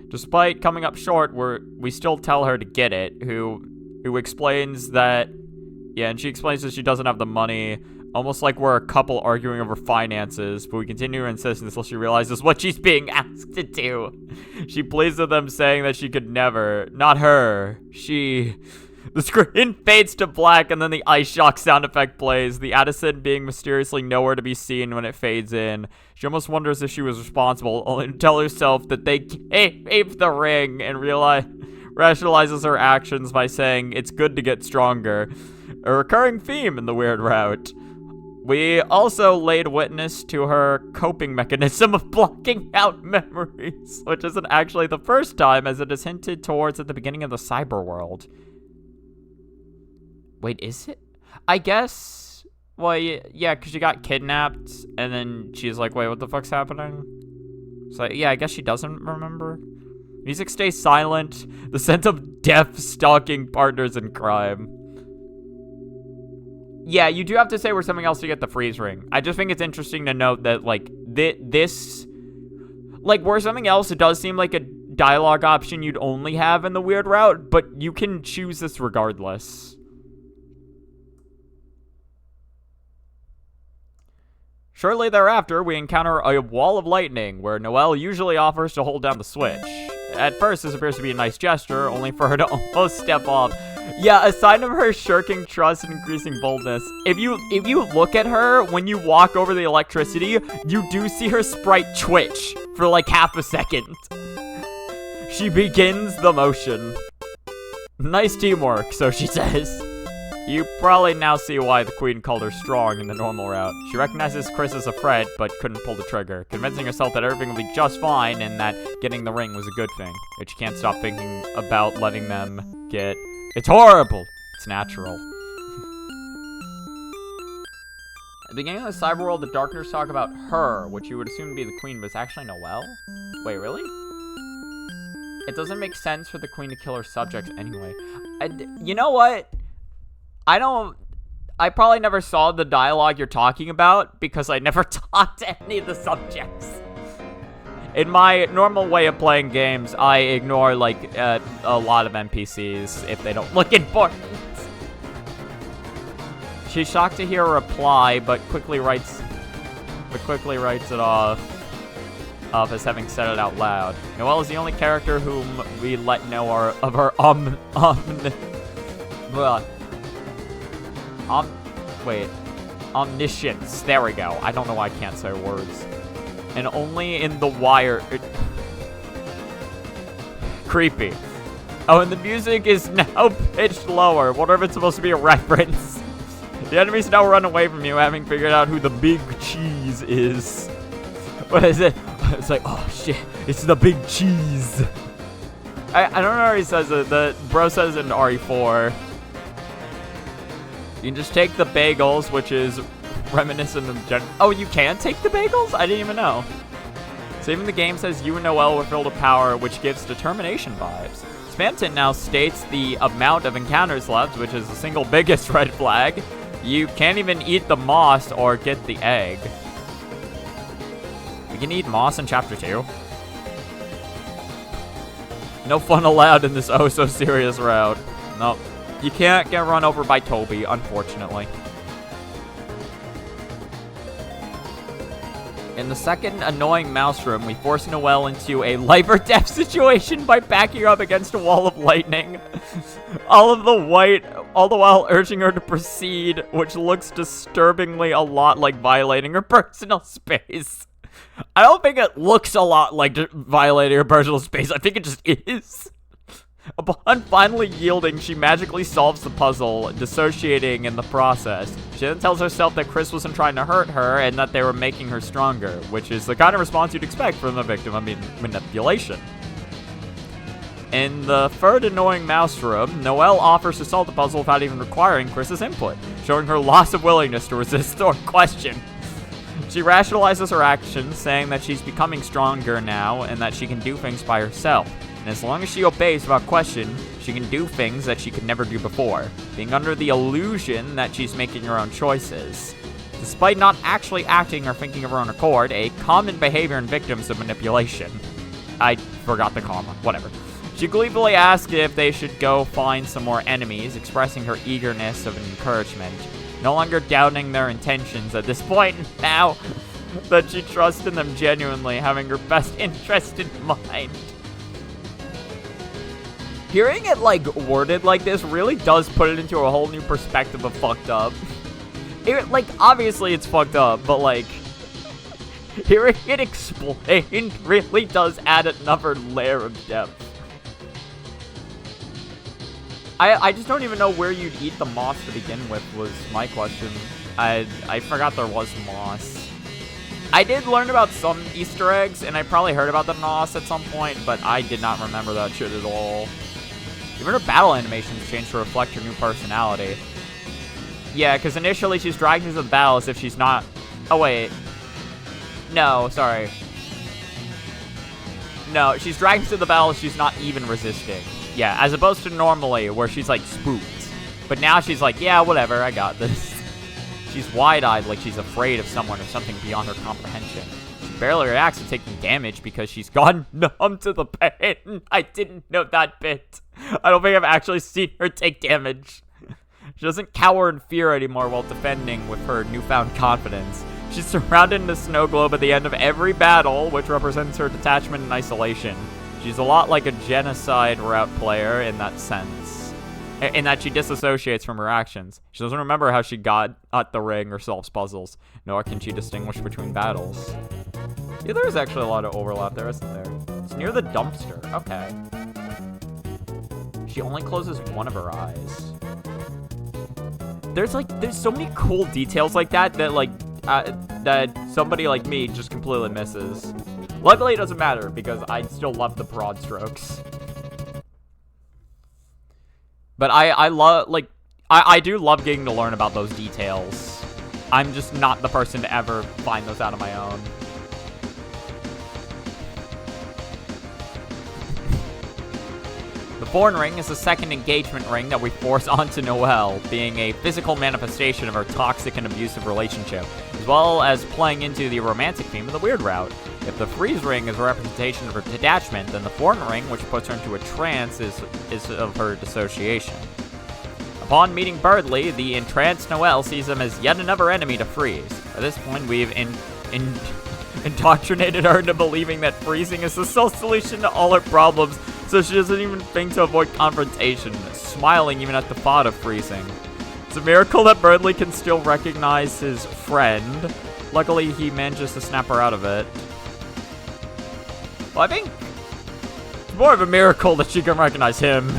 Despite coming up short, we still tell her to get it, who explains that... Yeah, and she explains that she doesn't have the money... Almost like we're a couple arguing over finances, but we continue to insist until she realizes what she's being asked to do. She pleads with them, saying that she could never. Not her. She. The screen fades to black, and then the ice shock sound effect plays, the Addison being mysteriously nowhere to be seen when it fades in. She almost wonders if she was responsible, only to tell herself that they gave the ring, and rationalizes her actions by saying it's good to get stronger. A recurring theme in the weird route. We also laid witness to her coping mechanism of blocking out memories, which isn't actually the first time, as it is hinted towards at the beginning of the cyber world. Wait, is it? I guess, well, yeah, because she got kidnapped, and then she's like, wait, what the fuck's happening? So, yeah, I guess she doesn't remember. Music stays silent. The sense of death stalking partners in crime. Yeah, you do have to say we're something else to get the freeze ring. I just think it's interesting to note that, like, this... Like, were something else, it does seem like a dialogue option you'd only have in the weird route, but you can choose this regardless. Shortly thereafter, we encounter a wall of lightning, where Noelle usually offers to hold down the switch. At first, this appears to be a nice gesture, only for her to almost step off. Yeah, a sign of her shirking trust and increasing boldness. If you look at her, when you walk over the electricity, you do see her sprite twitch for like half a second. She begins the motion. Nice teamwork, so she says. You probably now see why the queen called her strong in the normal route. She recognizes Chris as a threat, but couldn't pull the trigger, convincing herself that everything would be just fine and that getting the ring was a good thing. But she can't stop thinking about letting them get... It's horrible! It's natural. At the beginning of the cyberworld, the Darkners talk about her, which you would assume to be the queen, but it's actually Noelle? Wait, really? It doesn't make sense for the queen to kill her subjects anyway. You know what? I probably never saw the dialogue you're talking about because I never talked to any of the subjects. In my normal way of playing games, I ignore, like, a lot of NPCs if they don't look important. She's shocked to hear a reply, but quickly writes it off as having said it out loud. Noelle is the only character whom we let know of her omniscience. There we go. I don't know why I can't say words. And only in the wire... Creepy. Oh, and the music is now pitched lower. Wonder if it's supposed to be a reference. The enemies now run away from you, having figured out who the big cheese is. What is it? It's like, oh shit, it's the big cheese. I don't know how he says it. The bro says it in RE4. You can just take the bagels, which is reminiscent of oh, you can take the bagels? I didn't even know. Saving the game says you and Noelle were filled with power, which gives determination vibes. Spamton now states the amount of encounters left, which is the single biggest red flag. You can't even eat the moss or get the egg. We can eat moss in Chapter 2. No fun allowed in this oh-so-serious route. Nope. You can't get run over by Toby, unfortunately. In the second annoying mouse room, we force Noelle into a life or death situation by backing her up against a wall of lightning. all the while urging her to proceed, which looks disturbingly a lot like violating her personal space. I don't think it looks a lot like violating her personal space. I think it just is. Upon finally yielding, she magically solves the puzzle, dissociating in the process. She then tells herself that Chris wasn't trying to hurt her and that they were making her stronger, which is the kind of response you'd expect from a victim of manipulation. In the third annoying mouse room, Noelle offers to solve the puzzle without even requiring Chris's input, showing her loss of willingness to resist or question. She rationalizes her actions, saying that she's becoming stronger now and that she can do things by herself. And as long as she obeys without question, she can do things that she could never do before, being under the illusion that she's making her own choices. Despite not actually acting or thinking of her own accord, a common behavior in victims of manipulation. I forgot the comma, whatever. She gleefully asks if they should go find some more enemies, expressing her eagerness of encouragement, no longer doubting their intentions at this point now that she trusts in them genuinely, having her best interest in mind. Hearing it, like, worded like this really does put it into a whole new perspective of fucked up. Like, obviously it's fucked up, but, like, hearing it explained really does add another layer of depth. I just don't even know where you'd eat the moss to begin with, was my question. I forgot there was moss. I did learn about some Easter eggs, and I probably heard about the moss at some point, but I did not remember that shit at all. Even her battle animations changed to reflect her new personality. Yeah, because initially she's dragged into the battle as if she's not... Oh, wait. No, sorry. No, she's dragged to the battle, she's not even resisting. Yeah, as opposed to normally, where she's, like, spooked. But now she's like, yeah, whatever, I got this. She's wide-eyed like she's afraid of someone or something beyond her comprehension. She barely reacts to taking damage because she's gone numb to the pain. I didn't know that bit. I don't think I've actually seen her take damage. She doesn't cower in fear anymore while defending with her newfound confidence. She's surrounded in a snow globe at the end of every battle, which represents her detachment and isolation. She's a lot like a genocide route player in that sense. In that she disassociates from her actions. She doesn't remember how she got at the ring or solves puzzles, nor can she distinguish between battles. Yeah, there is actually a lot of overlap there, isn't there? It's near the dumpster. Okay. She only closes one of her eyes. There's so many cool details like that that somebody like me just completely misses. Luckily, it doesn't matter because I still love the broad strokes. But I do love getting to learn about those details. I'm just not the person to ever find those out on my own. The Thorn Ring is the second engagement ring that we force onto Noelle, being a physical manifestation of our toxic and abusive relationship, as well as playing into the romantic theme of the Weird Route. If the Freeze Ring is a representation of her detachment, then the Thorn Ring, which puts her into a trance, is of her dissociation. Upon meeting Birdley, the entranced Noelle sees him as yet another enemy to freeze. At this point, we've indoctrinated her into believing that freezing is the sole solution to all her problems, so she doesn't even think to avoid confrontation, smiling even at the thought of freezing. It's a miracle that Birdley can still recognize his friend. Luckily, he manages to snap her out of it. Well, I think it's more of a miracle that she can recognize him,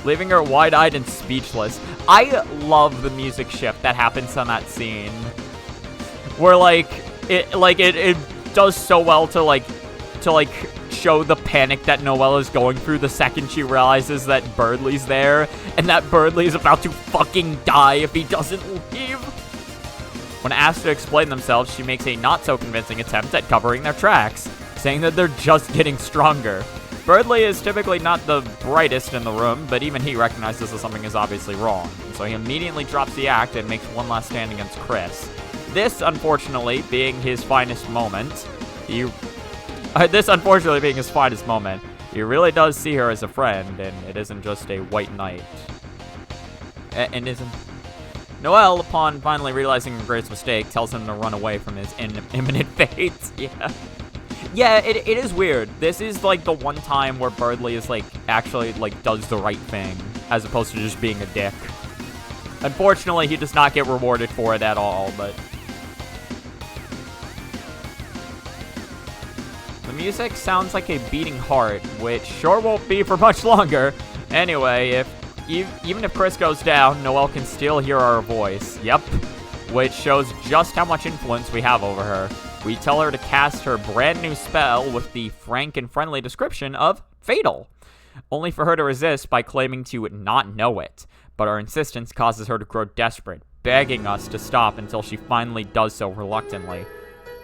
leaving her wide-eyed and speechless. I love the music shift that happens on that scene, where it does so well to show the panic that Noelle is going through the second she realizes that Birdley's there, and that Birdley is about to fucking die if he doesn't leave. When asked to explain themselves, she makes a not-so-convincing attempt at covering their tracks, saying that they're just getting stronger. Birdley is typically not the brightest in the room, but even he recognizes that something is obviously wrong, so he immediately drops the act and makes one last stand against Chris. This, unfortunately, being his finest moment, he really does see her as a friend, and it isn't just a white knight. And isn't... Noelle, upon finally realizing her greatest mistake, tells him to run away from his imminent fate. Yeah, it is weird. This is, like, the one time where Birdley is, like, actually, like, does the right thing, as opposed to just being a dick. Unfortunately, he does not get rewarded for it at all, but... The music sounds like a beating heart, which sure won't be for much longer. Anyway, even if Chris goes down, Noelle can still hear our voice. Yep. Which shows just how much influence we have over her. We tell her to cast her brand new spell with the frank and friendly description of Fatal, only for her to resist by claiming to not know it. But our insistence causes her to grow desperate, begging us to stop until she finally does so reluctantly.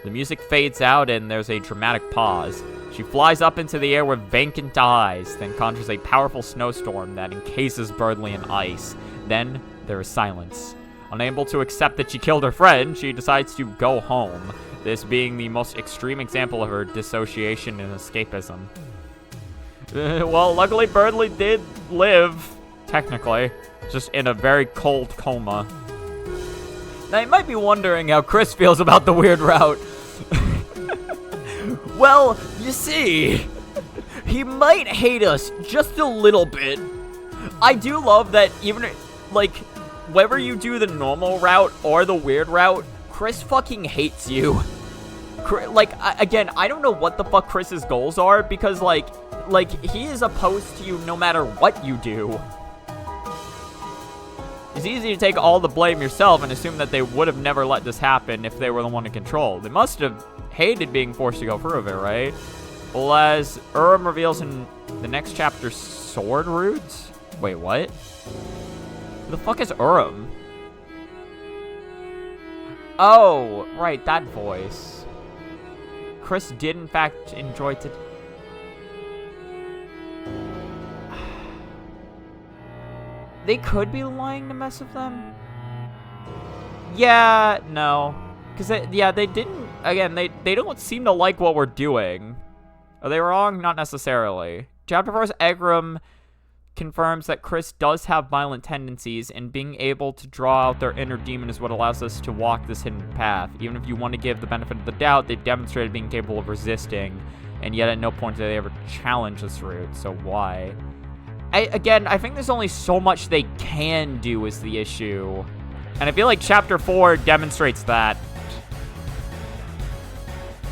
The music fades out and there's a dramatic pause. She flies up into the air with vacant eyes, then conjures a powerful snowstorm that encases Birdley in ice. Then there is silence. Unable to accept that she killed her friend, she decides to go home, this being the most extreme example of her dissociation and escapism. Well, luckily Birdley did live, technically, just in a very cold coma. Now, you might be wondering how Chris feels about the Weird Route. Well, you see, he might hate us just a little bit. I do love that even, like, whether you do the normal route or the Weird Route, Chris fucking hates you. Again, I don't know what the fuck Chris's goals are, because, like, he is opposed to you no matter what you do. It's easy to take all the blame yourself and assume that they would have never let this happen if they were the one in control. They must have hated being forced to go through of it, right? Well, as Urim reveals in the next chapter, Sword Roots? Wait, what? Who the fuck is Urim? Oh, right, that voice. Chris did in fact enjoy They could be lying to mess with them. Yeah, no. Because, they didn't... Again, they don't seem to like what we're doing. Are they wrong? Not necessarily. Chapter 4's Egram confirms that Chris does have violent tendencies, and being able to draw out their inner demon is what allows us to walk this hidden path. Even if you want to give the benefit of the doubt, they've demonstrated being capable of resisting, and yet at no point did they ever challenge this route, so why? Again, I think there's only so much they can do is the issue. And I feel like Chapter 4 demonstrates that.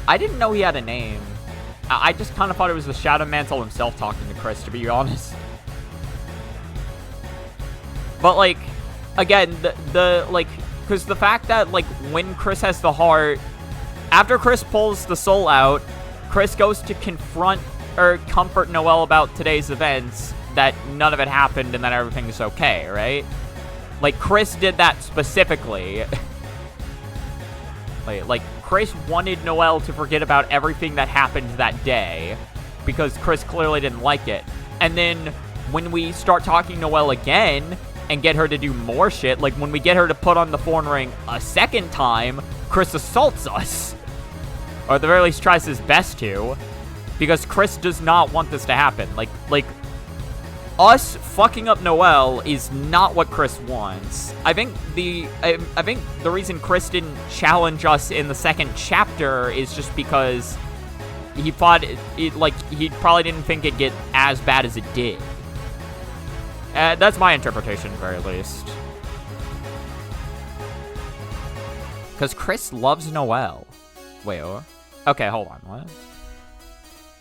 I didn't know he had a name. I just kind of thought it was the Shadow Mantle himself talking to Chris, to be honest. But, like, again, because the fact that, like, when Chris has the heart, after Chris pulls the soul out, Chris goes to confront or comfort Noelle about today's events, that none of it happened and that everything is okay, right? Like, Chris did that specifically. like, Chris wanted Noelle to forget about everything that happened that day, because Chris clearly didn't like it. And then, when we start talking Noelle again, and get her to do more shit, like, when we get her to put on the thorn ring a second time, Chris assaults us. Or at the very least tries his best to, because Chris does not want this to happen. Like, us fucking up Noelle is not what Chris wants. I think the reason Chris didn't challenge us in the second chapter is just because he thought he probably didn't think it'd get as bad as it did. That's my interpretation, at the very least. Because Chris loves Noelle. Wait, okay, hold on, what?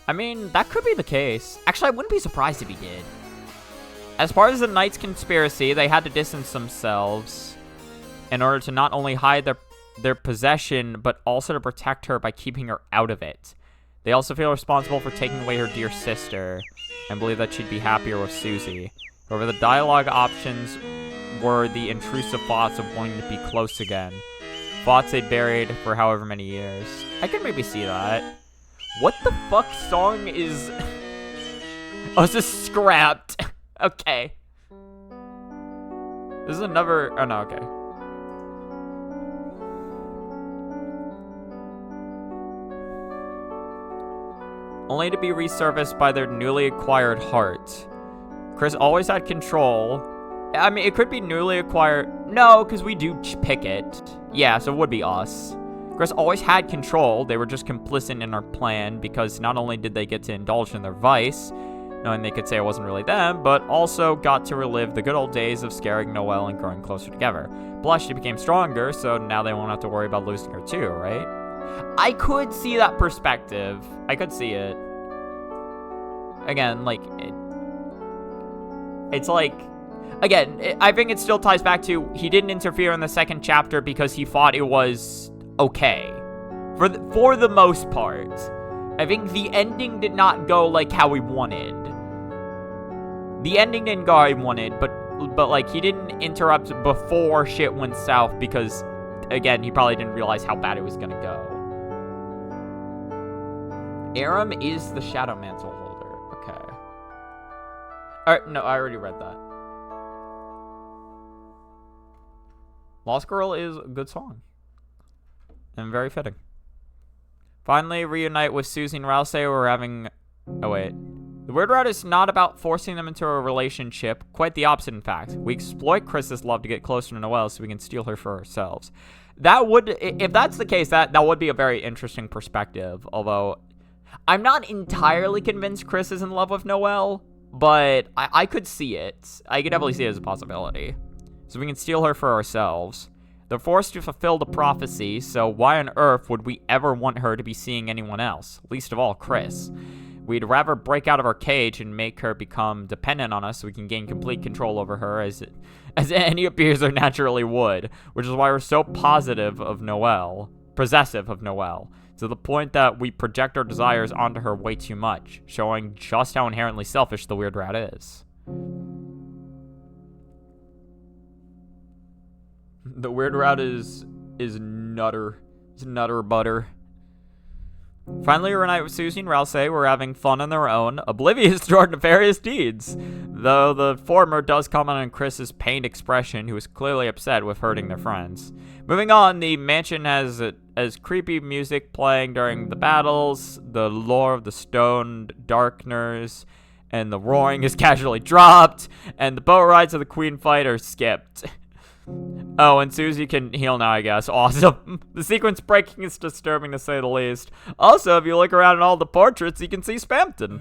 I mean, that could be the case. Actually, I wouldn't be surprised if he did. As part of the Knights' conspiracy, they had to distance themselves in order to not only hide their possession, but also to protect her by keeping her out of it. They also feel responsible for taking away her dear sister, and believe that she'd be happier with Susie. However, the dialogue options were the intrusive thoughts of wanting to be close again. Thoughts they'd buried for however many years. I could maybe see that. What the fuck song is... Oh, it's just scrapped. Okay. This is another... Oh, no, okay. Only to be resurfaced by their newly acquired heart. Chris always had control. I mean, it could be newly acquired. No, because we do pick it. Yeah, so it would be us. Chris always had control. They were just complicit in our plan because not only did they get to indulge in their vice, knowing they could say it wasn't really them, but also got to relive the good old days of scaring Noelle and growing closer together. Plus, she became stronger, so now they won't have to worry about losing her too, right? I could see that perspective. I could see it. Again, like, it's like, again, I think it still ties back to he didn't interfere in the second chapter because he thought it was okay. For the most part. I think the ending did not go like how we wanted. The ending didn't go how he wanted, but like he didn't interrupt before shit went south because, again, he probably didn't realize how bad it was gonna go. Aram is the Shadow Mantle holder. Okay. Alright, no, I already read that. Lost Girl is a good song. And very fitting. Finally, reunite with Susie and Rouse. We're having... Oh, wait. The Weird Route is not about forcing them into a relationship. Quite the opposite, in fact. We exploit Chris's love to get closer to Noelle so we can steal her for ourselves. That would... If that's the case, that would be a very interesting perspective. Although, I'm not entirely convinced Chris is in love with Noelle. But I could see it. I could definitely see it as a possibility. So we can steal her for ourselves. They're forced to fulfill the prophecy, so why on earth would we ever want her to be seeing anyone else? Least of all, Chris. We'd rather break out of her cage and make her become dependent on us so we can gain complete control over her as any abuser naturally would, which is why we're so possessive of Noelle, to the point that we project our desires onto her way too much, showing just how inherently selfish the Weird Rat is. The Weird Rat is nutter. It's nutter butter. Finally, reunite with Susie and Rousey were having fun on their own, oblivious to our nefarious deeds. Though the former does comment on Chris's pained expression, who is clearly upset with hurting their friends. Moving on, the mansion has creepy music playing during the battles, the lore of the stoned darkners, and the roaring is casually dropped, and the boat rides of the queen fight are skipped. Oh, and Susie can heal now, I guess. Awesome. The sequence breaking is disturbing, to say the least. Also, if you look around at all the portraits, you can see Spampton.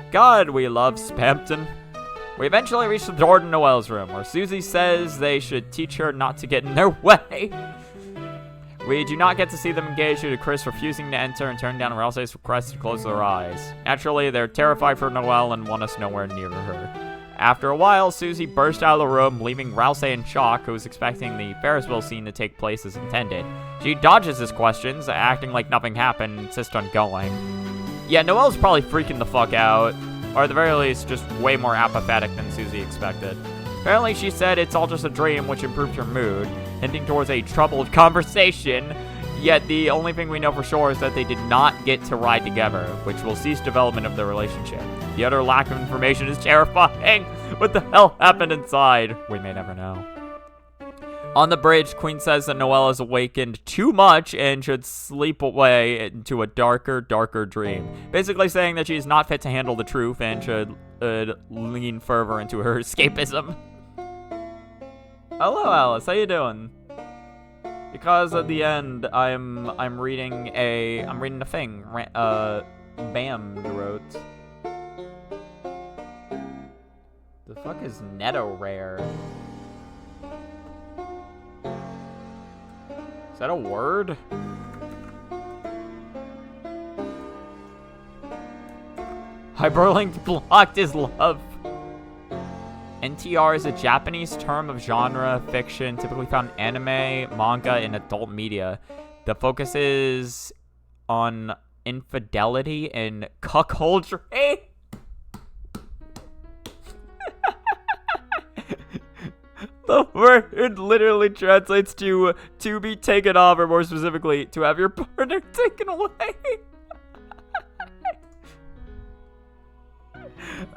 God, we love Spampton. We eventually reach the door to Noelle's room, where Susie says they should teach her not to get in their way. We do not get to see them engage due to Chris refusing to enter and turn down Rousey's request to close their eyes. Naturally, they're terrified for Noelle and want us nowhere near her. After a while, Susie burst out of the room, leaving Rousey in shock, who was expecting the Ferris wheel scene to take place as intended. She dodges his questions, acting like nothing happened, and insists on going. Yeah, Noelle's probably freaking the fuck out, or at the very least, just way more apathetic than Susie expected. Apparently, she said it's all just a dream, which improved her mood, hinting towards a troubled conversation. Yet the only thing we know for sure is that they did not get to ride together, which will cease development of their relationship. The utter lack of information is terrifying. What the hell happened inside? We may never know. On the bridge, Queen says that Noelle has awakened too much and should sleep away into a darker, darker dream. Basically saying that she is not fit to handle the truth and should lean further into her escapism. Hello, Alice. How you doing? Because at the end, I'm reading a thing. Bam wrote. The fuck is Netto Rare? Is that a word? Hyperlinked blocked is love. NTR is a Japanese term of genre fiction typically found in anime, manga, and adult media that focuses on infidelity and cuckoldry. The word literally translates to be taken off, or more specifically, to have your partner taken away.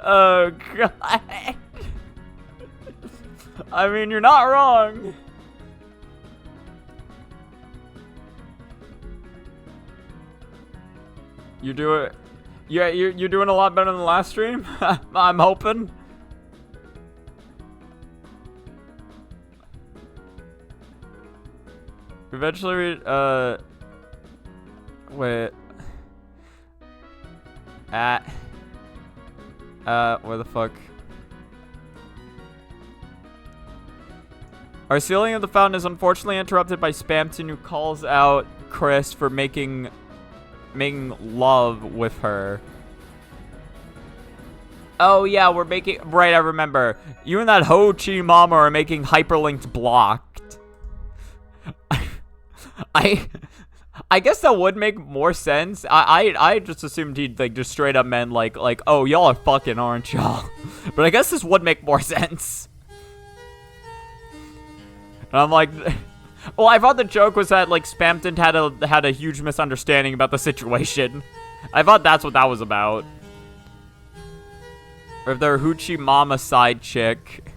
Oh, God. I mean, you're not wrong. You do it. Yeah, you're doing a lot better than the last stream. I'm hoping. Eventually, wait. Where the fuck? Our sealing of the fountain is unfortunately interrupted by Spampton, who calls out Chris for making love with her. Oh yeah, we're making, right, I remember. You and that Ho Chi Mama are making hyperlinked blocked. I guess that would make more sense. I just assumed he'd like just straight up meant like oh, y'all are fucking, aren't y'all? But I guess this would make more sense. And I'm like, well, I thought the joke was that like Spampton had a huge misunderstanding about the situation. I thought that's what that was about. Or if they're Hoochie Mama side chick.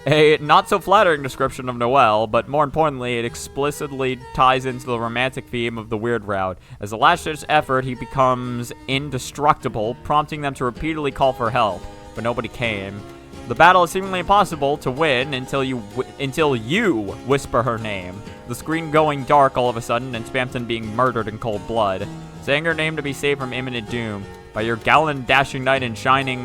A not so flattering description of Noelle, but more importantly, it explicitly ties into the romantic theme of the weird route. As a last-ditch effort, he becomes indestructible, prompting them to repeatedly call for help, but nobody came. The battle is seemingly impossible to win until you whisper her name. The screen going dark all of a sudden, and Spampton being murdered in cold blood. Saying her name to be saved from imminent doom by your gallant dashing knight in shining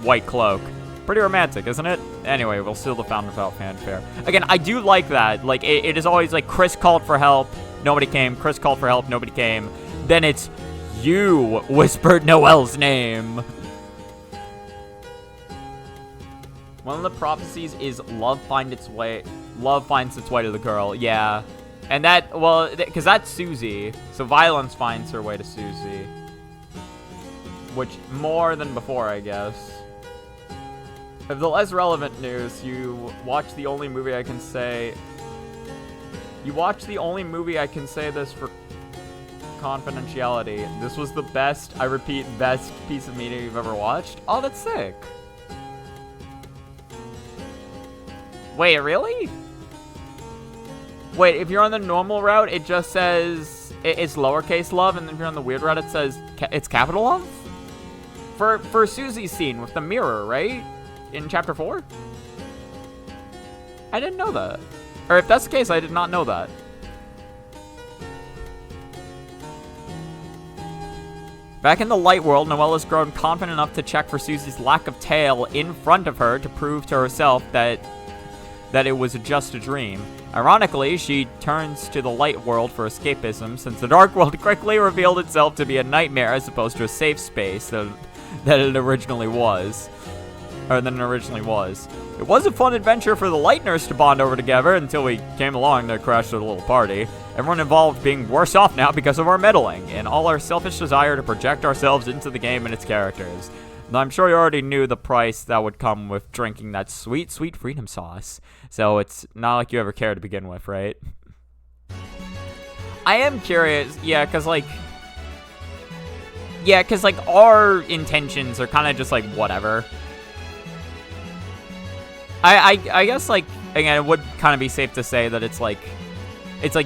white cloak. Pretty romantic, isn't it? Anyway, we'll seal the fountain without fanfare. Again, I do like that. Like, it is always like, Chris called for help, nobody came. Chris called for help, nobody came. Then it's, you whispered Noelle's name. One of the prophecies is love finds its way to the girl. Yeah. And that, well, because that's Susie. So violence finds her way to Susie. Which, more than before, I guess. If the less relevant news, you watch the only movie I can say... You watch the only movie I can say this for confidentiality. This was the best, I repeat, best piece of media you've ever watched. Oh, that's sick. Wait, really? Wait, if you're on the normal route, it just says it's lowercase love, and then if you're on the weird route, it says it's capital love? For Susie's scene with the mirror, right? In chapter 4? I didn't know that. Or if that's the case, I did not know that. Back in the light world, Noelle has grown confident enough to check for Susie's lack of tail in front of her to prove to herself that it was just a dream. Ironically, she turns to the light world for escapism, since the dark world quickly revealed itself to be a nightmare as opposed to a safe space that it originally was. Or than it originally was. It was a fun adventure for the Lightners to bond over together until we came along to crash their little party. Everyone involved being worse off now because of our meddling, and all our selfish desire to project ourselves into the game and its characters. And I'm sure you already knew the price that would come with drinking that sweet, sweet freedom sauce. So it's not like you ever cared to begin with, right? I am curious, yeah, because our intentions are kind of just like whatever. I guess, like, again, it would kind of be safe to say that it's like,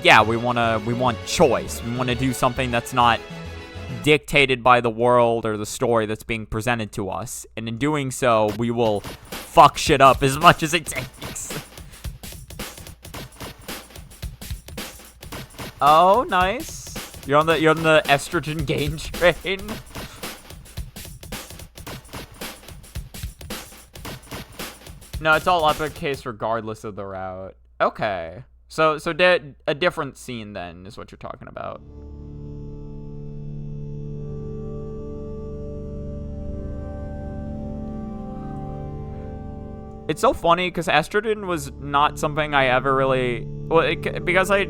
yeah, we want choice. We want to do something that's not dictated by the world or the story that's being presented to us. And in doing so, we will fuck shit up as much as it takes. Oh, nice. You're on the estrogen gain train. No, it's all uppercase regardless of the route. Okay. So a different scene then is what you're talking about. It's so funny because estrogen was not something I ever really... Well, because I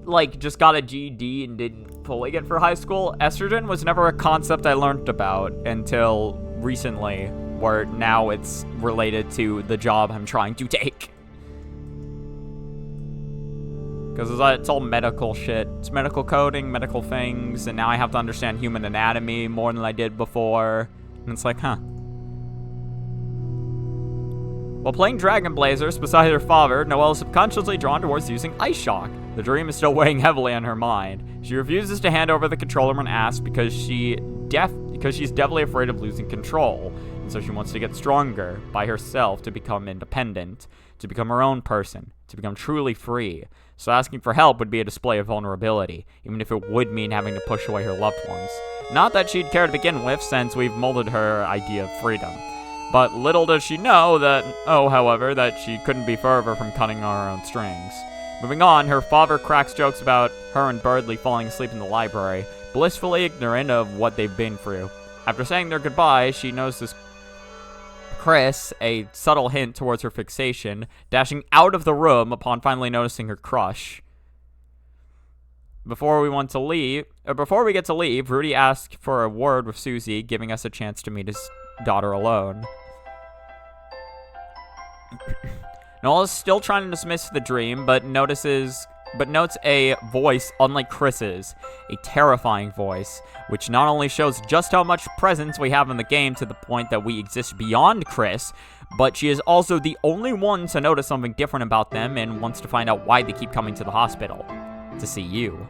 like just got a GED and didn't fully get for high school. Estrogen was never a concept I learned about until recently, where now it's related to the job I'm trying to take. Because it's all medical shit. It's medical coding, medical things, and now I have to understand human anatomy more than I did before. And it's like, huh. While playing Dragon Blazers beside her father, Noelle is subconsciously drawn towards using Ice Shock. The dream is still weighing heavily on her mind. She refuses to hand over the controller when asked because she's definitely afraid of losing control. And so she wants to get stronger by herself to become independent, to become her own person, to become truly free. So asking for help would be a display of vulnerability, even if it would mean having to push away her loved ones. Not that she'd care to begin with, since we've molded her idea of freedom. But little does she know that, however, that she couldn't be further from cutting on her own strings. Moving on, her father cracks jokes about her and Birdley falling asleep in the library, blissfully ignorant of what they've been through. After saying their goodbyes, she notices Chris, a subtle hint towards her fixation, dashing out of the room upon finally noticing her crush. Before we get to leave, Rudy asks for a word with Susie, giving us a chance to meet his daughter alone. Noelle is still trying to dismiss the dream, but notes a voice unlike Chris's, a terrifying voice, which not only shows just how much presence we have in the game to the point that we exist beyond Chris, but she is also the only one to notice something different about them and wants to find out why they keep coming to the hospital. To see you.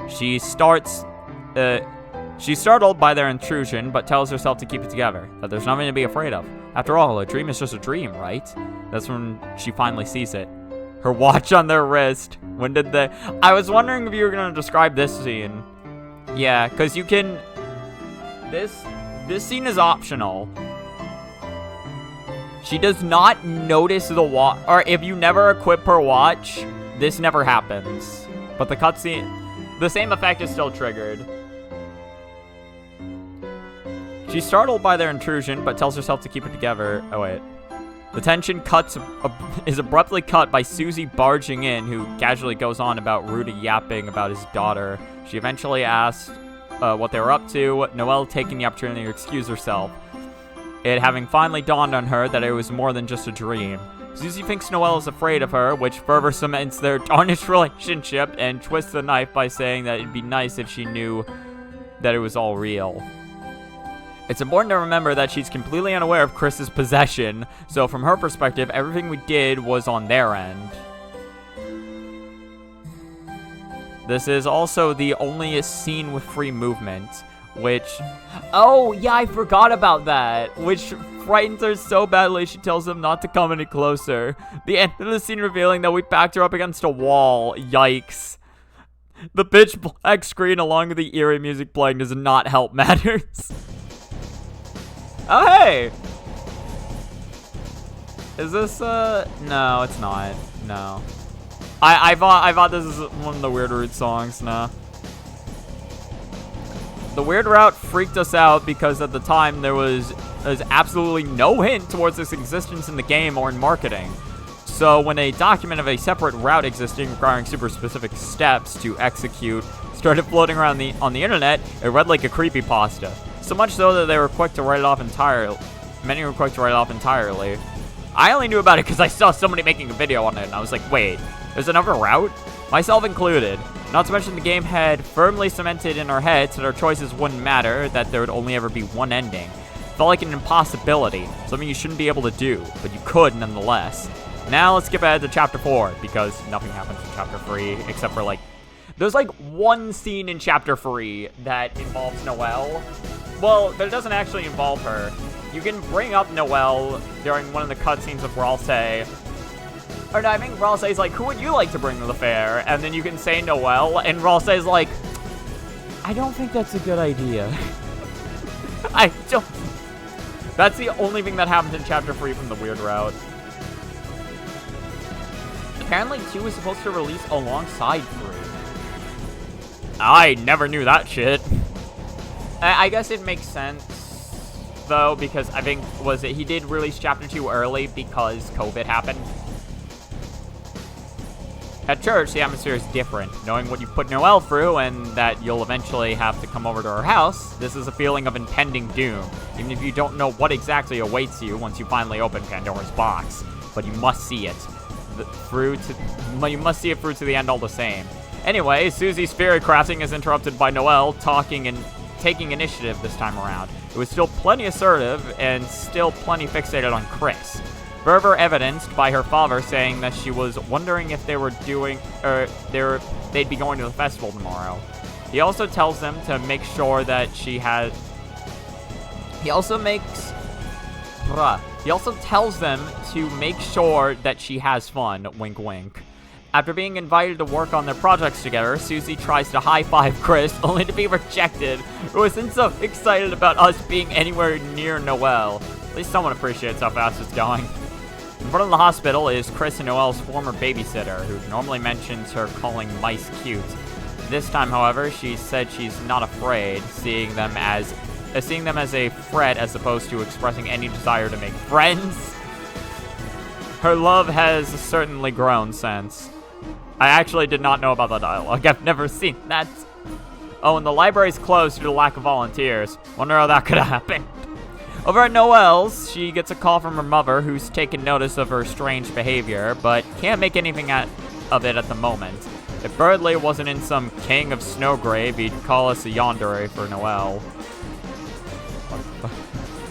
She's startled by their intrusion, but tells herself to keep it together, that there's nothing to be afraid of. After all, a dream is just a dream, right? That's when she finally sees it. Her watch on their wrist. When did they... I was wondering if you were going to describe this scene. Yeah, because you can... This scene is optional. She does not notice the watch... Or if you never equip her watch, this never happens. But the cutscene... The same effect is still triggered. She's startled by their intrusion, but tells herself to keep it together. Oh, wait. The tension is abruptly cut by Susie barging in, who casually goes on about Rudy yapping about his daughter. She eventually asks what they were up to, Noelle taking the opportunity to excuse herself. It having finally dawned on her that it was more than just a dream. Susie thinks Noelle is afraid of her, which further cements their tarnished relationship, and twists the knife by saying that it'd be nice if she knew that it was all real. It's important to remember that she's completely unaware of Chris's possession, so from her perspective, everything we did was on their end. This is also the only scene with free movement, which... Oh, yeah, I forgot about that, which frightens her so badly she tells them not to come any closer. The end of the scene revealing that we backed her up against a wall. Yikes. The pitch black screen along with the eerie music playing does not help matters. Oh, hey! Is this, No, it's not. No. I thought this is one of the Weird Route songs. No. The Weird Route freaked us out because at the time there's absolutely no hint towards its existence in the game or in marketing. So when a document of a separate route existing requiring super specific steps to execute started floating around on the internet, it read like a creepypasta. So much so that they were quick to write it off entirely. Many were quick to write it off entirely. I only knew about it because I saw somebody making a video on it, and I was like, wait, there's another route? Myself included. Not to mention the game had firmly cemented in our heads that our choices wouldn't matter, that there would only ever be one ending. It felt like an impossibility, something you shouldn't be able to do, but you could nonetheless. Now let's skip ahead to Chapter 4, because nothing happens in Chapter 3, except for, like... There's, like, one scene in Chapter 3 that involves Noelle. Well, that doesn't actually involve her. You can bring up Noelle during one of the cutscenes of Ralsei. Or no, I think Ralsei's like, who would you like to bring to the fair? And then you can say Noelle, and Ralsei's like, I don't think that's a good idea. I don't... That's the only thing that happens in Chapter 3 from the Weird Route. Apparently 2 is supposed to release alongside 3. I never knew that shit. I guess it makes sense, though, because I think, he did release Chapter 2 early because COVID happened. At church, the atmosphere is different. Knowing what you put Noelle through and that you'll eventually have to come over to her house, this is a feeling of impending doom, even if you don't know what exactly awaits you once you finally open Pandora's box. But you must see it. You must see it through to the end all the same. Anyway, Susie's theory crafting is interrupted by Noelle talking and taking initiative this time around. It was still plenty assertive and still plenty fixated on Chris. Further evidenced by her father saying that she was wondering if they were they'd be going to the festival tomorrow. He also tells them to make sure that she has... He also tells them to make sure that she has fun, wink wink. After being invited to work on their projects together, Susie tries to high-five Chris, only to be rejected, who isn't so excited about us being anywhere near Noelle. At least someone appreciates how fast it's going. In front of the hospital is Chris and Noelle's former babysitter, who normally mentions her calling mice cute. This time, however, she said she's not afraid, seeing them as a threat as opposed to expressing any desire to make friends. Her love has certainly grown since. I actually did not know about the dialogue. I've never seen that. Oh, and the library's closed due to lack of volunteers. Wonder how that could have happened. Over at Noelle's, she gets a call from her mother, who's taken notice of her strange behavior, but can't make anything of it at the moment. If Birdley wasn't in some king of Snowgrave, he'd call us a yandere for Noelle.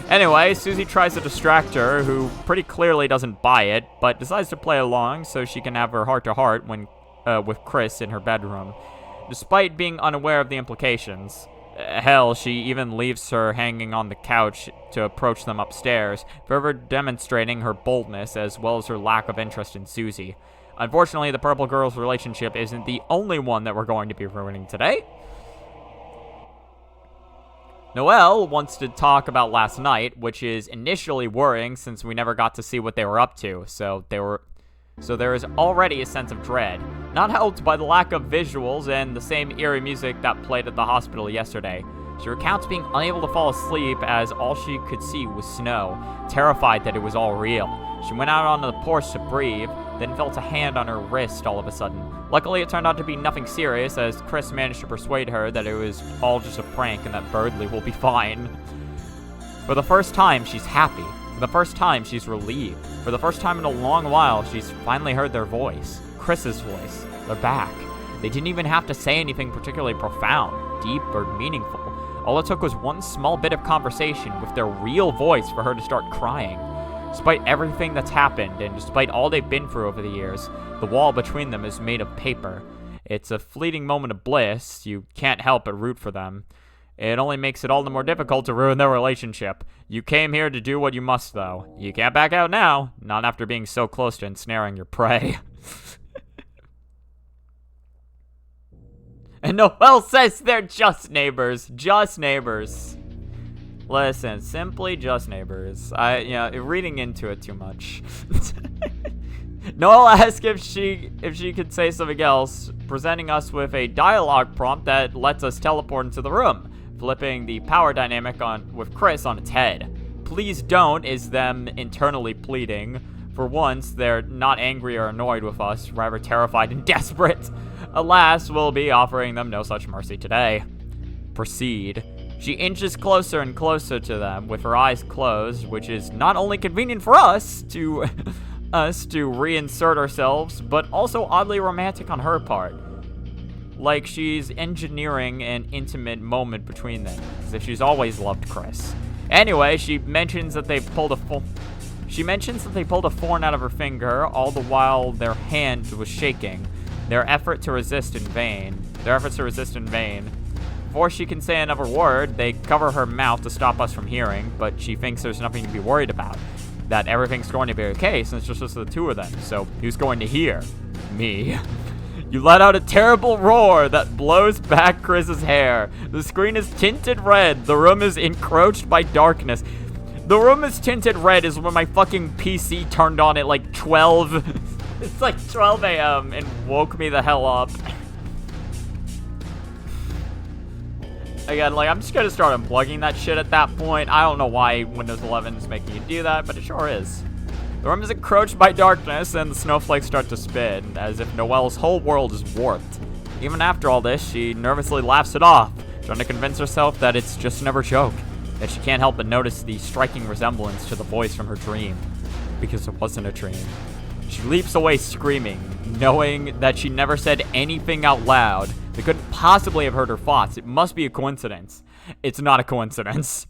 Anyway, Susie tries to distract her, who pretty clearly doesn't buy it, but decides to play along so she can have her heart-to-heart with Chris in her bedroom, despite being unaware of the implications. Hell, she even leaves her hanging on the couch to approach them upstairs, further demonstrating her boldness as well as her lack of interest in Susie. Unfortunately, the Purple Girl's relationship isn't the only one that we're going to be ruining today. Noelle wants to talk about last night, which is initially worrying since we never got to see what they were up to, so there is already a sense of dread, not helped by the lack of visuals and the same eerie music that played at the hospital yesterday. She recounts being unable to fall asleep as all she could see was snow, terrified that it was all real. She went out onto the porch to breathe, then felt a hand on her wrist all of a sudden. Luckily, it turned out to be nothing serious, as Chris managed to persuade her that it was all just a prank and that Birdley will be fine. For the first time, she's happy. For the first time, she's relieved. For the first time in a long while, she's finally heard their voice. Chris's voice. They're back. They didn't even have to say anything particularly profound, deep, or meaningful. All it took was one small bit of conversation with their real voice for her to start crying. Despite everything that's happened, and despite all they've been through over the years, the wall between them is made of paper. It's a fleeting moment of bliss. You can't help but root for them. It only makes it all the more difficult to ruin their relationship. You came here to do what you must, though. You can't back out now, not after being so close to ensnaring your prey. And Noelle says they're just neighbors. Just neighbors. Listen, simply just neighbors. Reading into it too much. Noelle asks if she could say something else, presenting us with a dialogue prompt that lets us teleport into the room, flipping the power dynamic with Chris on its head. Please don't is them internally pleading. For once, they're not angry or annoyed with us, rather terrified and desperate. Alas, we'll be offering them no such mercy today. Proceed. She inches closer and closer to them with her eyes closed, which is not only convenient for us to reinsert ourselves, but also oddly romantic on her part. Like she's engineering an intimate moment between them, as if she's always loved Chris. Anyway, she mentions that they pulled a thorn out of her finger, all the while their hand was shaking. Their efforts to resist in vain. Before she can say another word, they cover her mouth to stop us from hearing, but she thinks there's nothing to be worried about. That everything's going to be okay since it's just the two of them, so who's going to hear? Me. You let out a terrible roar that blows back Chris's hair. The screen is tinted red. The room is encroached by darkness. The room is tinted red is when my fucking PC turned on at like 12. It's like 12 a.m. and woke me the hell up. Again, I'm just gonna start unplugging that shit at that point. I don't know why Windows 11 is making you do that, but it sure is. The room is encroached by darkness, and the snowflakes start to spin, as if Noelle's whole world is warped. Even after all this, she nervously laughs it off, trying to convince herself that it's just another joke, that she can't help but notice the striking resemblance to the voice from her dream, because it wasn't a dream. She leaps away screaming, knowing that she never said anything out loud. They couldn't possibly have heard her thoughts. It must be a coincidence. It's not a coincidence.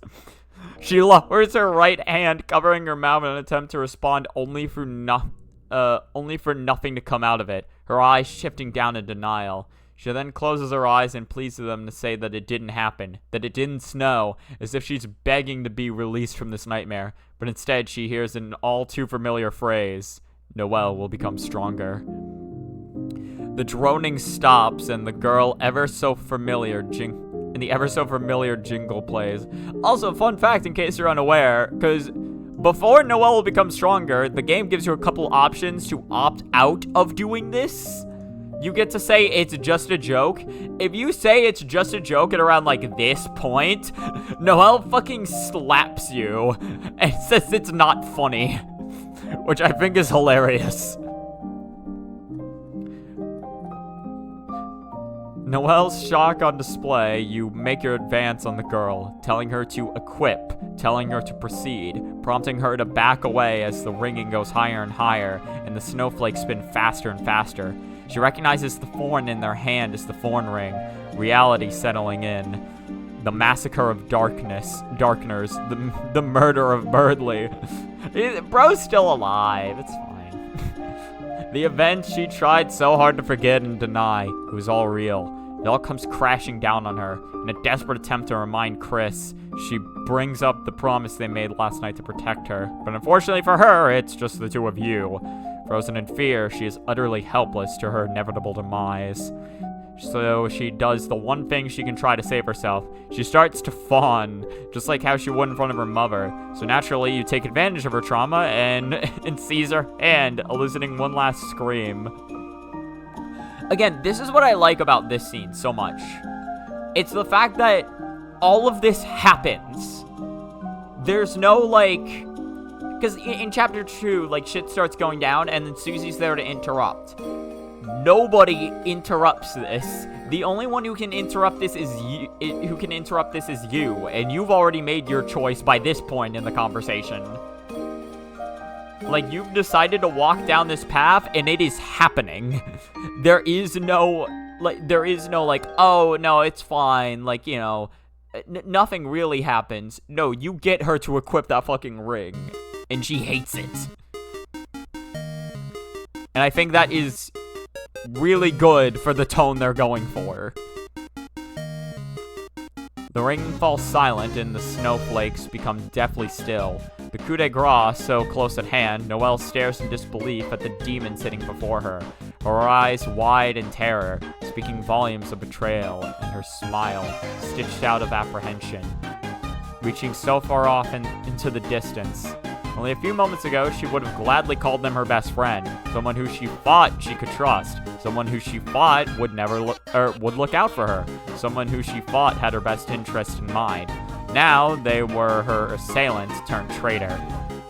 She lowers her right hand, covering her mouth in an attempt to respond only for nothing to come out of it, her eyes shifting down in denial. She then closes her eyes and pleads to them to say that it didn't happen, that it didn't snow, as if she's begging to be released from this nightmare. But instead, she hears an all too familiar phrase. Noelle will become stronger. The droning stops, and the ever so familiar jingle plays. Also, fun fact in case you're unaware, because before Noelle will become stronger, the game gives you a couple options to opt out of doing this. You get to say it's just a joke. If you say it's just a joke at around this point, Noelle fucking slaps you and says it's not funny. Which I think is hilarious. Noelle's shock on display, you make your advance on the girl, telling her to equip, telling her to proceed, prompting her to back away as the ringing goes higher and higher, and the snowflakes spin faster and faster. She recognizes the thorn in their hand as the thorn ring, reality settling in. The massacre of darkners, the murder of Medley. Bro's still alive, it's fine. The event she tried so hard to forget and deny, it was all real. It all comes crashing down on her. In a desperate attempt to remind Chris, she brings up the promise they made last night to protect her. But unfortunately for her, it's just the two of you. Frozen in fear, she is utterly helpless to her inevitable demise. So she does the one thing she can try to save herself. She starts to fawn, just like how she would in front of her mother. So naturally, you take advantage of her trauma and seize her hand, eliciting one last scream. Again, this is what I like about this scene so much. It's the fact that all of this happens. There's no, because in chapter 2, shit starts going down, and then Susie's there to interrupt. Nobody interrupts this. The only one who can interrupt this is you, and you've already made your choice by this point in the conversation. Like, you've decided to walk down this path, and it is happening. There is no, like, oh, no, it's fine. Like, you know, nothing really happens. No, you get her to equip that fucking ring, and she hates it. And I think that is really good for the tone they're going for. The ring falls silent, and the snowflakes become deathly still. The coup de grace so close at hand, Noelle stares in disbelief at the demon sitting before her, her eyes wide in terror, speaking volumes of betrayal, and her smile stitched out of apprehension, reaching so far off into the distance. Only a few moments ago, she would have gladly called them her best friend, someone who she thought she could trust, someone who she thought would would look out for her, someone who she thought had her best interest in mind. Now, they were her assailant turned traitor,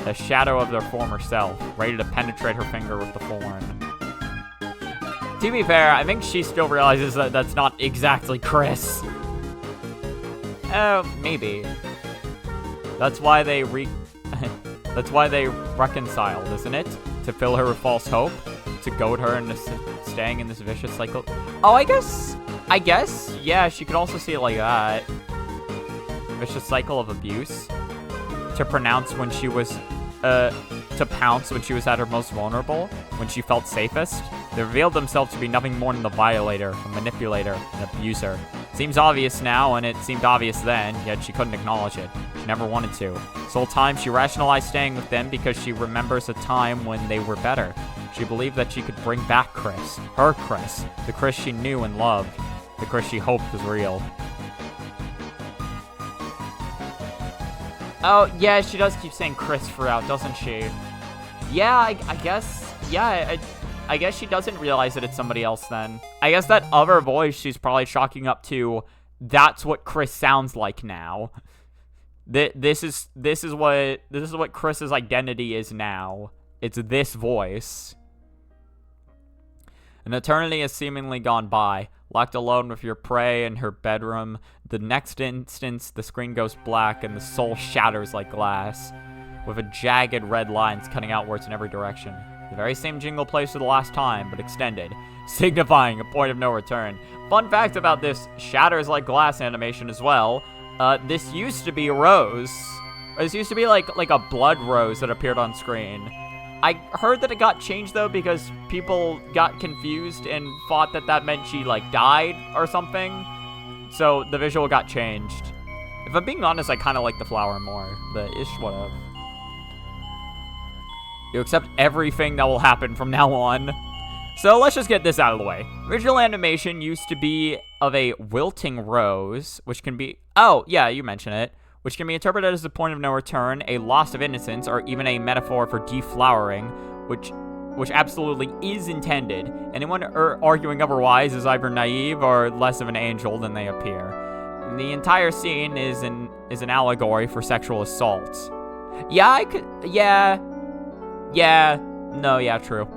the shadow of their former self, ready to penetrate her finger with the thorn. To be fair, I think she still realizes that that's not exactly Chris. Oh, maybe. That's why they reconciled, isn't it? To fill her with false hope? To goad her into staying in this vicious cycle? Oh, I guess, yeah, she could also see it like that. Vicious cycle of abuse. To pronounce when she was, to pounce when she was at her most vulnerable, when she felt safest. They revealed themselves to be nothing more than the violator, a manipulator, an abuser. Seems obvious now, and it seemed obvious then, yet she couldn't acknowledge it. She never wanted to. This whole time, she rationalized staying with them because she remembers a time when they were better. She believed that she could bring back Chris, her Chris, the Chris she knew and loved, the Chris she hoped was real. Oh, yeah, she does keep saying Chris throughout, doesn't she? Yeah, I guess, yeah, I guess she doesn't realize that it's somebody else then. I guess that other voice she's probably chalking up to, that's what Chris sounds like now. This is what Chris's identity is now. It's this voice. An eternity has seemingly gone by. Locked alone with your prey in her bedroom, the next instant the screen goes black and the soul shatters like glass, with a jagged red lines cutting outwards in every direction. The very same jingle plays for the last time, but extended, signifying a point of no return. Fun fact about this shatters like glass animation as well. This used to be a rose. This used to be like a blood rose that appeared on screen. I heard that it got changed though because people got confused and thought that that meant she like died or something. So the visual got changed. If I'm being honest, I kind of like the flower more. The ish whatever. You accept everything that will happen from now on. So let's just get this out of the way. Original animation used to be of a wilting rose, which can be... Oh, yeah, you mentioned it. Which can be interpreted as a point of no return, a loss of innocence, or even a metaphor for deflowering, which absolutely is intended. Anyone arguing otherwise is either naive or less of an angel than they appear. The entire scene is an allegory for sexual assault. Yeah, true.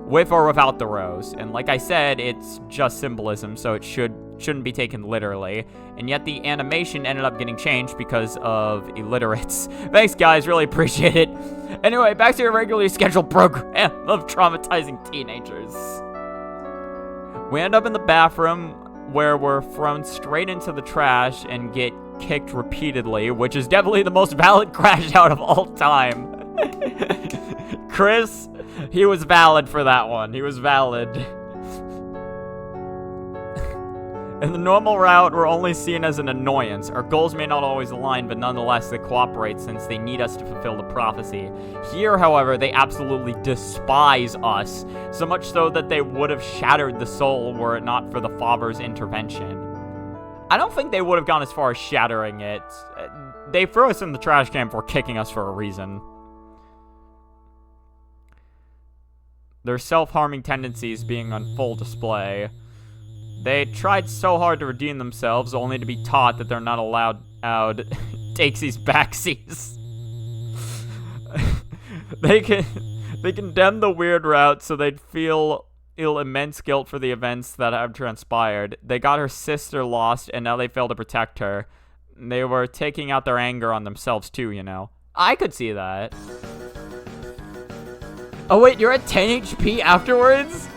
With or without the rose. And like I said, it's just symbolism, so it shouldn't be taken literally. And yet the animation ended up getting changed because of illiterates. Thanks, guys. Really appreciate it. Anyway, back to your regularly scheduled program of traumatizing teenagers. We end up in the bathroom where we're thrown straight into the trash and get kicked repeatedly, which is definitely the most valid crash out of all time. Chris, he was valid for that one. He was valid. In the normal route, we're only seen as an annoyance. Our goals may not always align, but nonetheless, they cooperate since they need us to fulfill the prophecy. Here, however, they absolutely despise us, so much so that they would have shattered the soul were it not for the Father's intervention. I don't think they would have gone as far as shattering it. They threw us in the trash can for kicking us for a reason. Their self-harming tendencies being on full display. They tried so hard to redeem themselves, only to be taught that they're not allowed out takesies backsies. They condemned the weird route so they'd feel immense guilt for the events that have transpired. They got her sister lost, and now they fail to protect her. They were taking out their anger on themselves too, you know. I could see that. Oh wait, you're at 10 HP afterwards?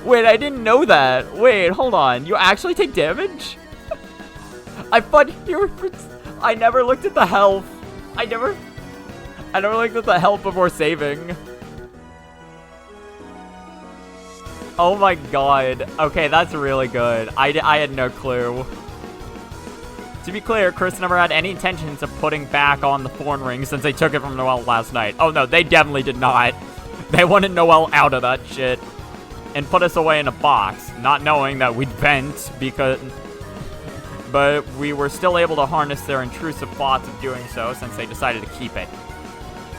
Wait, I didn't know that. Wait, hold on. You actually take damage? I thought you were... I never looked at the health. I never looked at the health before saving. Oh my god. Okay, that's really good. I had no clue. To be clear, Chris never had any intentions of putting back on the thorn ring since they took it from Noelle last night. Oh no, they definitely did not. They wanted Noelle out of that shit and put us away in a box, not knowing that we'd vent because... But we were still able to harness their intrusive thoughts of doing so since they decided to keep it.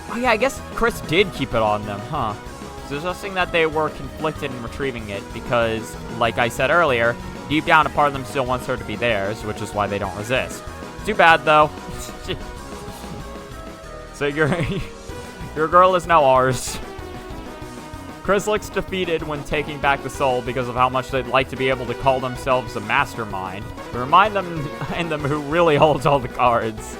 Oh yeah, I guess Chris did keep it on them, huh? Suggesting that they were conflicted in retrieving it because, like I said earlier, deep down a part of them still wants her to be theirs, which is why they don't resist. Too bad, though. So your girl is now ours. Chris looks defeated when taking back the soul because of how much they'd like to be able to call themselves a mastermind. We remind them who really holds all the cards,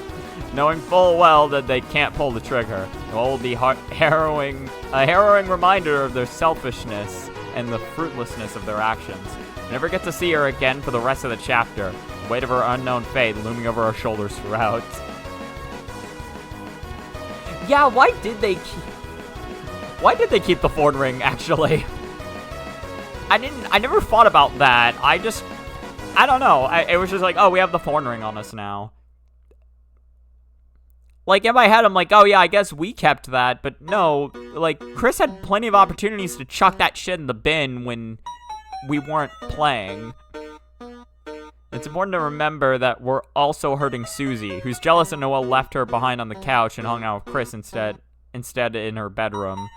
knowing full well that they can't pull the trigger. It will be a harrowing reminder of their selfishness and the fruitlessness of their actions. We never get to see her again for the rest of the chapter. The weight of her unknown fate looming over our shoulders throughout. Yeah, why did they keep the thorn ring, actually? I never thought about that. I don't know. It was just like, oh, we have the thorn ring on us now. Like, in my head, I'm like, oh yeah, I guess we kept that, but no, like, Chris had plenty of opportunities to chuck that shit in the bin when we weren't playing. It's important to remember that we're also hurting Susie, who's jealous that Noelle left her behind on the couch and hung out with Chris instead in her bedroom,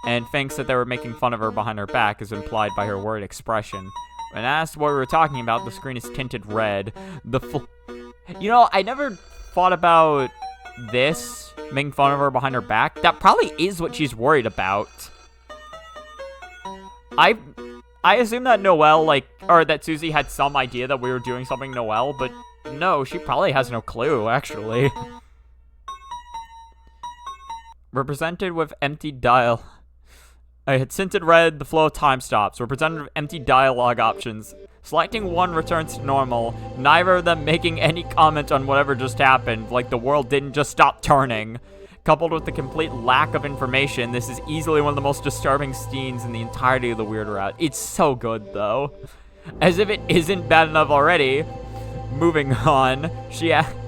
and thinks that they were making fun of her behind her back, as implied by her worried expression. When asked what we were talking about, the screen is tinted red. You know, I never thought about this, making fun of her behind her back. That probably is what she's worried about. I assume that Noelle, or that Susie had some idea that we were doing something Noelle, but no, she probably has no clue, actually. Represented with empty dial. I had tinted red, the flow of time stops. We're presented with empty dialogue options. Selecting one returns to normal, neither of them making any comment on whatever just happened, like the world didn't just stop turning. Coupled with the complete lack of information, this is easily one of the most disturbing scenes in the entirety of the Weird Route. It's so good, though. As if it isn't bad enough already. Moving on, she asked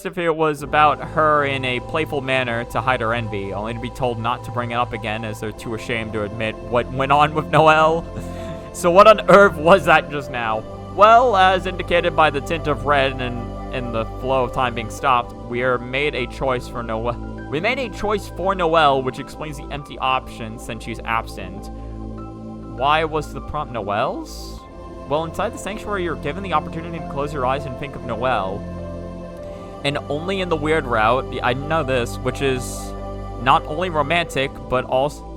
if it was about her in a playful manner to hide her envy, only to be told not to bring it up again as they're too ashamed to admit what went on with Noelle. So what on earth was that just now? Well, as indicated by the tint of red and the flow of time being stopped, we made a choice for Noelle. We made a choice for Noelle, which explains the empty option since she's absent. Why was the prompt Noelle's? Well, inside the sanctuary, you're given the opportunity to close your eyes and think of Noelle. And only in the Weird Route, I know this, which is not only romantic, but also...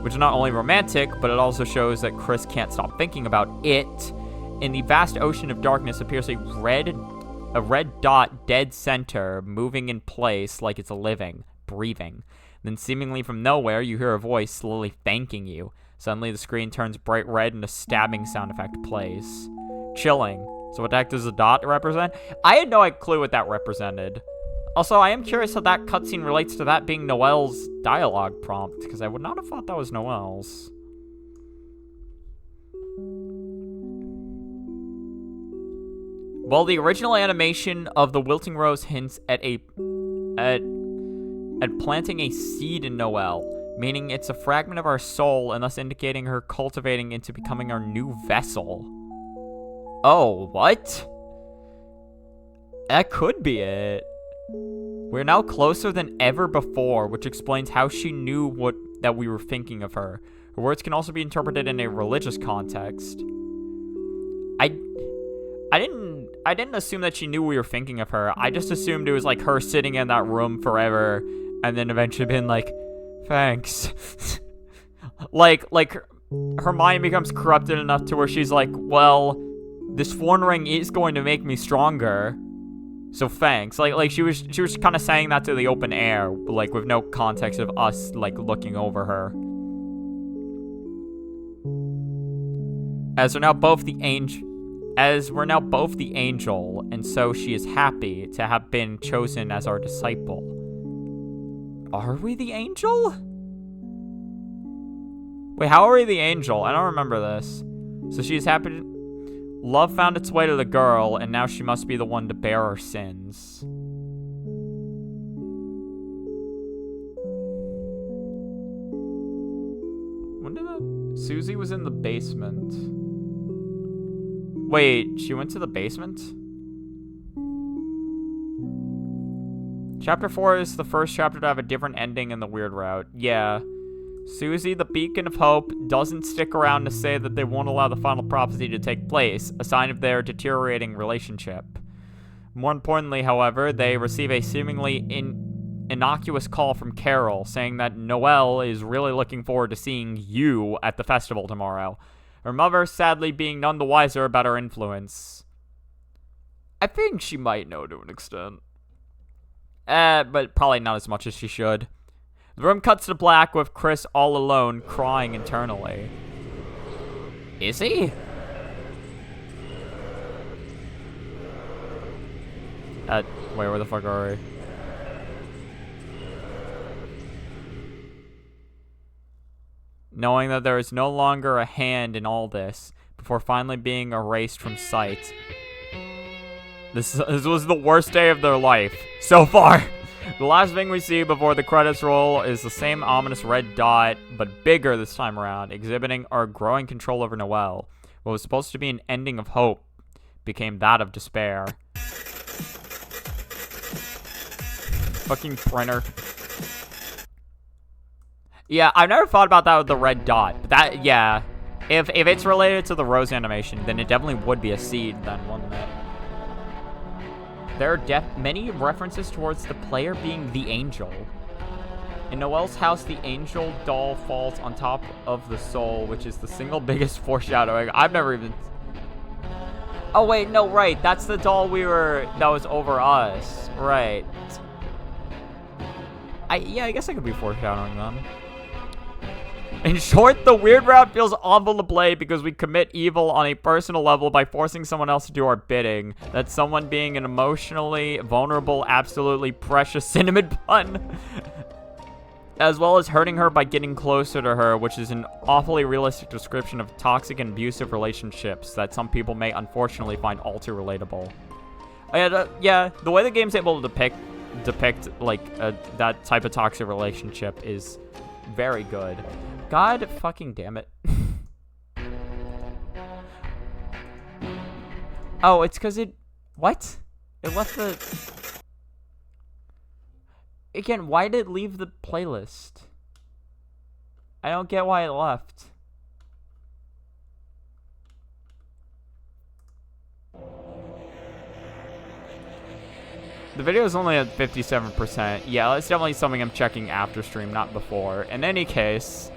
Which is not only romantic, but it also shows that Chris can't stop thinking about it. In the vast ocean of darkness appears a red dot dead center, moving in place like it's living, breathing. Then seemingly from nowhere, you hear a voice slowly thanking you. Suddenly the screen turns bright red and a stabbing sound effect plays. Chilling. So what the heck does the dot represent? I had no clue what that represented. Also, I am curious how that cutscene relates to that being Noelle's dialogue prompt, because I would not have thought that was Noelle's. Well, the original animation of the wilting rose hints at planting a seed in Noelle, meaning it's a fragment of our soul and thus indicating her cultivating into becoming our new vessel. Oh, what? That could be it. We're now closer than ever before, which explains how she knew that we were thinking of her. Her words can also be interpreted in a religious context. I didn't assume that she knew we were thinking of her. I just assumed it was like her sitting in that room forever and then eventually being like, thanks. like her mind becomes corrupted enough to where she's like, well, this thorn ring is going to make me stronger. So thanks. Like she was kind of saying that to the open air, like with no context of us like looking over her. As we're now both the angel, and so she is happy to have been chosen as our disciple. Are we the angel? Wait, how are we the angel? I don't remember this. So she's happy to... Love found its way to the girl, and now she must be the one to bear our sins. When did that... Susie was in the basement. Wait, she went to the basement? Chapter 4 is the first chapter to have a different ending in the weird route. Yeah. Susie, the beacon of hope, doesn't stick around to say that they won't allow the final prophecy to take place, a sign of their deteriorating relationship. More importantly, however, they receive a seemingly innocuous call from Carol, saying that Noelle is really looking forward to seeing you at the festival tomorrow. Her mother, sadly, being none the wiser about her influence. I think she might know to an extent. But probably not as much as she should. The room cuts to black with Chris all alone, crying internally. Is he? Wait, where the fuck are we? Knowing that there is no longer a hand in all this, before finally being erased from sight. This was the worst day of their life, so far. The last thing we see before the credits roll is the same ominous red dot, but bigger this time around, exhibiting our growing control over Noelle. What was supposed to be an ending of hope became that of despair. Fucking printer. Yeah, I've never thought about that with the red dot. But that, yeah. If it's related to the rose animation, then it definitely would be a seed then, wouldn't it? There are many references towards the player being the angel. In Noelle's house, the angel doll falls on top of the soul, which is the single biggest foreshadowing. I've never even... Oh, wait, no, right. That's the doll that was over us. Right. Yeah, I guess I could be foreshadowing them. In short, the weird route feels awful to play because we commit evil on a personal level by forcing someone else to do our bidding. That's someone being an emotionally vulnerable, absolutely precious cinnamon bun. As well as hurting her by getting closer to her, which is an awfully realistic description of toxic and abusive relationships that some people may unfortunately find all too relatable. Yeah, the way the game's able to depict like that type of toxic relationship is very good. God fucking damn it. Oh, it's because it... What? It left the... Again, why did it leave the playlist? I don't get why it left. The video is only at 57%. Yeah, that's definitely something I'm checking after stream, not before. In any case,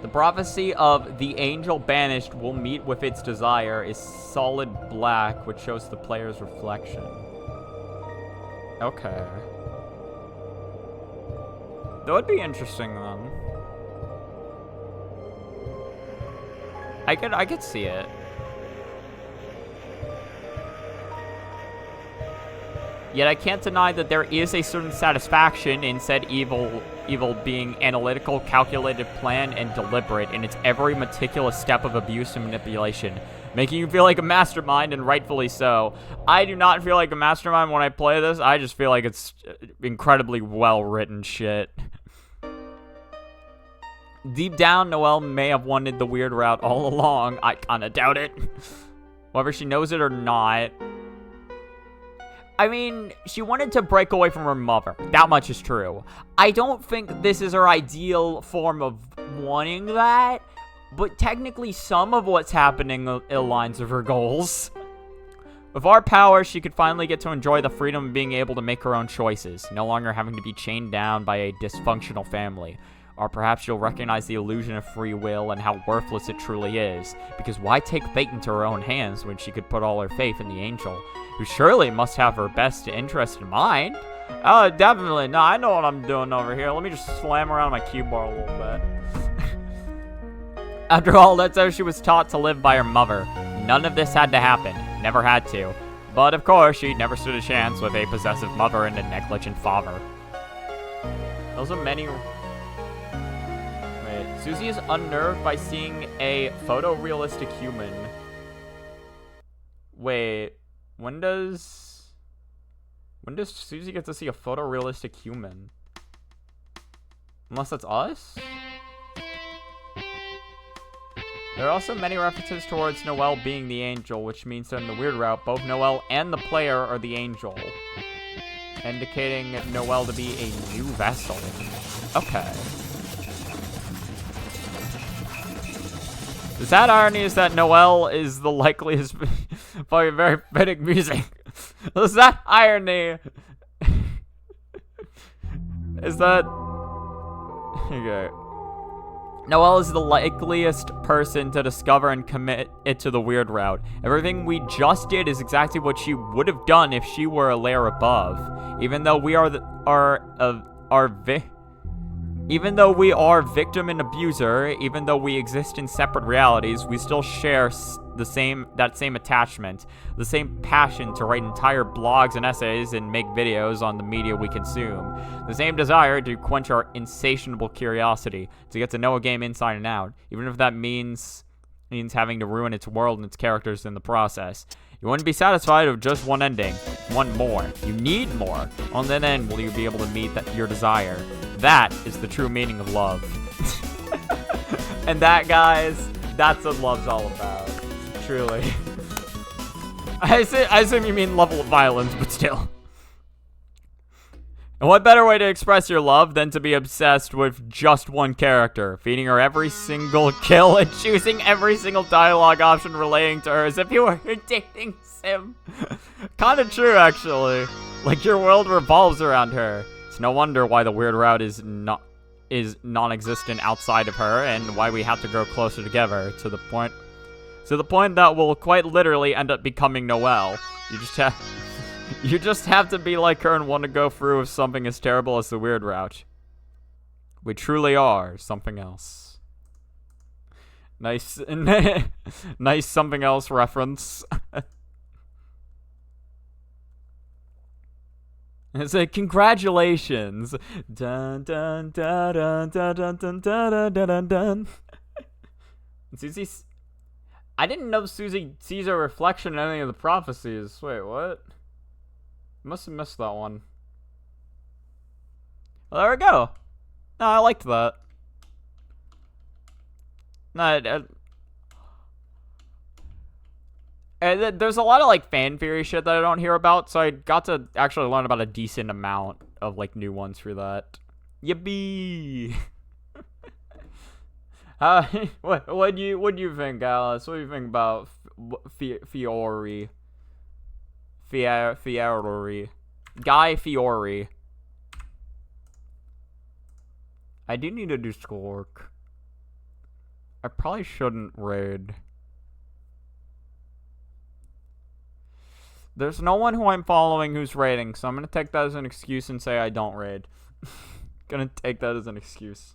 the prophecy of the angel banished will meet with its desire is solid black, which shows the player's reflection. Okay. That would be interesting then. I could see it. Yet I can't deny that there is a certain satisfaction in said evil being analytical, calculated, planned, and deliberate in its every meticulous step of abuse and manipulation, making you feel like a mastermind, and rightfully so. I do not feel like a mastermind when I play this. I just feel like it's incredibly well-written shit. Deep down, Noelle may have wanted the weird route all along. I kinda doubt it. Whether she knows it or not. I mean, she wanted to break away from her mother. That much is true. I don't think this is her ideal form of wanting that, but technically some of what's happening aligns with her goals. With our power, she could finally get to enjoy the freedom of being able to make her own choices, no longer having to be chained down by a dysfunctional family. Or perhaps she'll recognize the illusion of free will and how worthless it truly is. Because why take fate into her own hands when she could put all her faith in the angel, who surely must have her best interest in mind? Oh, definitely. No, I know what I'm doing over here. Let me just slam around my keyboard a little bit. After all, that's how she was taught to live by her mother. None of this had to happen. Never had to. But of course, she never stood a chance with a possessive mother and a negligent father. Those are many... Wait, Susie is unnerved by seeing a photorealistic human. Wait, when does Susie get to see a photorealistic human? Unless that's us? There are also many references towards Noelle being the angel, which means that in the weird route, both Noelle and the player are the angel, indicating Noelle to be a new vessel. Okay. The sad irony is that Noelle is the likeliest by very fitting music. The sad irony is that... Okay. Noelle is the likeliest person to discover and commit it to the weird route. Everything we just did is exactly what she would have done if she were a layer above. Even though we are victim and abuser, even though we exist in separate realities, we still share that same attachment, the same passion to write entire blogs and essays and make videos on the media we consume, the same desire to quench our insatiable curiosity, to get to know a game inside and out, even if that means having to ruin its world and its characters in the process. You wouldn't be satisfied with just one ending. You want more. You need more. Only then will you be able to meet your desire. That is the true meaning of love. And that, guys, that's what love's all about. Truly. I assume you mean level of violence, but still. And what better way to express your love than to be obsessed with just one character, feeding her every single kill and choosing every single dialogue option relating to her as if you were a dating sim. Kinda true, actually. Like your world revolves around her. It's no wonder why the weird route is non-existent outside of her, and why we have to grow closer together to the point that we'll quite literally end up becoming Noelle. You just have to be like her and want to go through with something as terrible as the weird route. We truly are something else. Nice, nice something else reference. It's like, congratulations. Dun dun dun dun dun dun dun dun dun dun. Susie, I didn't know Susie sees a reflection in any of the prophecies. Wait, what? Must have missed that one. Well, there we go. No, I liked that. No, there's a lot of like fan theory shit that I don't hear about, so I got to actually learn about a decent amount of like new ones for that. Yippee! What do you think, Alice? What do you think about Fiore? Guy Fiore. I do need to do schoolwork. I probably shouldn't raid. There's no one who I'm following who's raiding, so I'm gonna take that as an excuse and say I don't raid. Gonna take that as an excuse.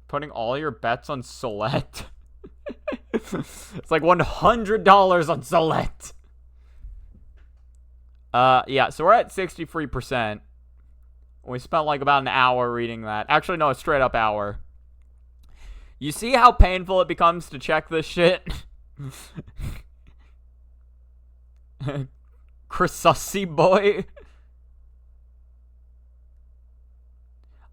Putting all your bets on Solette. It's like $100 on Solette. Yeah, so we're at 63%. We spent like about an hour reading that. Actually, no, a straight up hour. You see how painful it becomes to check this shit? Chrisusy boy.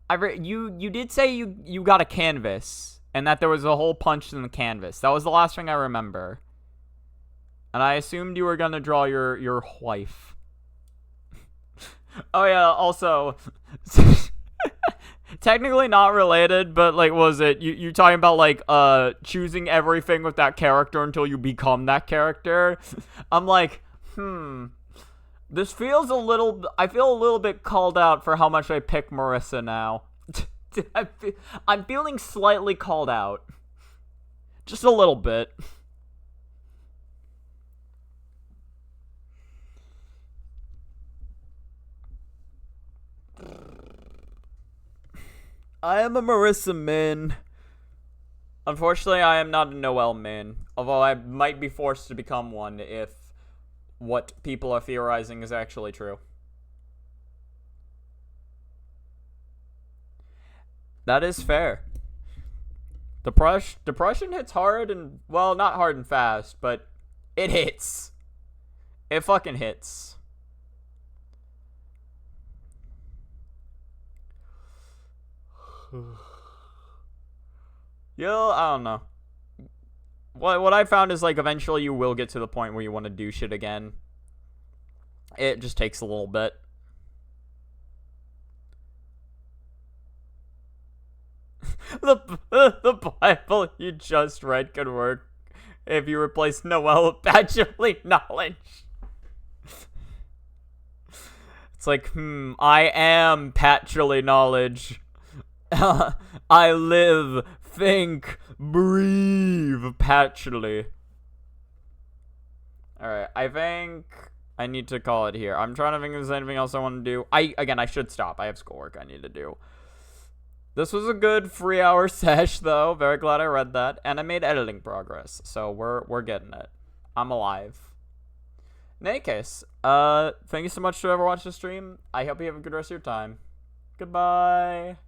You did say you got a canvas, and that there was a hole punched in the canvas. That was the last thing I remember. And I assumed you were gonna draw your wife. Oh yeah, also technically not related, but like, was it you talking about like choosing everything with that character until you become that character? I'm like, This feels a little... I feel a little bit called out for how much I pick Marissa now. I'm feeling slightly called out. Just a little bit. I am a Marissa Min. Unfortunately, I am not a Noelle Min. Although I might be forced to become one if what people are theorizing is actually true. That is fair. Depression hits hard and, well, not hard and fast, but it hits. It fucking hits. Yo, I don't know. What I found is, like, eventually you will get to the point where you want to do shit again. It just takes a little bit. The Bible you just read could work if you replace Noelle with bachelorly knowledge. It's like, I am patchily knowledge. I live, think, breathe patchily. Alright, I think I need to call it here. I'm trying to think if there's anything else I want to do. I should stop. I have schoolwork I need to do. This was a good 3-hour sesh, though. Very glad I read that. And I made editing progress. So we're getting it. I'm alive. In any case, thank you so much to whoever watched the stream. I hope you have a good rest of your time. Goodbye.